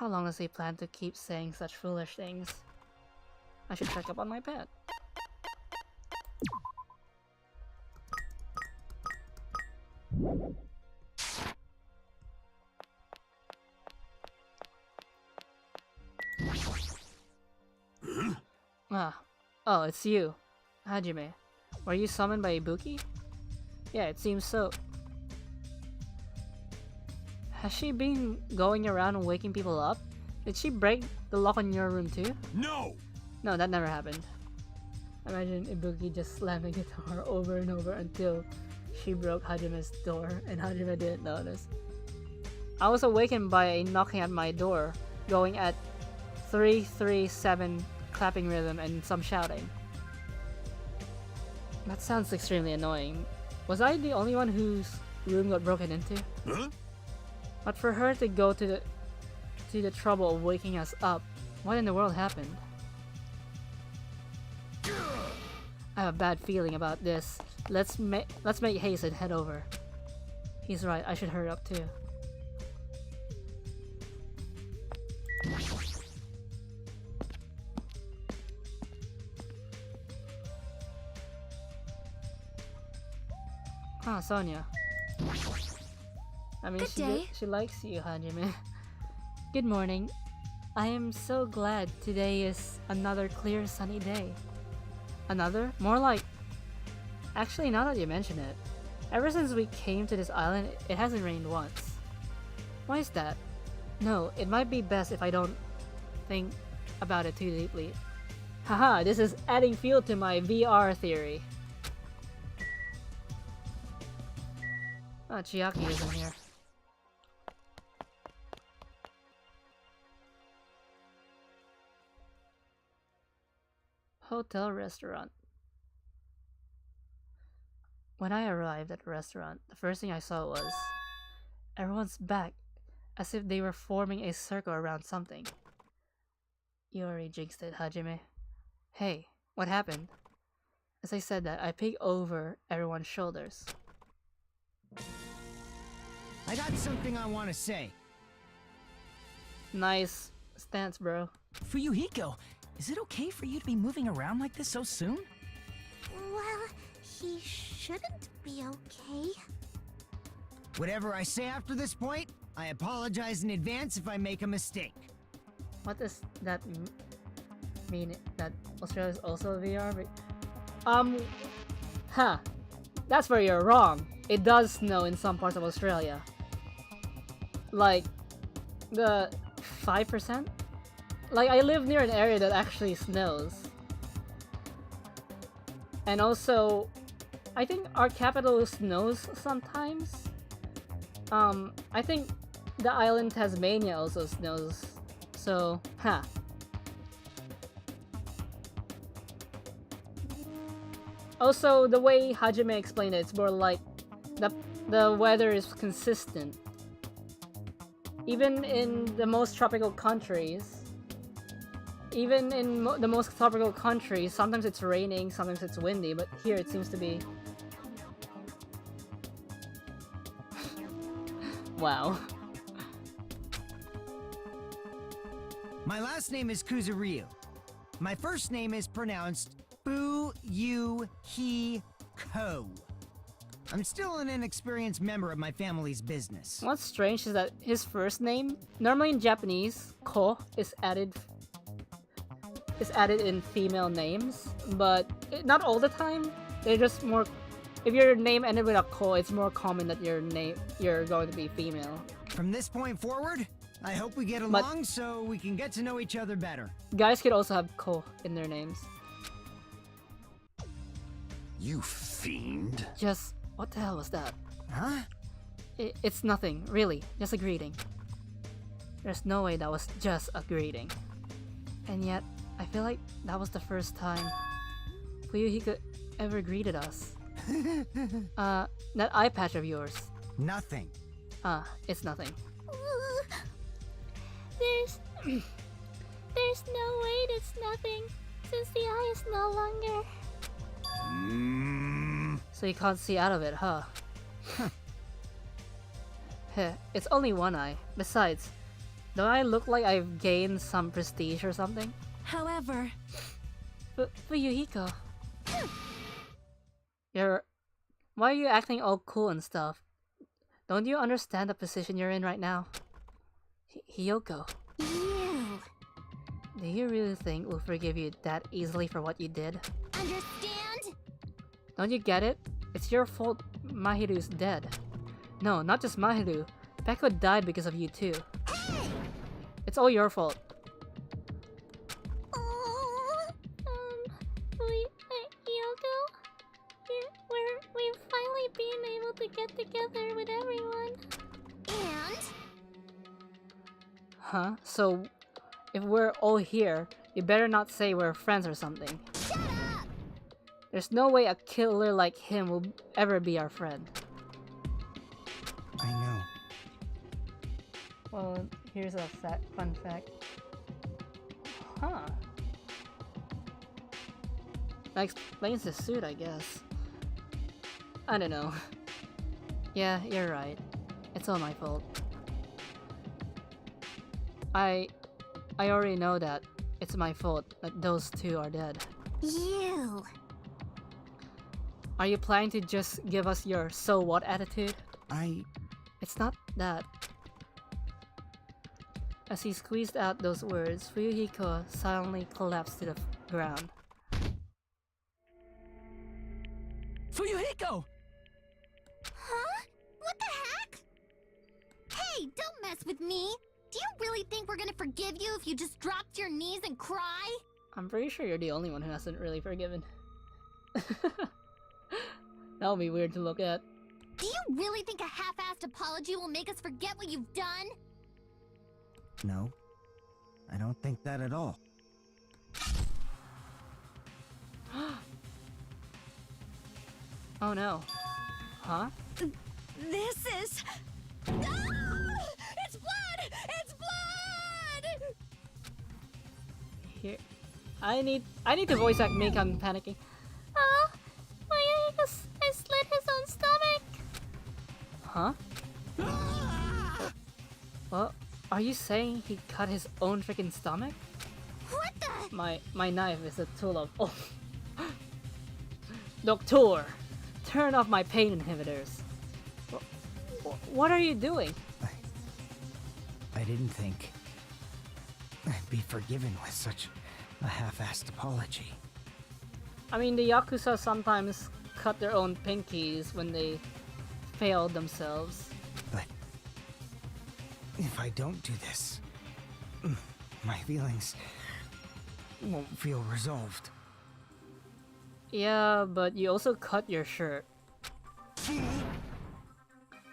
S1: long does he plan to keep saying such foolish things? I should check up on my pet. Oh, it's you, Hajime. Were you summoned by Ibuki? Yeah, it seems so. Has she been going around and waking people up? Did she break the lock on your room too?
S6: No!
S1: No, that never happened. Imagine Ibuki just slamming the guitar over and over until she broke Hajime's door and Hajime didn't notice. I was awakened by a knocking at my door, going at 3-3-7 clapping rhythm and some shouting. That sounds extremely annoying. Was I the only one whose room got broken into?
S6: Huh?
S1: But for her to go to the trouble of waking us up, what in the world happened? I have a bad feeling about this. Let's make haste and head over. He's right, I should hurry up too. Huh, Sonia. I mean,
S5: Good day.
S1: she likes you, Hajime. Good morning. I am so glad today is another clear sunny day. Another? More like... Actually, now that you mention it, ever since we came to this island, it hasn't rained once. Why is that? No, it might be best if I don't think about it too deeply. Haha, this is adding fuel to my VR theory. Oh, Chiaki isn't here. Hotel restaurant. When I arrived at the restaurant, the first thing I saw was everyone's back, as if they were forming a circle around something. You already jinxed it, Hajime. Hey, what happened? As I said that, I peeked over everyone's shoulders.
S4: I got something I want to say.
S1: Nice stance, bro.
S7: Fuyuhiko, is it okay for you to be moving around like this so soon?
S5: Well, he shouldn't be okay.
S4: Whatever I say after this point, I apologize in advance if I make a mistake.
S1: What does that mean? That Australia is also VR? Huh. That's where you're wrong. It does snow in some parts of Australia. Like, the 5%? Like, I live near an area that actually snows. And also, I think our capital snows sometimes. I think the island Tasmania also snows. So, huh. Also, the way Hajime explained it, it's more like the weather is consistent. Even in the most tropical countries, sometimes it's raining, sometimes it's windy, but here it seems to be... Wow.
S4: My last name is Kuzuryu. My first name is pronounced Fuyuhiko. I'm still an inexperienced member of my family's business.
S1: What's strange is that his first name, normally in Japanese, ko is added in female names, but not all the time. They're just more. If your name ended with a ko, it's more common that you're going to be female.
S4: From this point forward, I hope we get along so we can get to know each other better.
S1: Guys could also have ko in their names.
S8: You fiend.
S1: Just what the hell was that?
S4: Huh?
S1: It's nothing, really. Just a greeting. There's no way that was just a greeting. And yet, I feel like that was the first time Fuyuhiko ever greeted us. That eye patch of yours.
S4: Nothing.
S1: It's nothing.
S3: There's no way that's nothing, since the eye is no longer.
S1: So you can't see out of it, huh? Heh, it's only one eye. Besides, don't I look like I've gained some prestige or something?
S5: However,
S1: Fuyuhiko. Why are you acting all cool and stuff? Don't you understand the position you're in right now? Hiyoko,
S5: you
S1: do you really think we'll forgive you that easily for what you did?
S5: understand?
S1: Don't you get it? It's your fault Mahiru's dead. No, not just Mahiru. Beko died because of you too. It's all your fault.
S3: Yoko, we've finally been able to get together with everyone.
S5: And
S1: Huh? So, if we're all here, you better not say we're friends or something.
S5: shut up!
S1: There's no way a killer like him will ever be our friend.
S4: I know.
S1: Well, here's a fun fact. Huh. That explains the suit, I guess. I don't know. Yeah, you're right. It's all my fault. I already know that it's my fault that those two are dead.
S5: You.
S1: Are you planning to just give us your so what attitude? It's not that. As he squeezed out those words, Fuyuhiko suddenly collapsed to the ground.
S7: Fuyuhiko!
S5: Huh? What the heck? Hey, don't mess with me. Do you really think we're gonna forgive you if you just drop to your knees and cry?
S1: I'm pretty sure you're the only one who hasn't really forgiven. That would be weird to look at.
S5: Do you really think a half-assed apology will make us forget what you've done?
S4: No, I don't think that at all.
S1: Oh no. Huh?
S5: This is... Ah! It's blood! It's blood!
S1: Here. I need to voice act Mika. I'm panicking.
S3: Oh, I slit his own stomach.
S1: Huh? What? Are you saying he cut his own freaking stomach?
S5: What the...
S1: My knife is a tool of... Oh. Doctor! Turn off my pain inhibitors. What are you doing?
S4: I didn't think I'd be forgiven with such a half-assed apology.
S1: I mean, the Yakuza sometimes cut their own pinkies when they fail themselves.
S4: But if I don't do this, my feelings won't feel resolved.
S1: Yeah, but you also cut your shirt.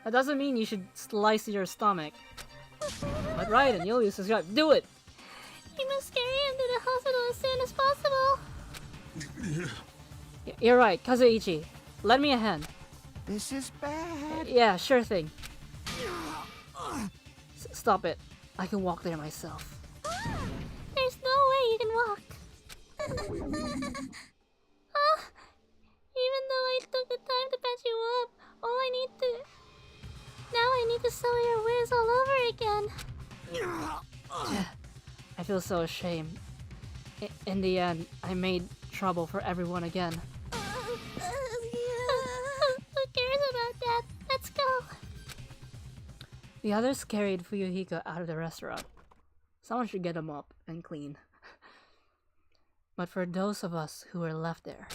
S1: That doesn't mean you should slice your stomach. But Raiden, you'll use subscribe. Do it!
S3: You must carry him to the hospital as soon as possible.
S1: You're right, Kazuichi. Lend me a hand.
S4: This is bad.
S1: Yeah, sure thing. Stop it. I can walk there myself.
S3: There's no way you can walk. Even though I took the time to patch you up, now I need to sew your wounds all over again.
S1: I feel so ashamed. In the end, I made trouble for everyone again.
S3: Who cares about that? Let's go.
S1: The others carried Fuyuhiko out of the restaurant. Someone should get him up and clean. But for those of us who were left there...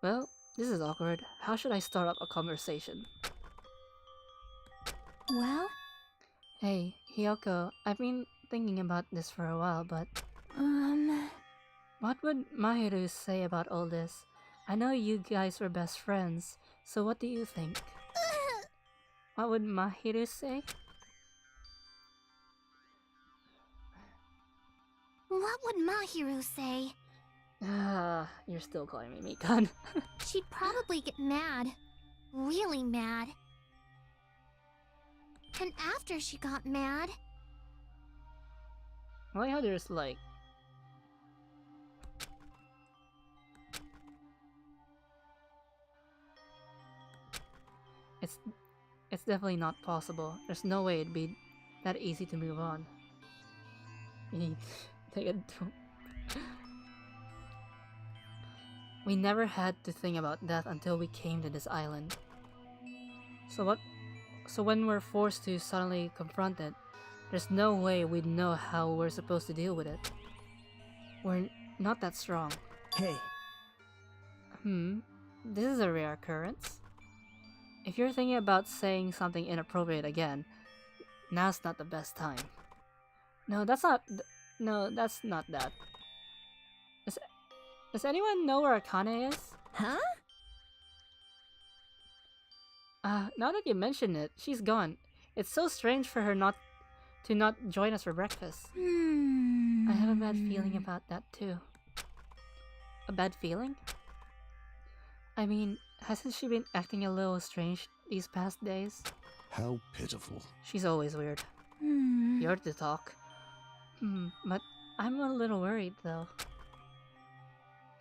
S1: Well, this is awkward. How should I start up a conversation?
S5: Well?
S1: Hey, Hiyoko, I've been thinking about this for a while, but... What would Mahiru say about all this? I know you guys were best friends, so what do you think? What would Mahiru say?
S5: What would Mahiru say?
S1: Ah, you're still calling me Mikan.
S5: She'd probably get mad. Really mad. And after she got mad...
S1: I like how there's like... It's definitely not possible. There's no way it'd be that easy to move on. You need to take a... We never had to think about death until we came to this island. So when we're forced to suddenly confront it, there's no way we'd know how we're supposed to deal with it. We're not that strong.
S4: Hey,
S1: This is a rare occurrence. If you're thinking about saying something inappropriate again, now's not the best time. No, that's not that. Does anyone know where Akane is?
S5: Huh?
S1: Now that you mention it, she's gone. It's so strange for her not to join us for breakfast. I have a bad feeling about that too. A bad feeling? I mean, hasn't she been acting a little strange these past days?
S8: How pitiful.
S1: She's always weird.
S3: Hmm.
S1: You're to talk. But I'm a little worried though.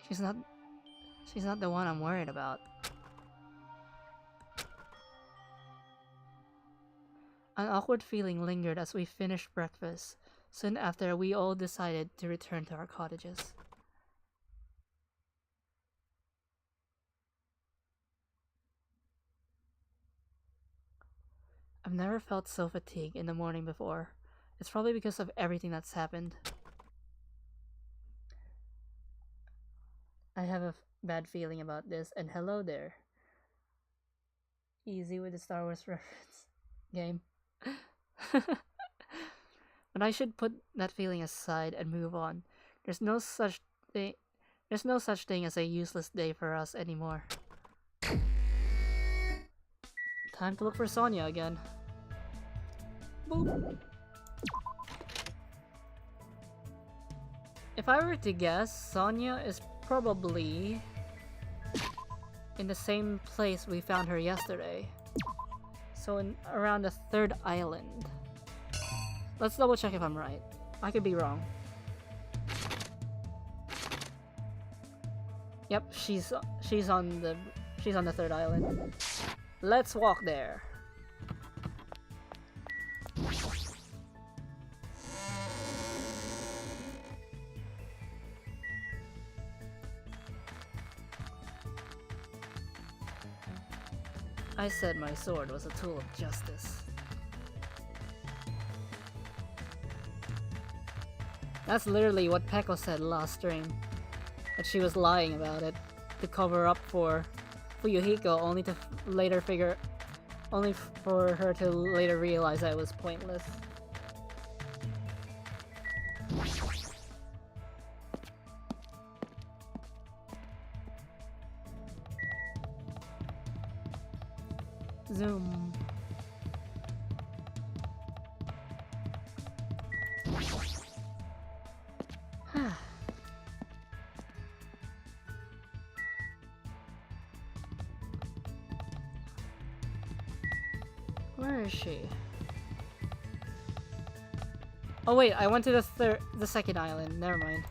S1: She's not the one I'm worried about. An awkward feeling lingered as we finished breakfast. Soon after, we all decided to return to our cottages. I've never felt so fatigued in the morning before. It's probably because of everything that's happened. I have a bad feeling about this, and hello there. Easy with the Star Wars reference game. But I should put that feeling aside and move on. There's no such thing as a useless day for us anymore. Time to look for Sonia again. Boop. If I were to guess, Sonia is probably in the same place we found her yesterday. So around the 3rd island. Let's double check if I'm right. I could be wrong. Yep, she's on the 3rd island. Let's walk there. I said my sword was a tool of justice. That's literally what Peko said last stream. That she was lying about it to cover up for Fuyuhiko, only to for her to later realize that it was pointless. Zoom. Where is she? Oh wait, I went to the 2nd island. Never mind.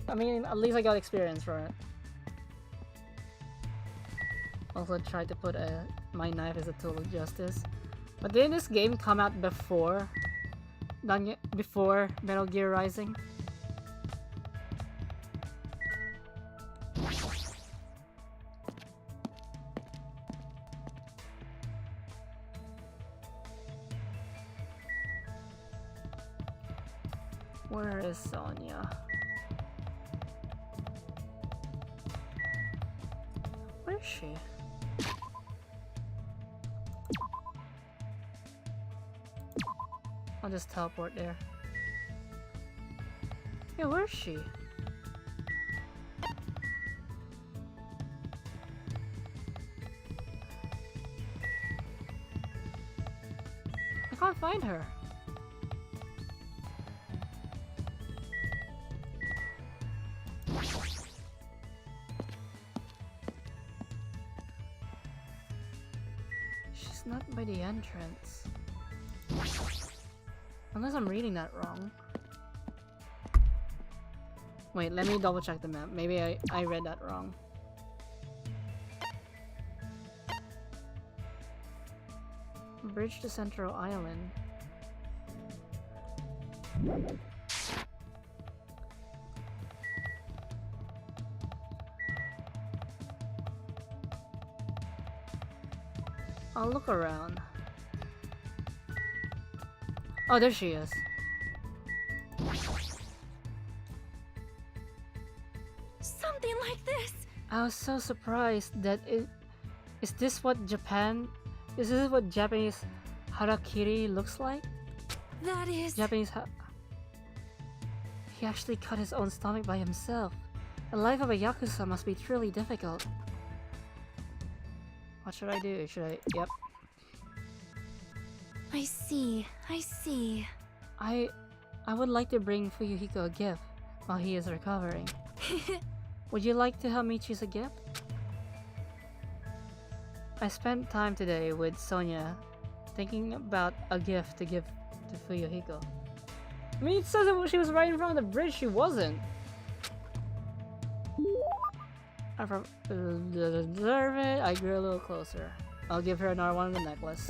S1: I mean, at least I got experience for it. Also tried to put my knife as a tool of justice. But didn't this game come out before Metal Gear Rising? Where is Sonia? Where is she? I'll just teleport there. Yeah, where is she? I can't find her. She's not by the entrance. Unless I'm reading that wrong. Wait, let me double check the map. Maybe I read that wrong. Bridge to Central Island. I'll look around. Oh, there she is.
S3: Something like this.
S1: I was so surprised that is this what Japanese harakiri looks like?
S3: That is...
S1: He actually cut his own stomach by himself. The life of a Yakuza must be truly difficult. What should I do? Yep.
S3: I see.
S1: I would like to bring Fuyuhiko a gift while he is recovering. Would you like to help me choose a gift? I spent time today with Sonia thinking about a gift to give to Fuyuhiko. I mean, it says that she was right in front of the bridge. She wasn't. I deserve it. I grew a little closer. I'll give her another one of the necklace.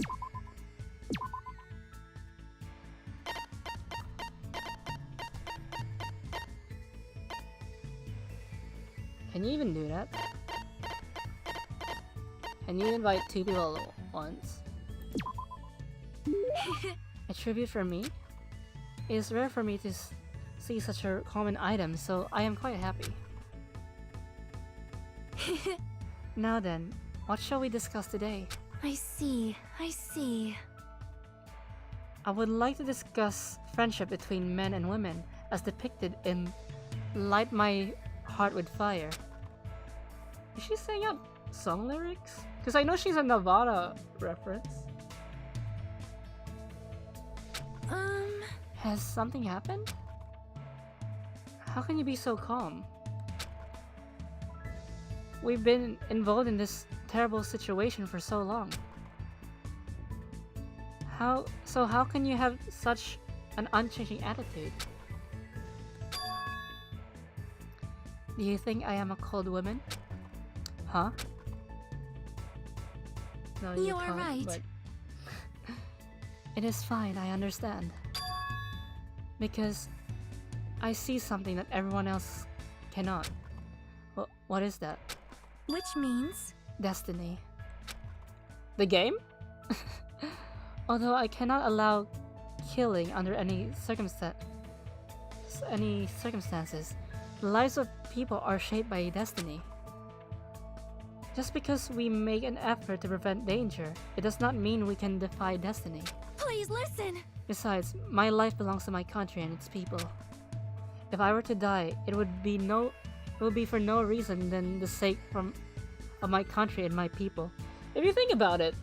S1: Can you even do that? Can you invite 2 people at once? A tribute from me? It is rare for me to see such a common item, so I am quite happy. Now then, what shall we discuss today?
S3: I see.
S1: I would like to discuss friendship between men and women as depicted in Light My Heart with Fire. Is she saying out song lyrics? Because I know she's a Nirvana reference. Has something happened? How can you be so calm? We've been involved in this terrible situation for so long. How can you have such an unchanging attitude? Do you think I am a cold woman? Huh? No,
S3: You are
S1: can't,
S3: right.
S1: but it is fine, I understand. Because I see something that everyone else cannot. What is that?
S3: Which means?
S1: Destiny. The game? Although I cannot allow killing under any circumstances, the lives of people are shaped by destiny. Just because we make an effort to prevent danger, it does not mean we can defy destiny.
S3: Please listen!
S1: Besides, my life belongs to my country and its people. If I were to die, it would be for no reason than the sake of my country and my people. If you think about it,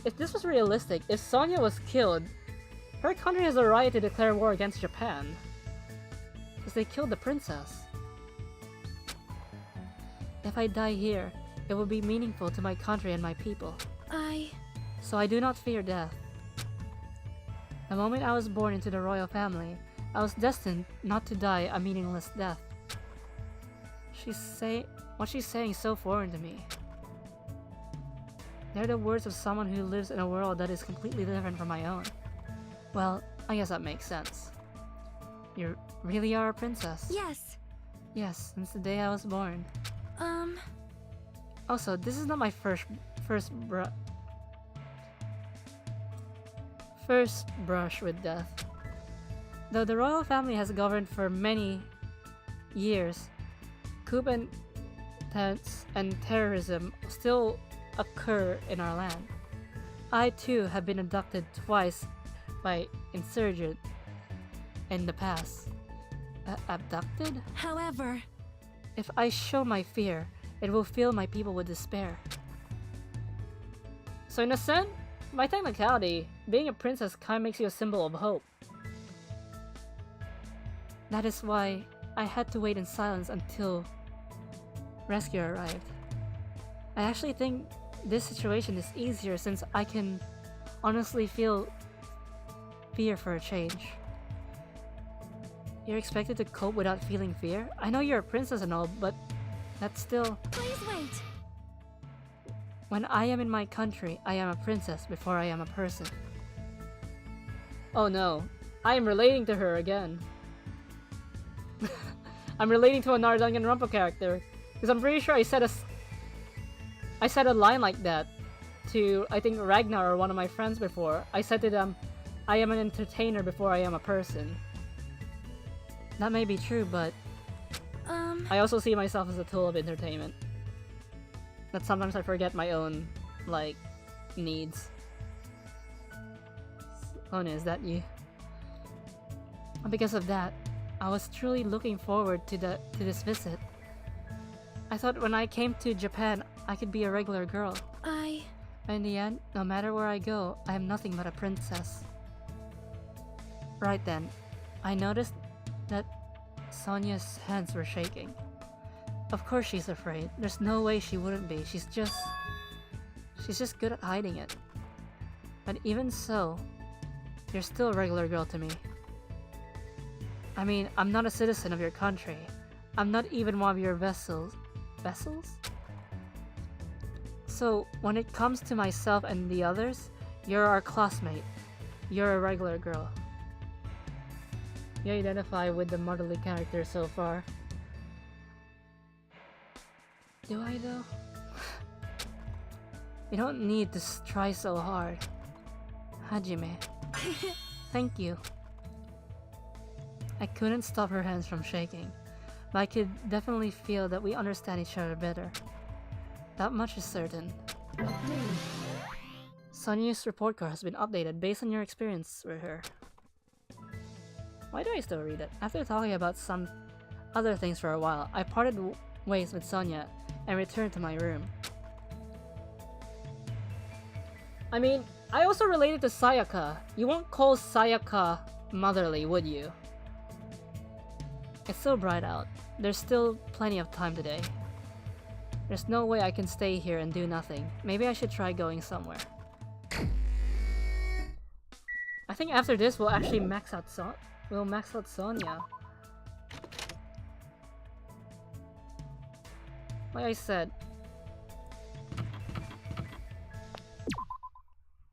S1: if this was realistic, if Sonia was killed, her country has a right to declare war against Japan. Because they killed the princess. If I die here, it will be meaningful to my country and my people. So I do not fear death. The moment I was born into the royal family, I was destined not to die a meaningless death. What she's saying is so foreign to me. They're the words of someone who lives in a world that is completely different from my own. Well, I guess that makes sense. You really are a princess?
S3: Yes.
S1: Yes, since the day I was born. Also, this is not my first brush with death. Though the royal family has governed for many years, coup attempts and terrorism still occur in our land. I too have been abducted twice by insurgents in the past. Abducted?
S3: However,
S1: if I show my fear, it will fill my people with despair. So in a sense, by technicality, being a princess kinda makes you a symbol of hope. That is why I had to wait in silence until rescue arrived. I actually think this situation is easier since I can honestly feel fear for a change. You're expected to cope without feeling fear? I know you're a princess and all, but that's still...
S3: please wait!
S1: When I am in my country, I am a princess before I am a person. Oh no, I am relating to her again. I'm relating to another Danganronpa character, because I'm pretty sure I said a line like that to, I think, Ragnar or one of my friends before. I said to them, I am an entertainer before I am a person. That may be true, but I also see myself as a tool of entertainment. That sometimes I forget my own, like, needs. Sonia, is that you? Because of that, I was truly looking forward to this visit. I thought when I came to Japan, I could be a regular girl. In the end, no matter where I go, I am nothing but a princess. Right then, I noticed that Sonia's hands were shaking. Of course she's afraid. There's no way she wouldn't be. She's She's just good at hiding it. But even so, you're still a regular girl to me. I mean, I'm not a citizen of your country. I'm not even one of your vessels. Vessels? So, when it comes to myself and the others, you're our classmate. You're a regular girl. You identify with the motherly character so far. Do I though? You don't need to try so hard. Hajime. Thank you. I couldn't stop her hands from shaking, but I could definitely feel that we understand each other better. That much is certain. Sonya's report card has been updated based on your experience with her. Why do I still read it? After talking about some other things for a while, I parted ways with Sonya and returned to my room. I mean, I also related to Sayaka. You won't call Sayaka motherly, would you? It's so bright out. There's still plenty of time today. There's no way I can stay here and do nothing. Maybe I should try going somewhere. I think after this we'll actually max out Sonya. Like I said,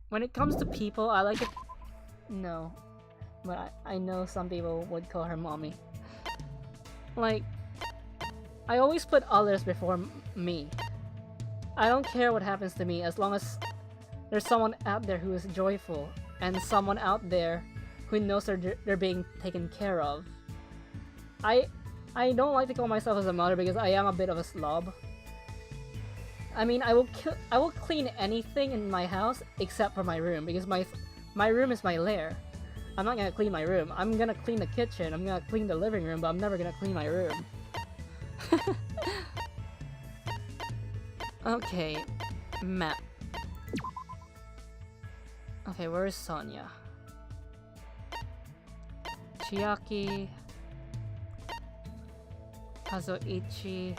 S1: when it comes to people, I like it. No, but I know some people would call her mommy. Like, I always put others before me. I don't care what happens to me as long as there's someone out there who is joyful and someone out there who knows they're being taken care of. I don't like to call myself as a mother because I am a bit of a slob. I mean, I will clean anything in my house except for my room because my room is my lair. I'm not gonna clean my room. I'm gonna clean the kitchen. I'm gonna clean the living room, but I'm never gonna clean my room. Okay, map. Okay, where is Sonya? Chiaki, Kazuichi,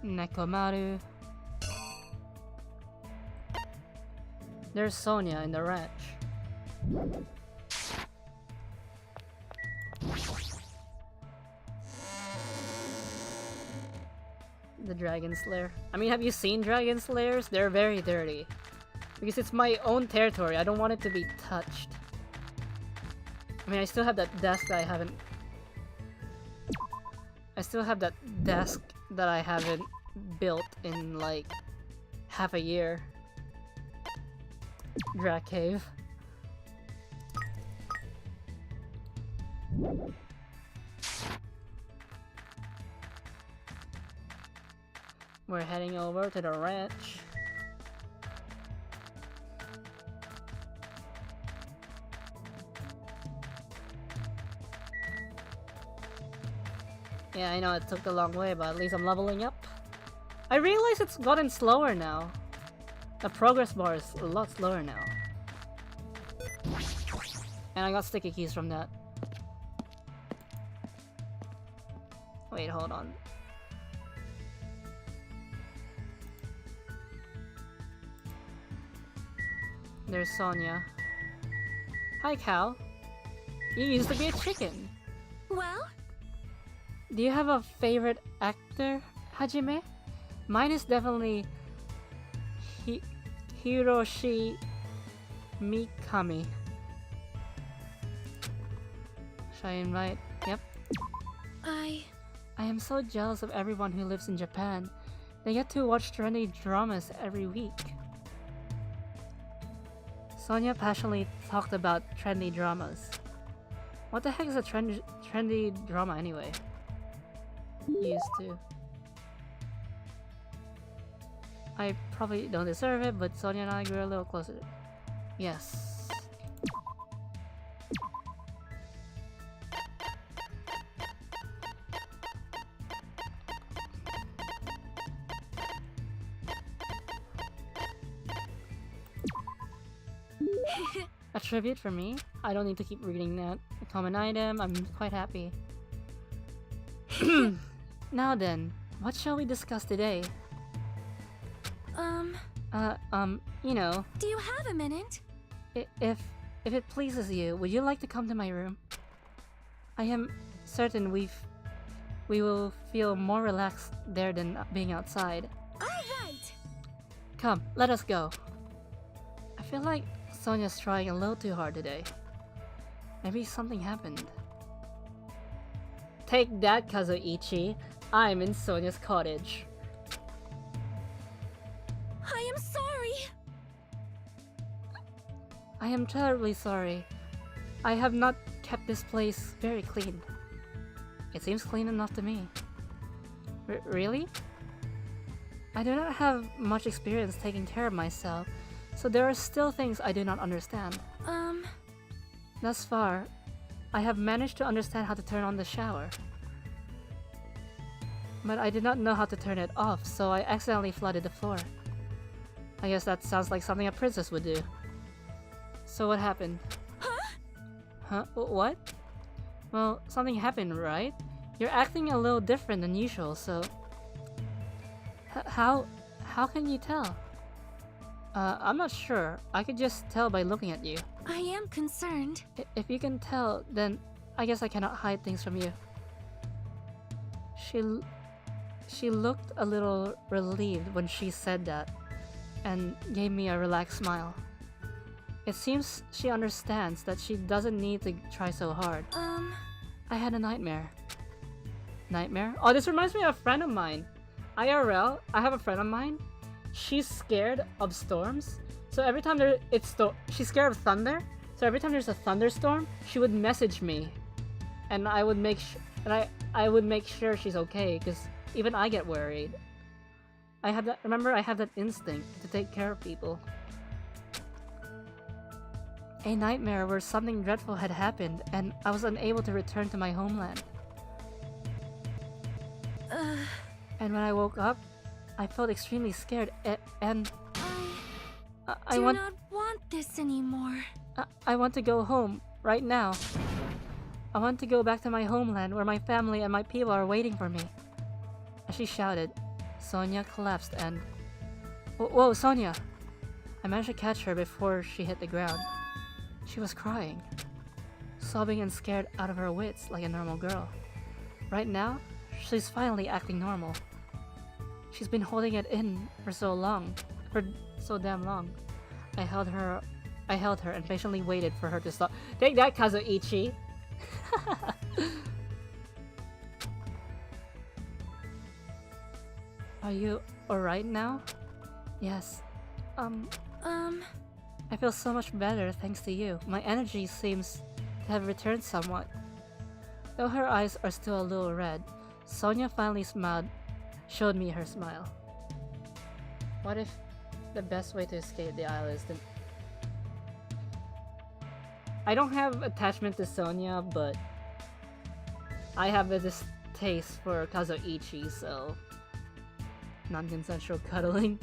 S1: Nekomaru. There's Sonya in the ranch. The Dragon Slayer. I mean, have you seen Dragon Slayers? They're very dirty. Because it's my own territory, I don't want it to be touched. I mean, I still have that desk that I haven't... I still have that desk that I haven't built in, like, half a year. Drag Cave. We're heading over to the ranch. Yeah, I know it took a long way, but at least I'm leveling up. I realize it's gotten slower now. The progress bar is a lot slower now. And I got sticky keys from that. Wait, hold on. There's Sonya. Hi, Cal. You used to be a chicken.
S5: Well?
S1: Do you have a favorite actor, Hajime? Mine is definitely Hiroshi Mikami. Should I invite? Yep. I am so jealous of everyone who lives in Japan. They get to watch trendy dramas every week. Sonya passionately talked about trendy dramas. What the heck is a trendy drama anyway? Used to. I probably don't deserve it, but Sonya and I grew a little closer. Yes. A tribute for me? I don't need to keep reading that. A common item, I'm quite happy. Now then, what shall we discuss today? You know,
S5: Do you have a minute?
S1: if it pleases you, would you like to come to my room? I am certain we will feel more relaxed there than being outside.
S5: Alright!
S1: Come, let us go. I feel like Sonia's trying a little too hard today. Maybe something happened. Take that, Kazuichi. I'm in Sonia's cottage.
S5: I am sorry!
S1: I am terribly sorry. I have not kept this place very clean. It seems clean enough to me. Really? I do not have much experience taking care of myself, so there are still things I do not understand. Thus far, I have managed to understand how to turn on the shower. But I did not know how to turn it off, so I accidentally flooded the floor. I guess that sounds like something a princess would do. So what happened? Huh? What? Well, something happened, right? You're acting a little different than usual, so... How can you tell? I'm not sure. I could just tell by looking at you.
S5: I am concerned.
S1: If you can tell, then I guess I cannot hide things from you. She looked a little relieved when she said that, and gave me a relaxed smile. It seems she understands that she doesn't need to try so hard. I had a nightmare. Nightmare? Oh, this reminds me of a friend of mine. IRL, I have a friend of mine. She's scared of storms. So every time she's scared of thunder. So every time there's a thunderstorm, she would message me, and I would make I would make sure she's okay, because even I get worried. I have that instinct to take care of people. A nightmare where something dreadful had happened, and I was unable to return to my homeland. And when I woke up, I felt extremely scared, and I
S5: do
S1: want
S5: not want this anymore.
S1: I want to go home right now. I want to go back to my homeland where my family and my people are waiting for me. As she shouted, Sonia collapsed and... Whoa, Sonia! I managed to catch her before she hit the ground. She was crying, sobbing and scared out of her wits like a normal girl. Right now, she's finally acting normal. She's been holding it in for so damn long. I held her and patiently waited for her to stop. Take that, Kazuichi! Are you alright now? Yes. I feel so much better thanks to you. My energy seems to have returned somewhat. Though her eyes are still a little red, Sonia finally smiled, showed me her smile. What if the best way to escape the island is to... I don't have attachment to Sonia, but I have a distaste for Kazuichi, so... non-consensual cuddling.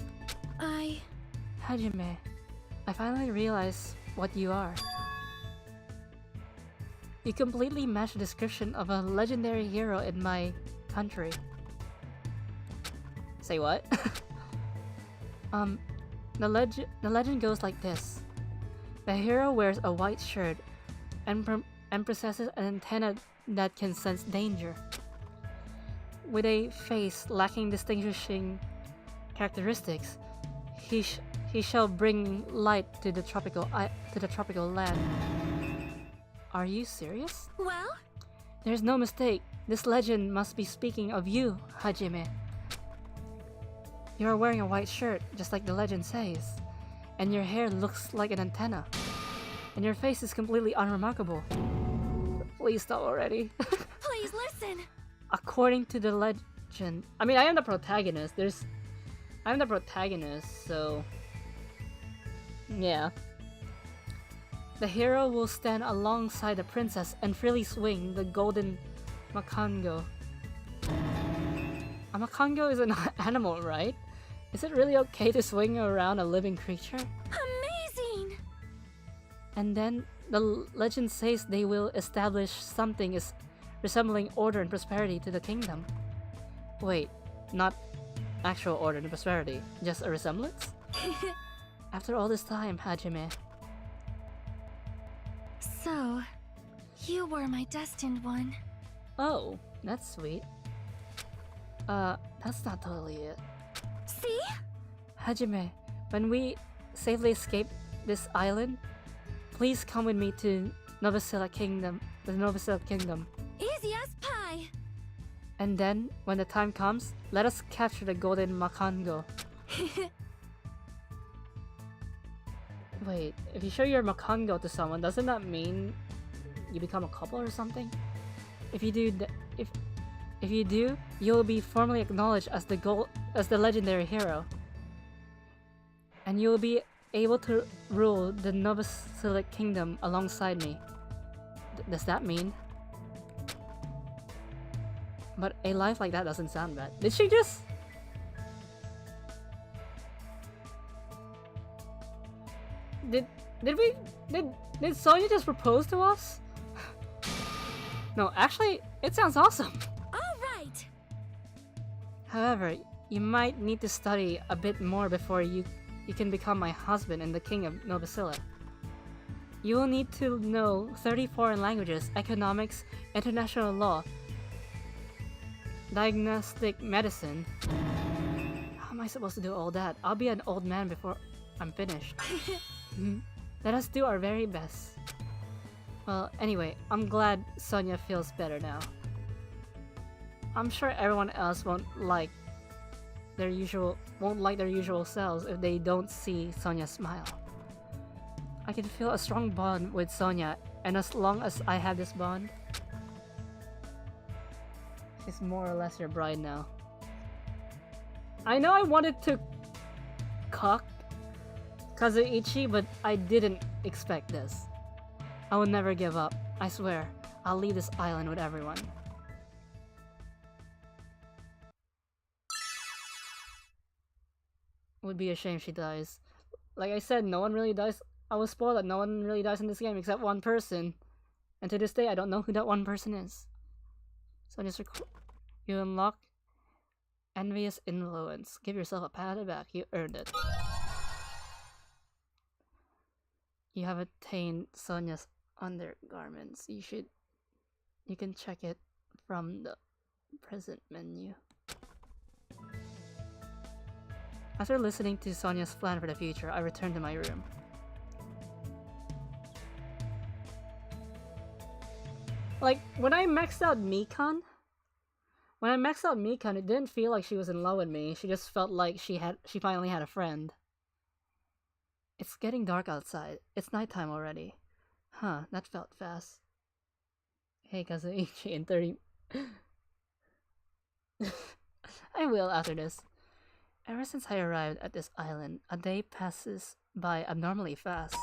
S1: Hajime, I finally realized what you are. You completely match the description of a legendary hero in my country. Say what? The legend goes like this. The hero wears a white shirt and possesses an antenna that can sense danger. With a face lacking distinguishing characteristics, he shall bring light to the tropical land. Are you serious?
S5: Well?
S1: There's no mistake. This legend must be speaking of you, Hajime. You are wearing a white shirt, just like the legend says, and your hair looks like an antenna, and your face is completely unremarkable. Please stop already.
S5: Please listen!
S1: According to the legend... I mean, I am the protagonist. I'm the protagonist, so... yeah. The hero will stand alongside the princess and freely swing the golden makango. A makango is an animal, right? Is it really okay to swing around a living creature?
S5: Amazing!
S1: And then, the legend says they will establish something resembling order and prosperity to the kingdom. Wait, not actual order and prosperity, just a resemblance? After all this time, Hajime.
S5: So, you were my destined one.
S1: Oh, that's sweet. That's not totally it.
S5: See?
S1: Hajime, when we safely escape this island, please come with me to Novosilla Kingdom, the Novosilla Kingdom.
S5: Easy as pie.
S1: And then, when the time comes, let us capture the golden Makango. Wait, if you show your Makango to someone, doesn't that mean you become a couple or something? If you do, if you do, you'll be formally acknowledged as the legendary hero, and you'll be able to rule the Novosilic Kingdom alongside me. Does that mean? But a life like that doesn't sound bad. Did she just? Did Sonya just propose to us? No, actually, it sounds awesome.
S5: All right.
S1: However, you might need to study a bit more before you can become my husband and the king of Novosilla. You will need to know 30 foreign languages, economics, international law, diagnostic medicine. How am I supposed to do all that? I'll be an old man before I'm finished. Let us do our very best. Well, anyway, I'm glad Sonya feels better now. I'm sure everyone else won't like their usual selves if they don't see Sonya smile. I can feel a strong bond with Sonya, and as long as I have this bond, she's more or less your bride now. I know I wanted to cock Kazuichi, but I didn't expect this. I will never give up. I swear, I'll leave this island with everyone. Would be a shame she dies. Like I said, no one really dies. I was spoiled that no one really dies in this game except one person. And to this day, I don't know who that one person is. So just you unlock Envious Influence. Give yourself a pat on the back. You earned it. You have attained Sonya's undergarments. You can check it from the present menu. After listening to Sonya's plan for the future, I returned to my room. Like, when I maxed out Mikan, it didn't feel like she was in love with me. She just felt like she finally had a friend. It's getting dark outside. It's nighttime already. Huh, that felt fast. Hey, Kazuichi, in 30... I will after this. Ever since I arrived at this island, a day passes by abnormally fast.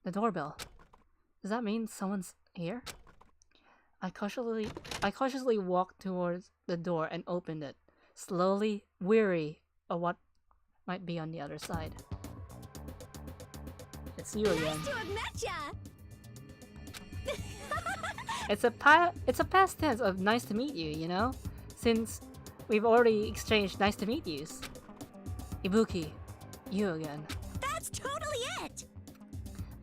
S1: The doorbell. Does that mean someone's here? I cautiously walked towards the door and opened it, slowly, weary of what might be on the other side. It's you again.
S5: Nice to have met ya.
S1: It's a past tense of nice to meet you, you know? Since we've already exchanged nice to meet yous. Ibuki, you again.
S5: That's totally it.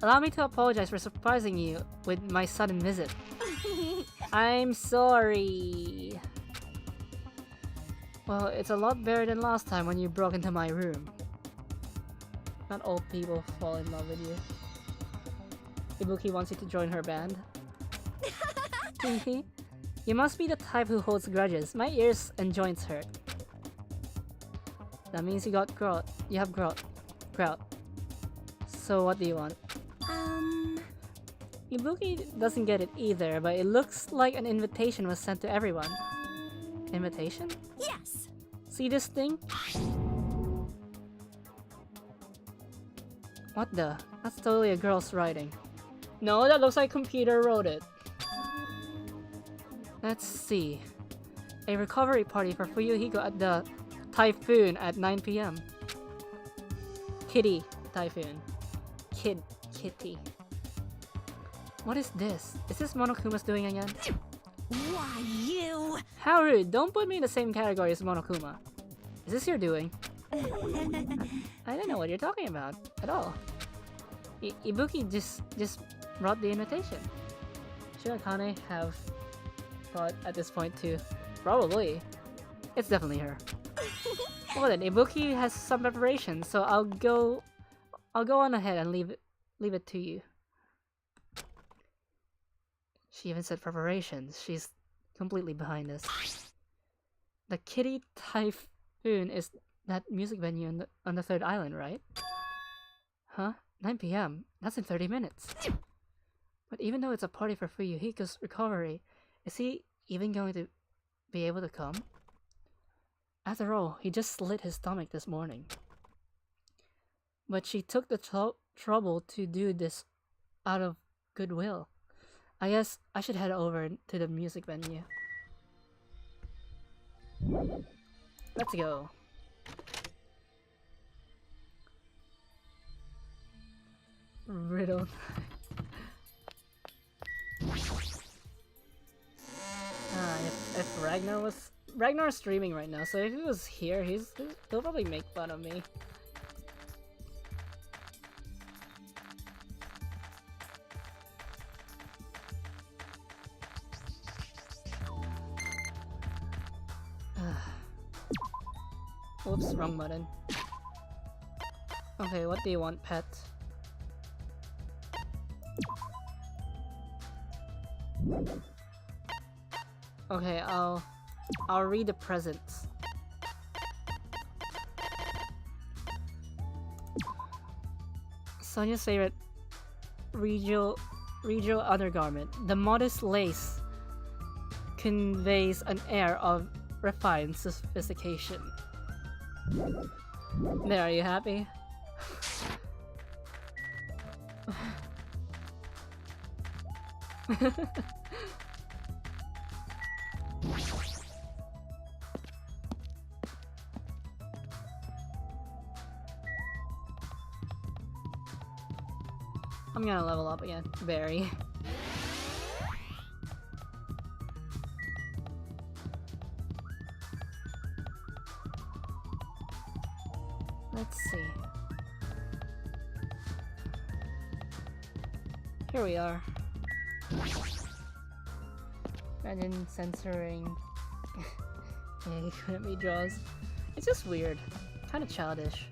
S1: Allow me to apologize for surprising you with my sudden visit. I'm sorry. Well, it's a lot better than last time when you broke into my room. Not all people fall in love with you. Ibuki wants you to join her band. You must be the type who holds grudges. My ears and joints hurt. That means you have grout. So what do you want? Ibuki doesn't get it either, but it looks like an invitation was sent to everyone. Invitation?
S5: Yes.
S1: See this thing? What the? That's totally a girl's writing. No, that looks like computer wrote it. Let's see. A recovery party for Fuyuhiko at the Typhoon at 9 p.m. Kitty Typhoon. Kitty. What is this? Is this Monokuma's doing again?
S5: Why, you...
S1: How rude! Don't put me in the same category as Monokuma. Is this your doing? I don't know what you're talking about at all. Ibuki just brought the invitation. Should Akane have thought at this point too? Probably. It's definitely her. Well then, Ibuki has some preparation, so I'll go on ahead and leave it to you. She even said preparations. She's completely behind us. The Kitty Typhoon is that music venue on the third island, right? Huh? 9 p.m. That's in 30 minutes. But even though it's a party for Fuyuhiko's recovery, is he even going to be able to come? After all, he just slit his stomach this morning. But she took the trouble to do this out of goodwill. I guess I should head over to the music venue. Let's go. Riddle. If Ragnar's streaming right now, so if he was here, he'll probably make fun of me. Oops, wrong button. Okay, what do you want, pet? Okay, I'll read the presents. Sonia's favorite Regio undergarment. The modest lace conveys an air of refined sophistication. There, are you happy? I'm gonna level up again. Very. Let's see. Here we are. Imagine censoring. Yeah, you couldn't be draws. It's just weird. Kind of childish.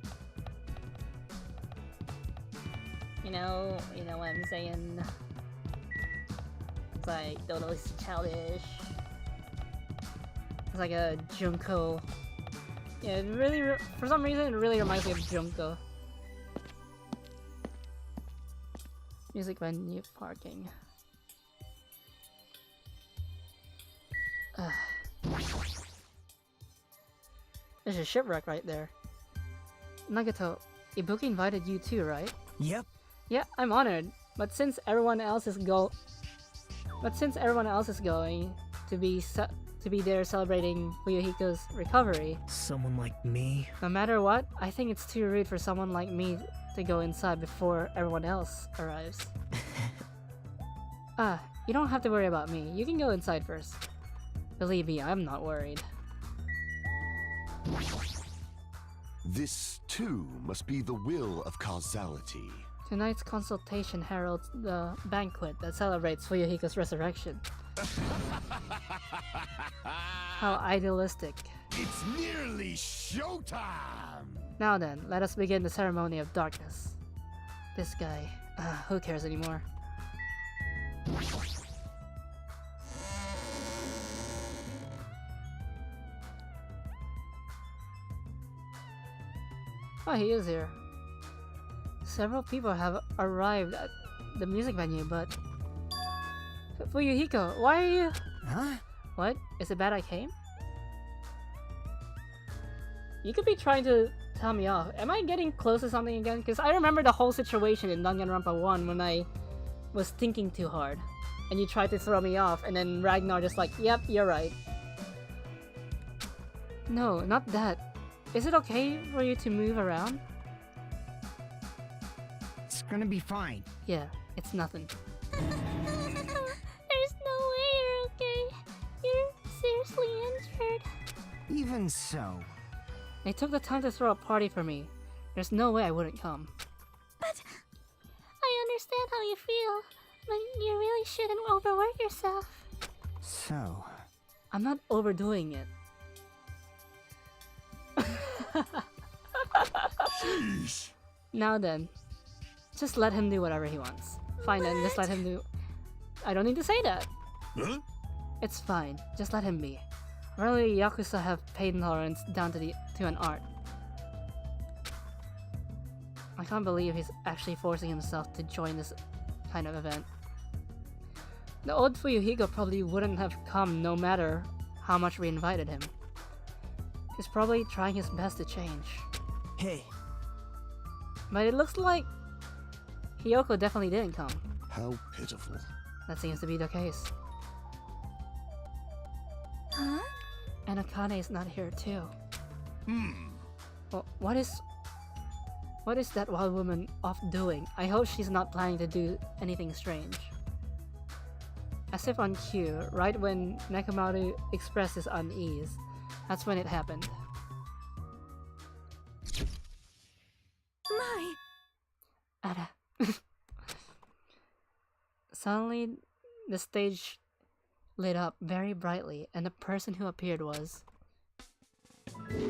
S1: You know what I'm saying? It's like, Dodo's childish. It's like a Junko. Yeah, it really, for some reason, it really reminds me of Junko. Music venue parking. There's a shipwreck right there. Nagato, Ibuki invited you too, right?
S4: Yep.
S1: Yeah, I'm honored. But since everyone else is going to be there celebrating Fuyuhiko's recovery,
S4: Someone like me?
S1: no matter what, I think it's too rude for someone like me to go inside before everyone else arrives. You don't have to worry about me. You can go inside first. Believe me, I'm not worried.
S8: This, too, must be the will of causality.
S1: Tonight's consultation heralds the banquet that celebrates Fuyuhiko's resurrection. How idealistic.
S6: It's nearly showtime!
S1: Now then, let us begin the ceremony of darkness. This guy, who cares anymore? Oh, he is here. Several people have arrived at the music venue, but... Fuyuhiko, why are you...
S4: Huh?
S1: What? Is it bad I came? You could be trying to tell me off. Am I getting close to something again? Because I remember the whole situation in Danganronpa 1 when I was thinking too hard. And you tried to throw me off, and then Ragnar just like, yep, you're right. No, not that. Is it okay for you to move around?
S4: It's gonna be fine.
S1: Yeah, it's nothing.
S3: There's no way you're okay. You're seriously injured.
S4: Even so,
S1: They took the time to throw a party for me. There's no way I wouldn't come.
S3: But I understand how you feel, but you really shouldn't overwork yourself.
S4: So,
S1: I'm not overdoing it.
S6: Jeez.
S1: Now then, just let him do whatever he wants. Fine then, just let him do... I don't need to say that.
S6: Huh?
S1: It's fine, just let him be. Apparently Yakuza have pain tolerance down to an art. I can't believe he's actually forcing himself to join this kind of event. The old Fuyuhiko probably wouldn't have come no matter how much we invited him. He's probably trying his best to change.
S7: Hey,
S1: But it looks like Hiyoko definitely didn't come.
S8: How pitiful.
S1: That seems to be the case.
S3: Huh?
S1: And Akane is not here too.
S6: Hmm.
S1: Well, what is that wild woman off doing? I hope she's not planning to do anything strange. As if on cue, right when Nekomaru expressed his unease, that's when it happened.
S3: My.
S1: Ada. Suddenly, the stage lit up very brightly, and the person who appeared was...
S5: Hey,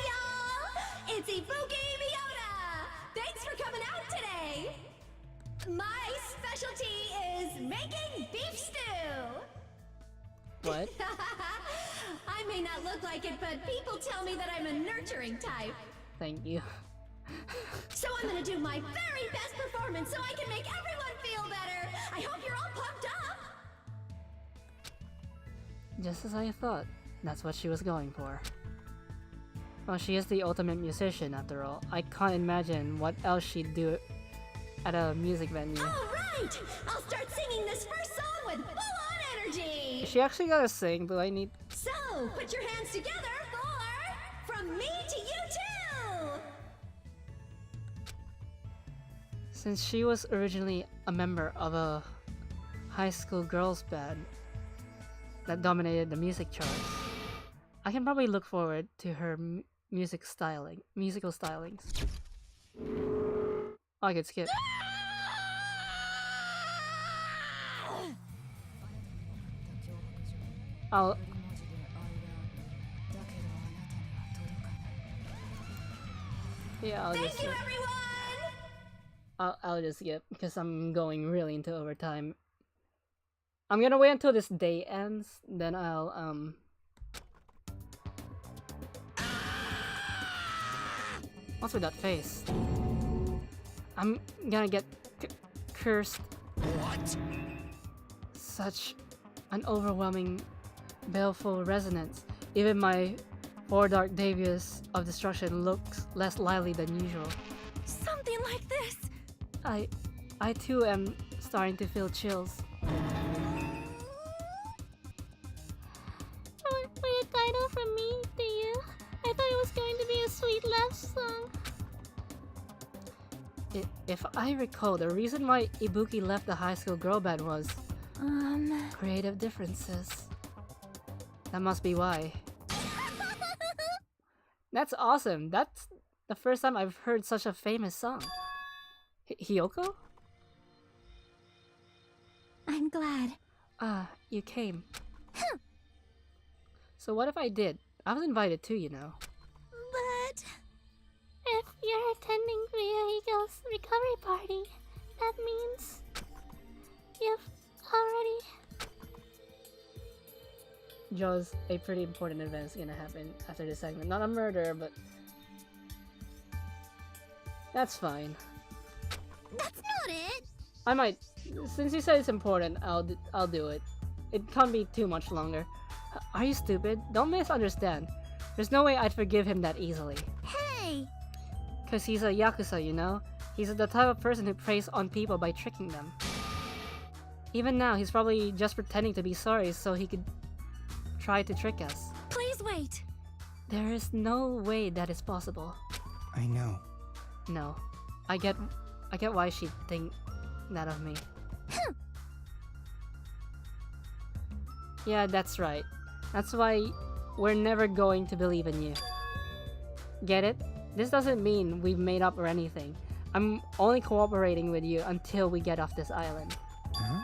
S5: y'all! It's Ibuki Miyota! Thanks for coming out today! My specialty is making beef stew!
S1: What?
S5: I may not look like it, but people tell me that I'm a nurturing type.
S1: Thank you.
S5: So I'm gonna do my very best performance so I can make everyone feel better! I hope you're all pumped up!
S1: Just as I thought, that's what she was going for. Well, she is the ultimate musician after all. I can't imagine what else she'd do at a music venue.
S5: Alright! I'll start singing this first song with full-on energy!
S1: She actually gotta sing, but I need...
S5: So, put your hands together for From Me to You Too!
S1: Since she was originally a member of a high school girls band that dominated the music charts, I can probably look forward to her musical stylings. Oh, I could skip. I'll
S5: Thank
S1: just
S5: you,
S1: skip.
S5: everyone!
S1: I'll just skip because I'm going really into overtime. I'm gonna wait until this day ends, then I'll What's with that face? I'm gonna get cursed.
S6: What?
S1: Such an overwhelming, baleful resonance. Even my 4 dark devious of destruction looks less lively than usual.
S3: Something like this.
S1: I too am starting to feel chills.
S3: Wait, a title from me to you? I thought it was going to be a sweet love song.
S1: If I recall, the reason why Ibuki left the high school girl band was creative differences. That must be why. That's awesome. That's the first time I've heard such a famous song. Hiyoko?
S3: I'm glad.
S1: Ah, you came. So what if I did? I was invited too, you know.
S3: But if you're attending Ryuhiko's recovery party, that means you've already...
S1: Joe's a pretty important event is gonna happen after this segment. Not a murder, but... That's fine.
S5: That's not it!
S1: I might... Since you said it's important, I'll do it. It can't be too much longer. Are you stupid? Don't misunderstand. There's no way I'd forgive him that easily.
S5: Hey!
S1: Cause he's a Yakuza, you know? He's the type of person who preys on people by tricking them. Even now, he's probably just pretending to be sorry so he could try to trick us.
S3: Please wait.
S1: There is no way that is possible.
S4: I know.
S1: No. I get why she'd think that of me. Yeah, that's right. That's why we're never going to believe in you. Get it? This doesn't mean we've made up or anything. I'm only cooperating with you until we get off this island.
S4: Huh?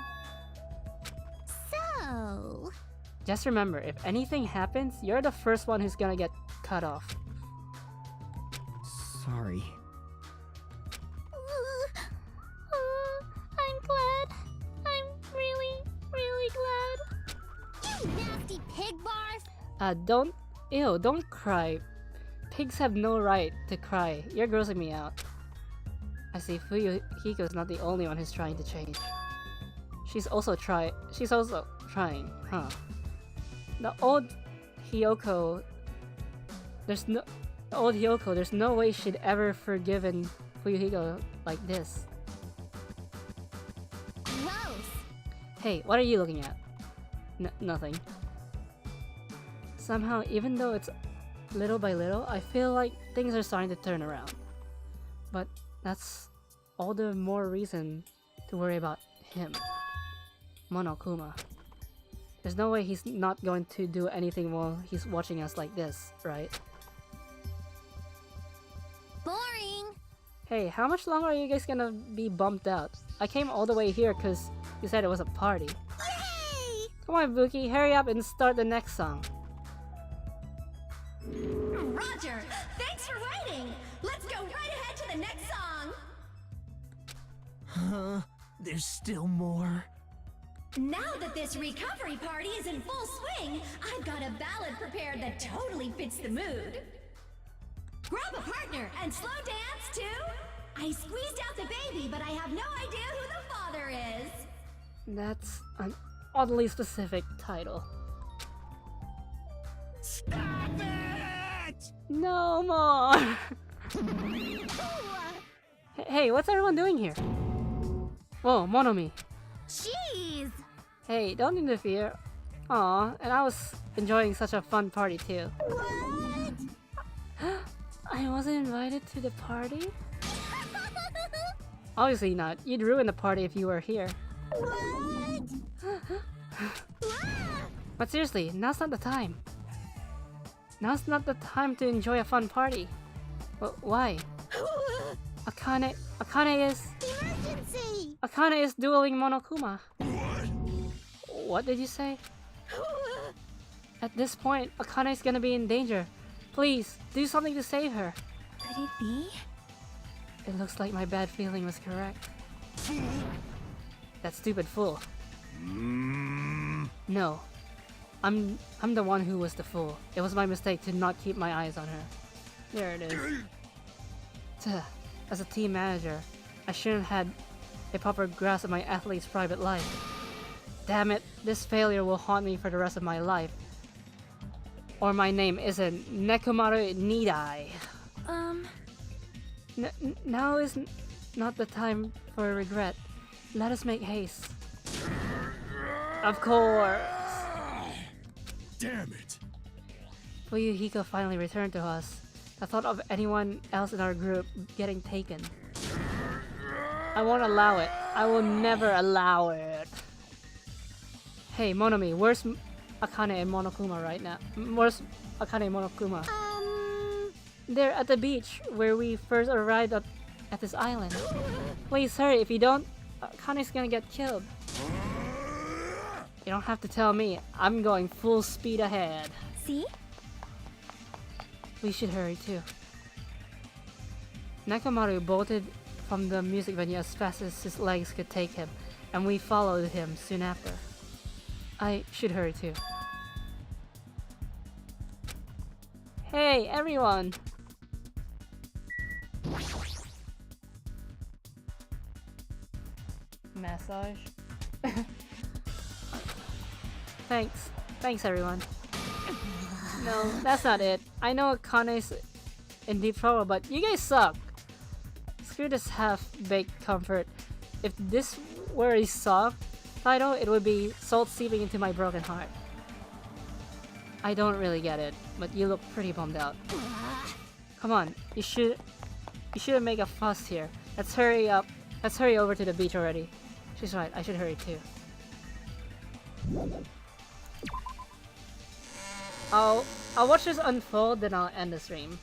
S3: So...
S1: Just remember, if anything happens, you're the first one who's gonna get cut off.
S4: Sorry.
S3: I'm glad. I'm really, really glad. You nasty pig bars!
S1: Don't cry. Pigs have no right to cry. You're grossing me out. I see Fuyuhiko's not the only one who's trying to change. She's also trying, huh? The old Hyoko, there's no way she'd ever forgiven Fuyuhiko like this.
S3: Gross!
S1: Hey, what are you looking at? Nothing. Somehow, even though it's little by little, I feel like things are starting to turn around. But that's all the more reason to worry about him. Monokuma. There's no way he's not going to do anything while he's watching us like this, right?
S3: Boring!
S1: Hey, how much longer are you guys gonna be bumped out? I came all the way here because you said it was a party.
S3: Yay!
S1: Come on, Buki, hurry up and start the next song.
S5: Roger! Thanks for waiting! Let's go right ahead to the next song!
S7: Huh? There's still more?
S5: Now that this recovery party is in full swing, I've got a ballad prepared that totally fits the mood. Grab a partner and slow dance to I Squeezed Out the Baby, but I have no idea who the father is.
S1: That's an oddly specific title.
S7: Stop it!
S1: No more! Hey, what's everyone doing here? Whoa, Monomi.
S3: Jeez!
S1: Hey, don't interfere. Aw, and I was enjoying such a fun party too.
S3: What?
S1: I wasn't invited to the party? Obviously not. You'd ruin the party if you were here.
S3: What?
S1: But seriously, now's not the time. Now's not the time to enjoy a fun party. Why? Akane is...
S3: Emergency!
S1: Akane is dueling Monokuma.
S6: What?
S1: What did you say? At this point, Akane is gonna be in danger. Please, do something to save her.
S3: Could it be?
S1: It looks like my bad feeling was correct. That stupid fool. No. I'm the one who was the fool. It was my mistake to not keep my eyes on her. There it is. Tuh. As a team manager, I shouldn't have had a proper grasp of my athlete's private life. Damn it, this failure will haunt me for the rest of my life. Or my name isn't Nekomaru Nidai. Now is not the time for regret. Let us make haste. Of course.
S6: Damn it.
S1: Fuyuhiko finally returned to us. The thought of anyone else in our group getting taken. I won't allow it. I will never allow it. Hey, Monomi, where's Akane and Monokuma right now? Where's Akane and Monokuma? They're at the beach where we first arrived at this island. Please hurry, if you don't, Akane's gonna get killed. You don't have to tell me. I'm going full speed ahead.
S3: See?
S1: We should hurry too. Nekomaru bolted from the music venue as fast as his legs could take him, and we followed him soon after. I should hurry too. Hey, everyone! Massage? Thanks everyone. No, that's not it. I know Akane's in deep trouble, but you guys suck. Screw this half-baked comfort. If this were a soft title, it would be salt seeping into my broken heart. I don't really get it, but you look pretty bummed out. Come on, you shouldn't make a fuss here. Let's hurry up. Let's hurry over to the beach already. She's right, I should hurry too. I'll watch this unfold, then I'll end the stream.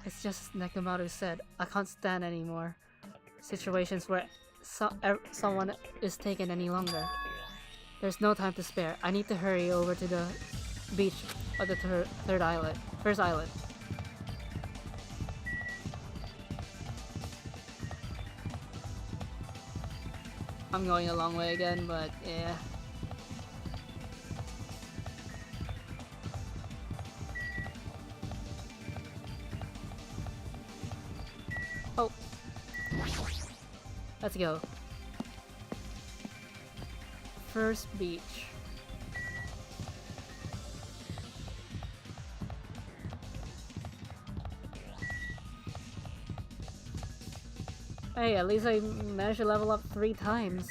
S1: It's just as Nekomaru said, I can't stand anymore situations where someone is taken any longer. There's no time to spare. I need to hurry over to the beach of the first island. I'm going a long way again, but yeah. Oh. Let's go. First beach. Hey, at least I managed to level up 3 times.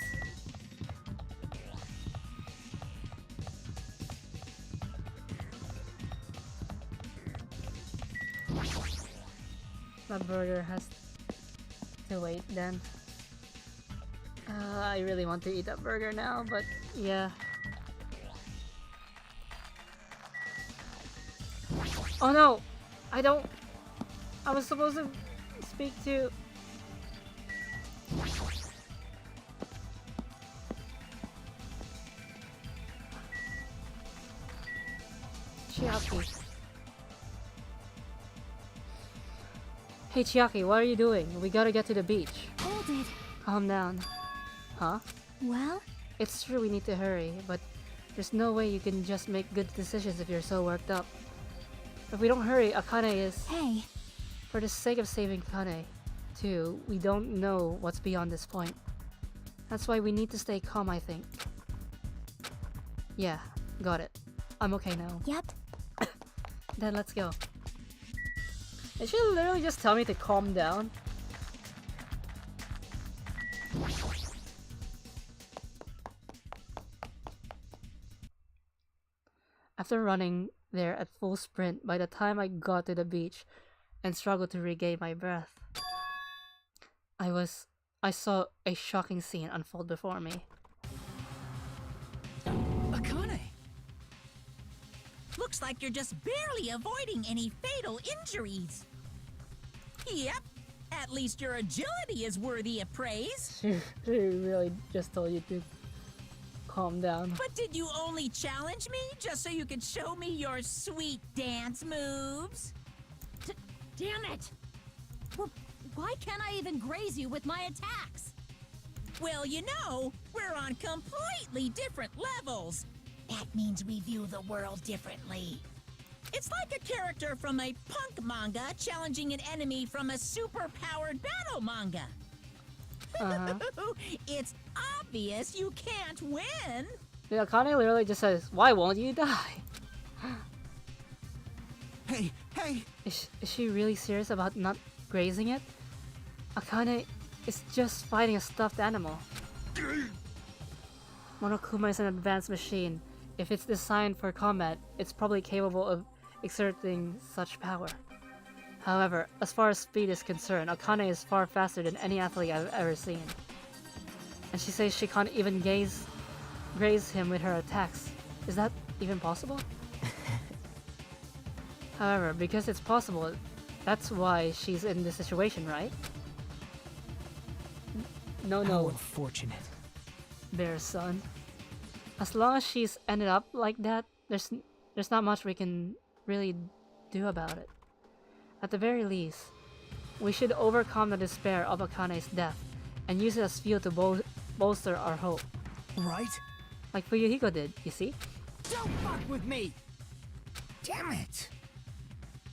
S1: That burger has to wait then. I really want to eat that burger now, but yeah. Oh no! I was supposed to speak to... Chiaki. Hey Chiaki, what are you doing? We gotta get to the beach.
S3: Hold it.
S1: Calm down. Huh?
S3: Well?
S1: It's true we need to hurry, but there's no way you can just make good decisions if you're so worked up. If we don't hurry, Akane is...
S3: Hey.
S1: For the sake of saving Akane, too, we don't know what's beyond this point. That's why we need to stay calm, I think. Yeah, got it. I'm okay now.
S3: Yep.
S1: Then let's go. Did she literally just tell me to calm down? After running there at full sprint, by the time I got to the beach and struggled to regain my breath, I saw a shocking scene unfold before me.
S7: Akane!
S2: Looks like you're just barely avoiding any fatal injuries. Yep, at least your agility is worthy of praise.
S1: She really just told you to calm down.
S2: But did you only challenge me just so you could show me your sweet dance moves?
S5: Damn it! Well, why can't I even graze you with my attacks?
S2: Well, you know, we're on completely different levels. That means we view the world differently. It's like a character from a punk manga challenging an enemy from a super-powered battle manga. It's obvious you can't win.
S1: Yeah, Akane literally just says, "Why won't you die?"
S4: Hey, hey!
S1: Is she really serious about not grazing it? Akane is just fighting a stuffed animal. Monokuma is an advanced machine. If it's designed for combat, it's probably capable of exerting such power. However, as far as speed is concerned, Akane is far faster than any athlete I've ever seen. And she says she can't even graze him with her attacks. Is that even possible? However, because it's possible, that's why she's in this situation, right? No.
S4: How unfortunate.
S1: Bear's son. As long as she's ended up like that, there's not much we can really do about it. At the very least, we should overcome the despair of Akane's death and use it as fuel to bolster our hope.
S4: Right?
S1: Like Fuyuhiko did, you see?
S4: Don't fuck with me! Damn it!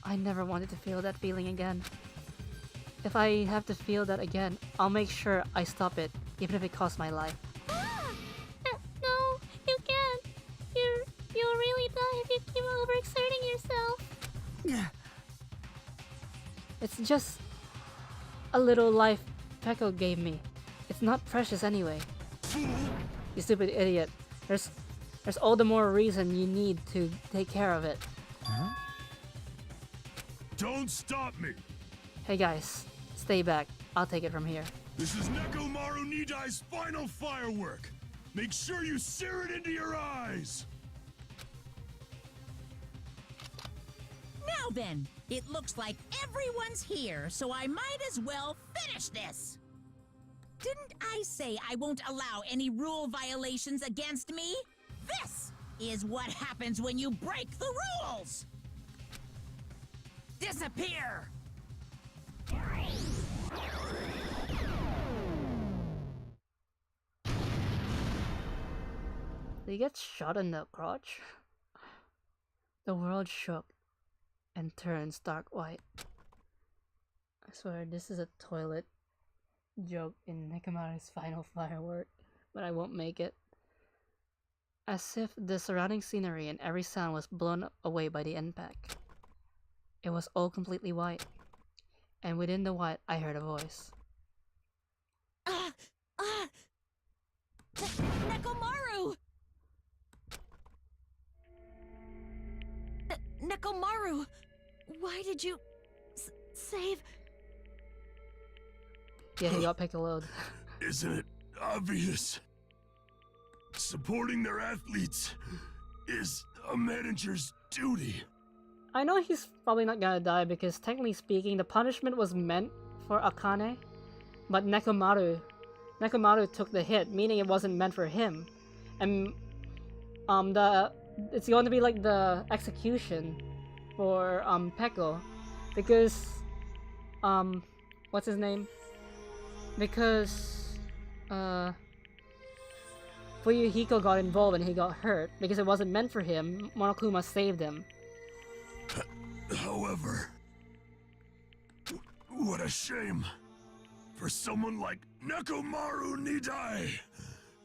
S1: I never wanted to feel that feeling again. If I have to feel that again, I'll make sure I stop it, even if it costs my life.
S3: No, you can't. You'll really die if you keep overexerting yourself.
S4: Yeah.
S1: It's just a little life Peko gave me. It's not precious anyway. You stupid idiot. There's all the more reason you need to take care of it.
S4: Huh?
S6: Don't stop me!
S1: Hey guys, stay back. I'll take it from here.
S6: This is Nekomaru Nidai's final firework! Make sure you sear it into your eyes!
S2: Now then, it looks like everyone's here, so I might as well finish this! Didn't I say I won't allow any rule violations against me? This is what happens when you break the rules! Disappear!
S1: Did he get shot in the crotch? The world shook and turned stark white. I swear this is a toilet joke in Nekomaru's final firework, but I won't make it. As if the surrounding scenery and every sound was blown away by the impact. It was all completely white, and within the white I heard a voice.
S2: Nekomaru! Nekomaru! Why did you save...
S1: Yeah, he got piccoloed.
S6: Isn't it obvious? Supporting their athletes is a manager's duty.
S1: I know he's probably not gonna die because technically speaking, the punishment was meant for Akane, but Nekomaru took the hit, meaning it wasn't meant for him. And it's going to be like the execution for Peko, because what's his name? Because Fuyuhiko got involved and he got hurt because it wasn't meant for him. Monokuma saved him.
S6: However, what a shame for someone like Nekomaru Nidai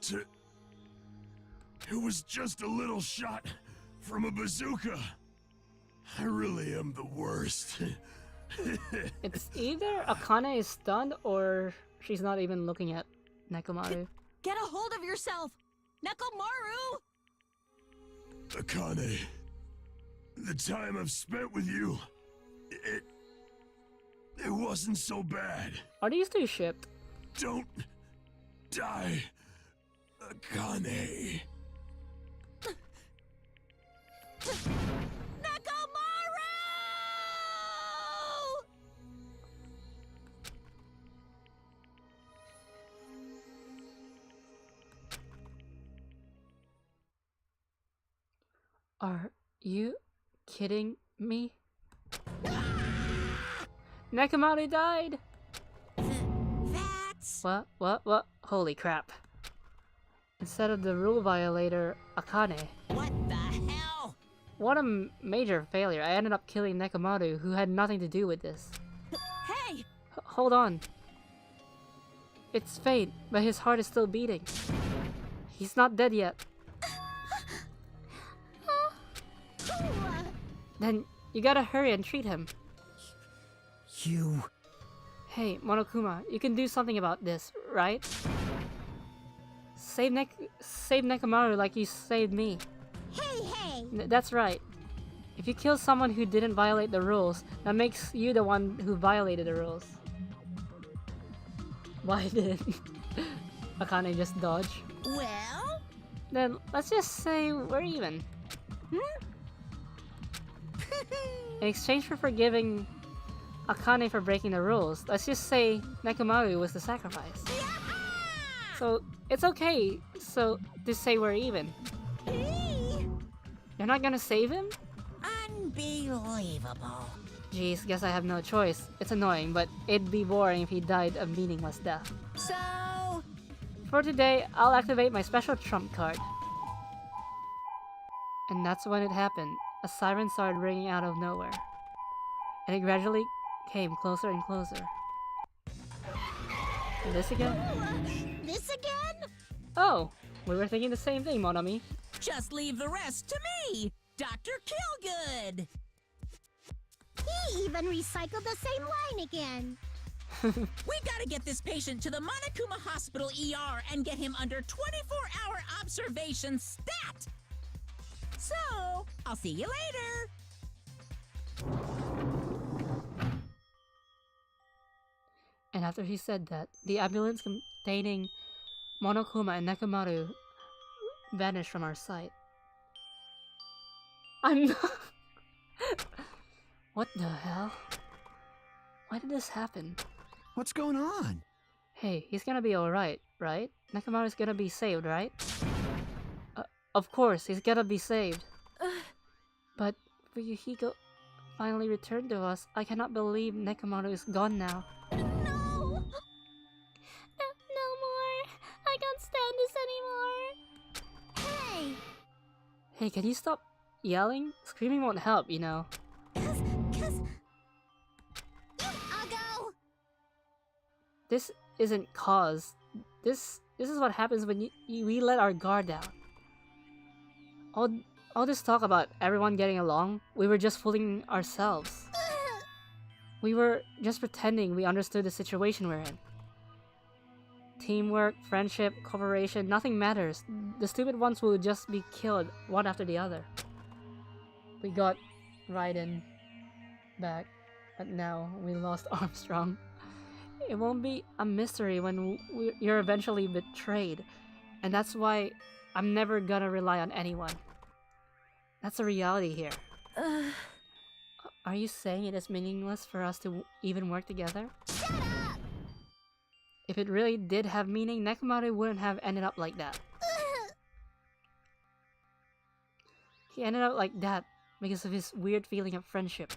S6: to... It was just a little shot from a bazooka. I really am the worst.
S1: It's either Akane is stunned or she's not even looking at Nekomaru.
S2: Get a hold of yourself! Nekomaru!
S6: Akane, the time I've spent with you, it wasn't so bad.
S1: Are these two shipped?
S6: Don't die, Akane.
S2: Nekomaru!
S1: Are you kidding me? Nekomaru died!
S2: That's...
S1: What? Holy crap. Instead of the rule violator, Akane.
S2: What the hell?
S1: What a major failure. I ended up killing Nekomaru, who had nothing to do with this.
S2: Hey!
S1: Hold on. It's fate, but his heart is still beating. He's not dead yet. Then you gotta hurry and treat him.
S4: You...
S1: Hey, Monokuma, you can do something about this, right? Save Nekomaru like you saved me.
S3: Hey!
S1: That's right. If you kill someone who didn't violate the rules, that makes you the one who violated the rules. Why did Akane just dodge?
S2: Well?
S1: Then let's just say we're even. In exchange for forgiving Akane for breaking the rules, let's just say Nekomaru was the sacrifice. So it's okay to say we're even. You're not gonna save him?
S2: Unbelievable.
S1: Jeez, guess I have no choice. It's annoying, but it'd be boring if he died a meaningless death.
S2: So...
S1: For today, I'll activate my special trump card. And that's when it happened. A siren started ringing out of nowhere. And it gradually came closer and closer. And this again?
S3: This again?
S1: Oh, we were thinking the same thing, mon ami.
S2: Just leave the rest to me, Dr. Killgood.
S3: He even recycled the same line again.
S2: We gotta get this patient to the Monokuma Hospital ER and get him under 24-hour observation stat. So, I'll see you later.
S1: And after he said that, the ambulance containing Monokuma and Nekomaru vanished from our sight. I'm not... What the hell? Why did this happen?
S6: What's going on?
S1: Hey, he's gonna be alright, right? Nekomaru's gonna be saved, right? Of course, he's gonna be saved. But Fuyuhiko finally returned to us. I cannot believe Nekomaru is gone now.
S3: No! No more! I can't stand this anymore! Hey!
S1: Hey, can you stop yelling? Screaming won't help, you know.
S3: Cause... I'll go!
S1: This isn't cause. This is what happens when we let our guard down. All this talk about everyone getting along, we were just fooling ourselves. We were just pretending we understood the situation we're in. Teamwork, friendship, cooperation, nothing matters. The stupid ones will just be killed one after the other. We got Raiden back, but now we lost Armstrong. It won't be a mystery when you're eventually betrayed, and that's why I'm never gonna rely on anyone. That's the reality here. Are you saying it is meaningless for us to even work together?
S3: Shut up!
S1: If it really did have meaning, Nekomaru wouldn't have ended up like that. He ended up like that because of his weird feeling of friendship.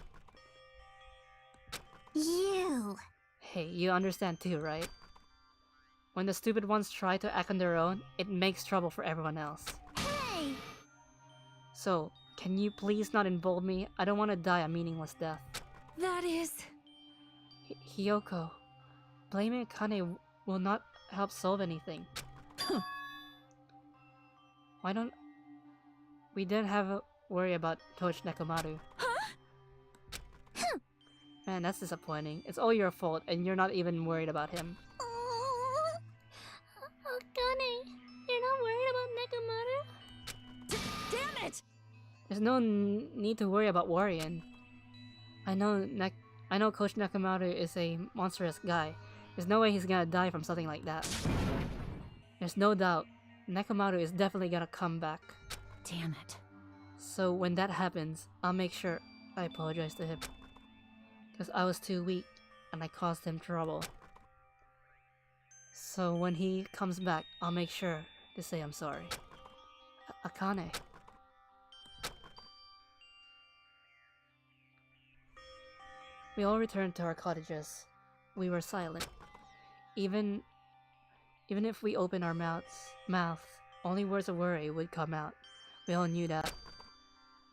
S3: You!
S1: Hey, you understand too, right? When the stupid ones try to act on their own, it makes trouble for everyone else.
S3: Hey!
S1: So, can you please not involve me? I don't want to die a meaningless death.
S3: That is...
S1: Hiyoko, blaming Akane will not help solve anything. Why don't... We didn't have a worry about Coach Nekomaru. Man, that's disappointing. It's all your fault, and you're not even worried about him.
S3: Akane, you're not worried about Nekomaru?
S2: Damn it!
S1: There's no need to worry about worrying. I know Coach Nekomaru is a monstrous guy. There's no way he's gonna die from something like that. There's no doubt, Nekomaru is definitely gonna come back.
S2: Damn it.
S1: So when that happens, I'll make sure I apologize to him. Because I was too weak, and I caused him trouble. So when he comes back, I'll make sure to say I'm sorry. Akane. We all returned to our cottages. We were silent. Even if we opened our mouth, only words of worry would come out. We all knew that.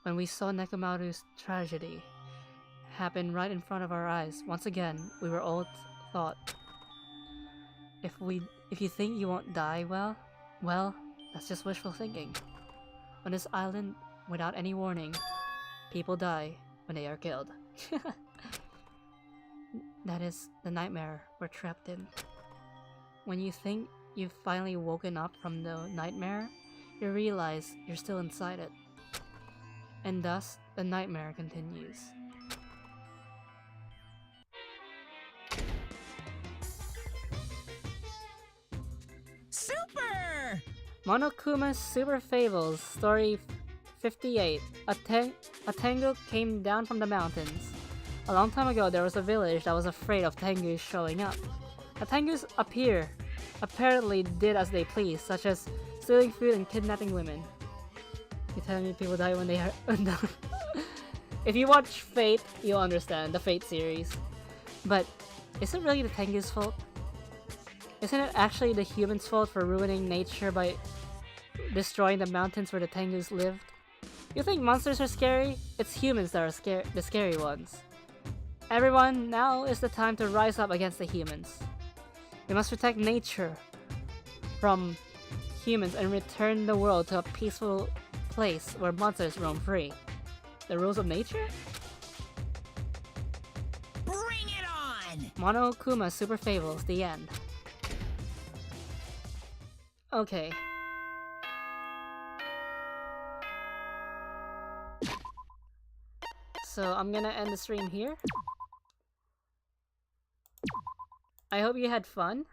S1: When we saw Nekomaru's tragedy happen right in front of our eyes, once again, we were all thought, if you think you won't die, well, that's just wishful thinking. On this island, without any warning, people die when they are killed. That is the nightmare we're trapped in. When you think you've finally woken up from the nightmare, you realize you're still inside it. And thus, the nightmare continues.
S2: Super!
S1: Monokuma's Super Fables, Story 58. A Tengu came down from the mountains. A long time ago, there was a village that was afraid of Tengus showing up. The Tengus apparently did as they pleased, such as stealing food and kidnapping women. You telling me people die when they are... If you watch Fate, you'll understand, the Fate series. But, is it really the Tengu's fault? Isn't it actually the humans' fault for ruining nature by destroying the mountains where the Tengus lived? You think monsters are scary? It's humans that are the scary ones. Everyone, now is the time to rise up against the humans. We must protect nature from humans and return the world to a peaceful place where monsters roam free. The rules of nature?
S2: Bring it on!
S1: Monokuma Super Fables, the end. Okay. So I'm gonna end the stream here. I hope you had fun.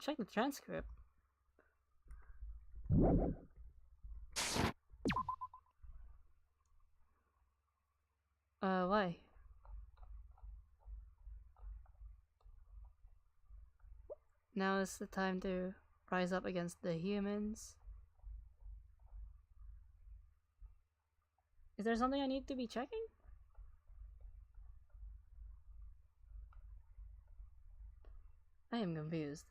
S1: Check the transcript. Why? Now is the time to rise up against the humans. Is there something I need to be checking? I am confused.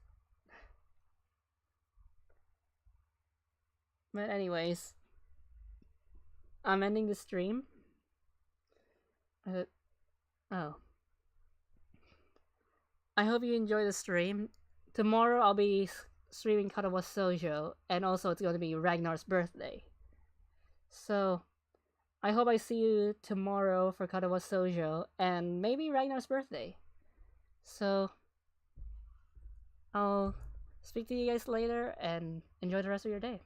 S1: But anyways, I'm ending the stream. Oh. I hope you enjoy the stream. Tomorrow I'll be streaming Katawa Sojo, and also it's going to be Ragnar's birthday. So, I hope I see you tomorrow for Katawa Sojo, and maybe Ragnar's birthday. So, I'll speak to you guys later, and enjoy the rest of your day.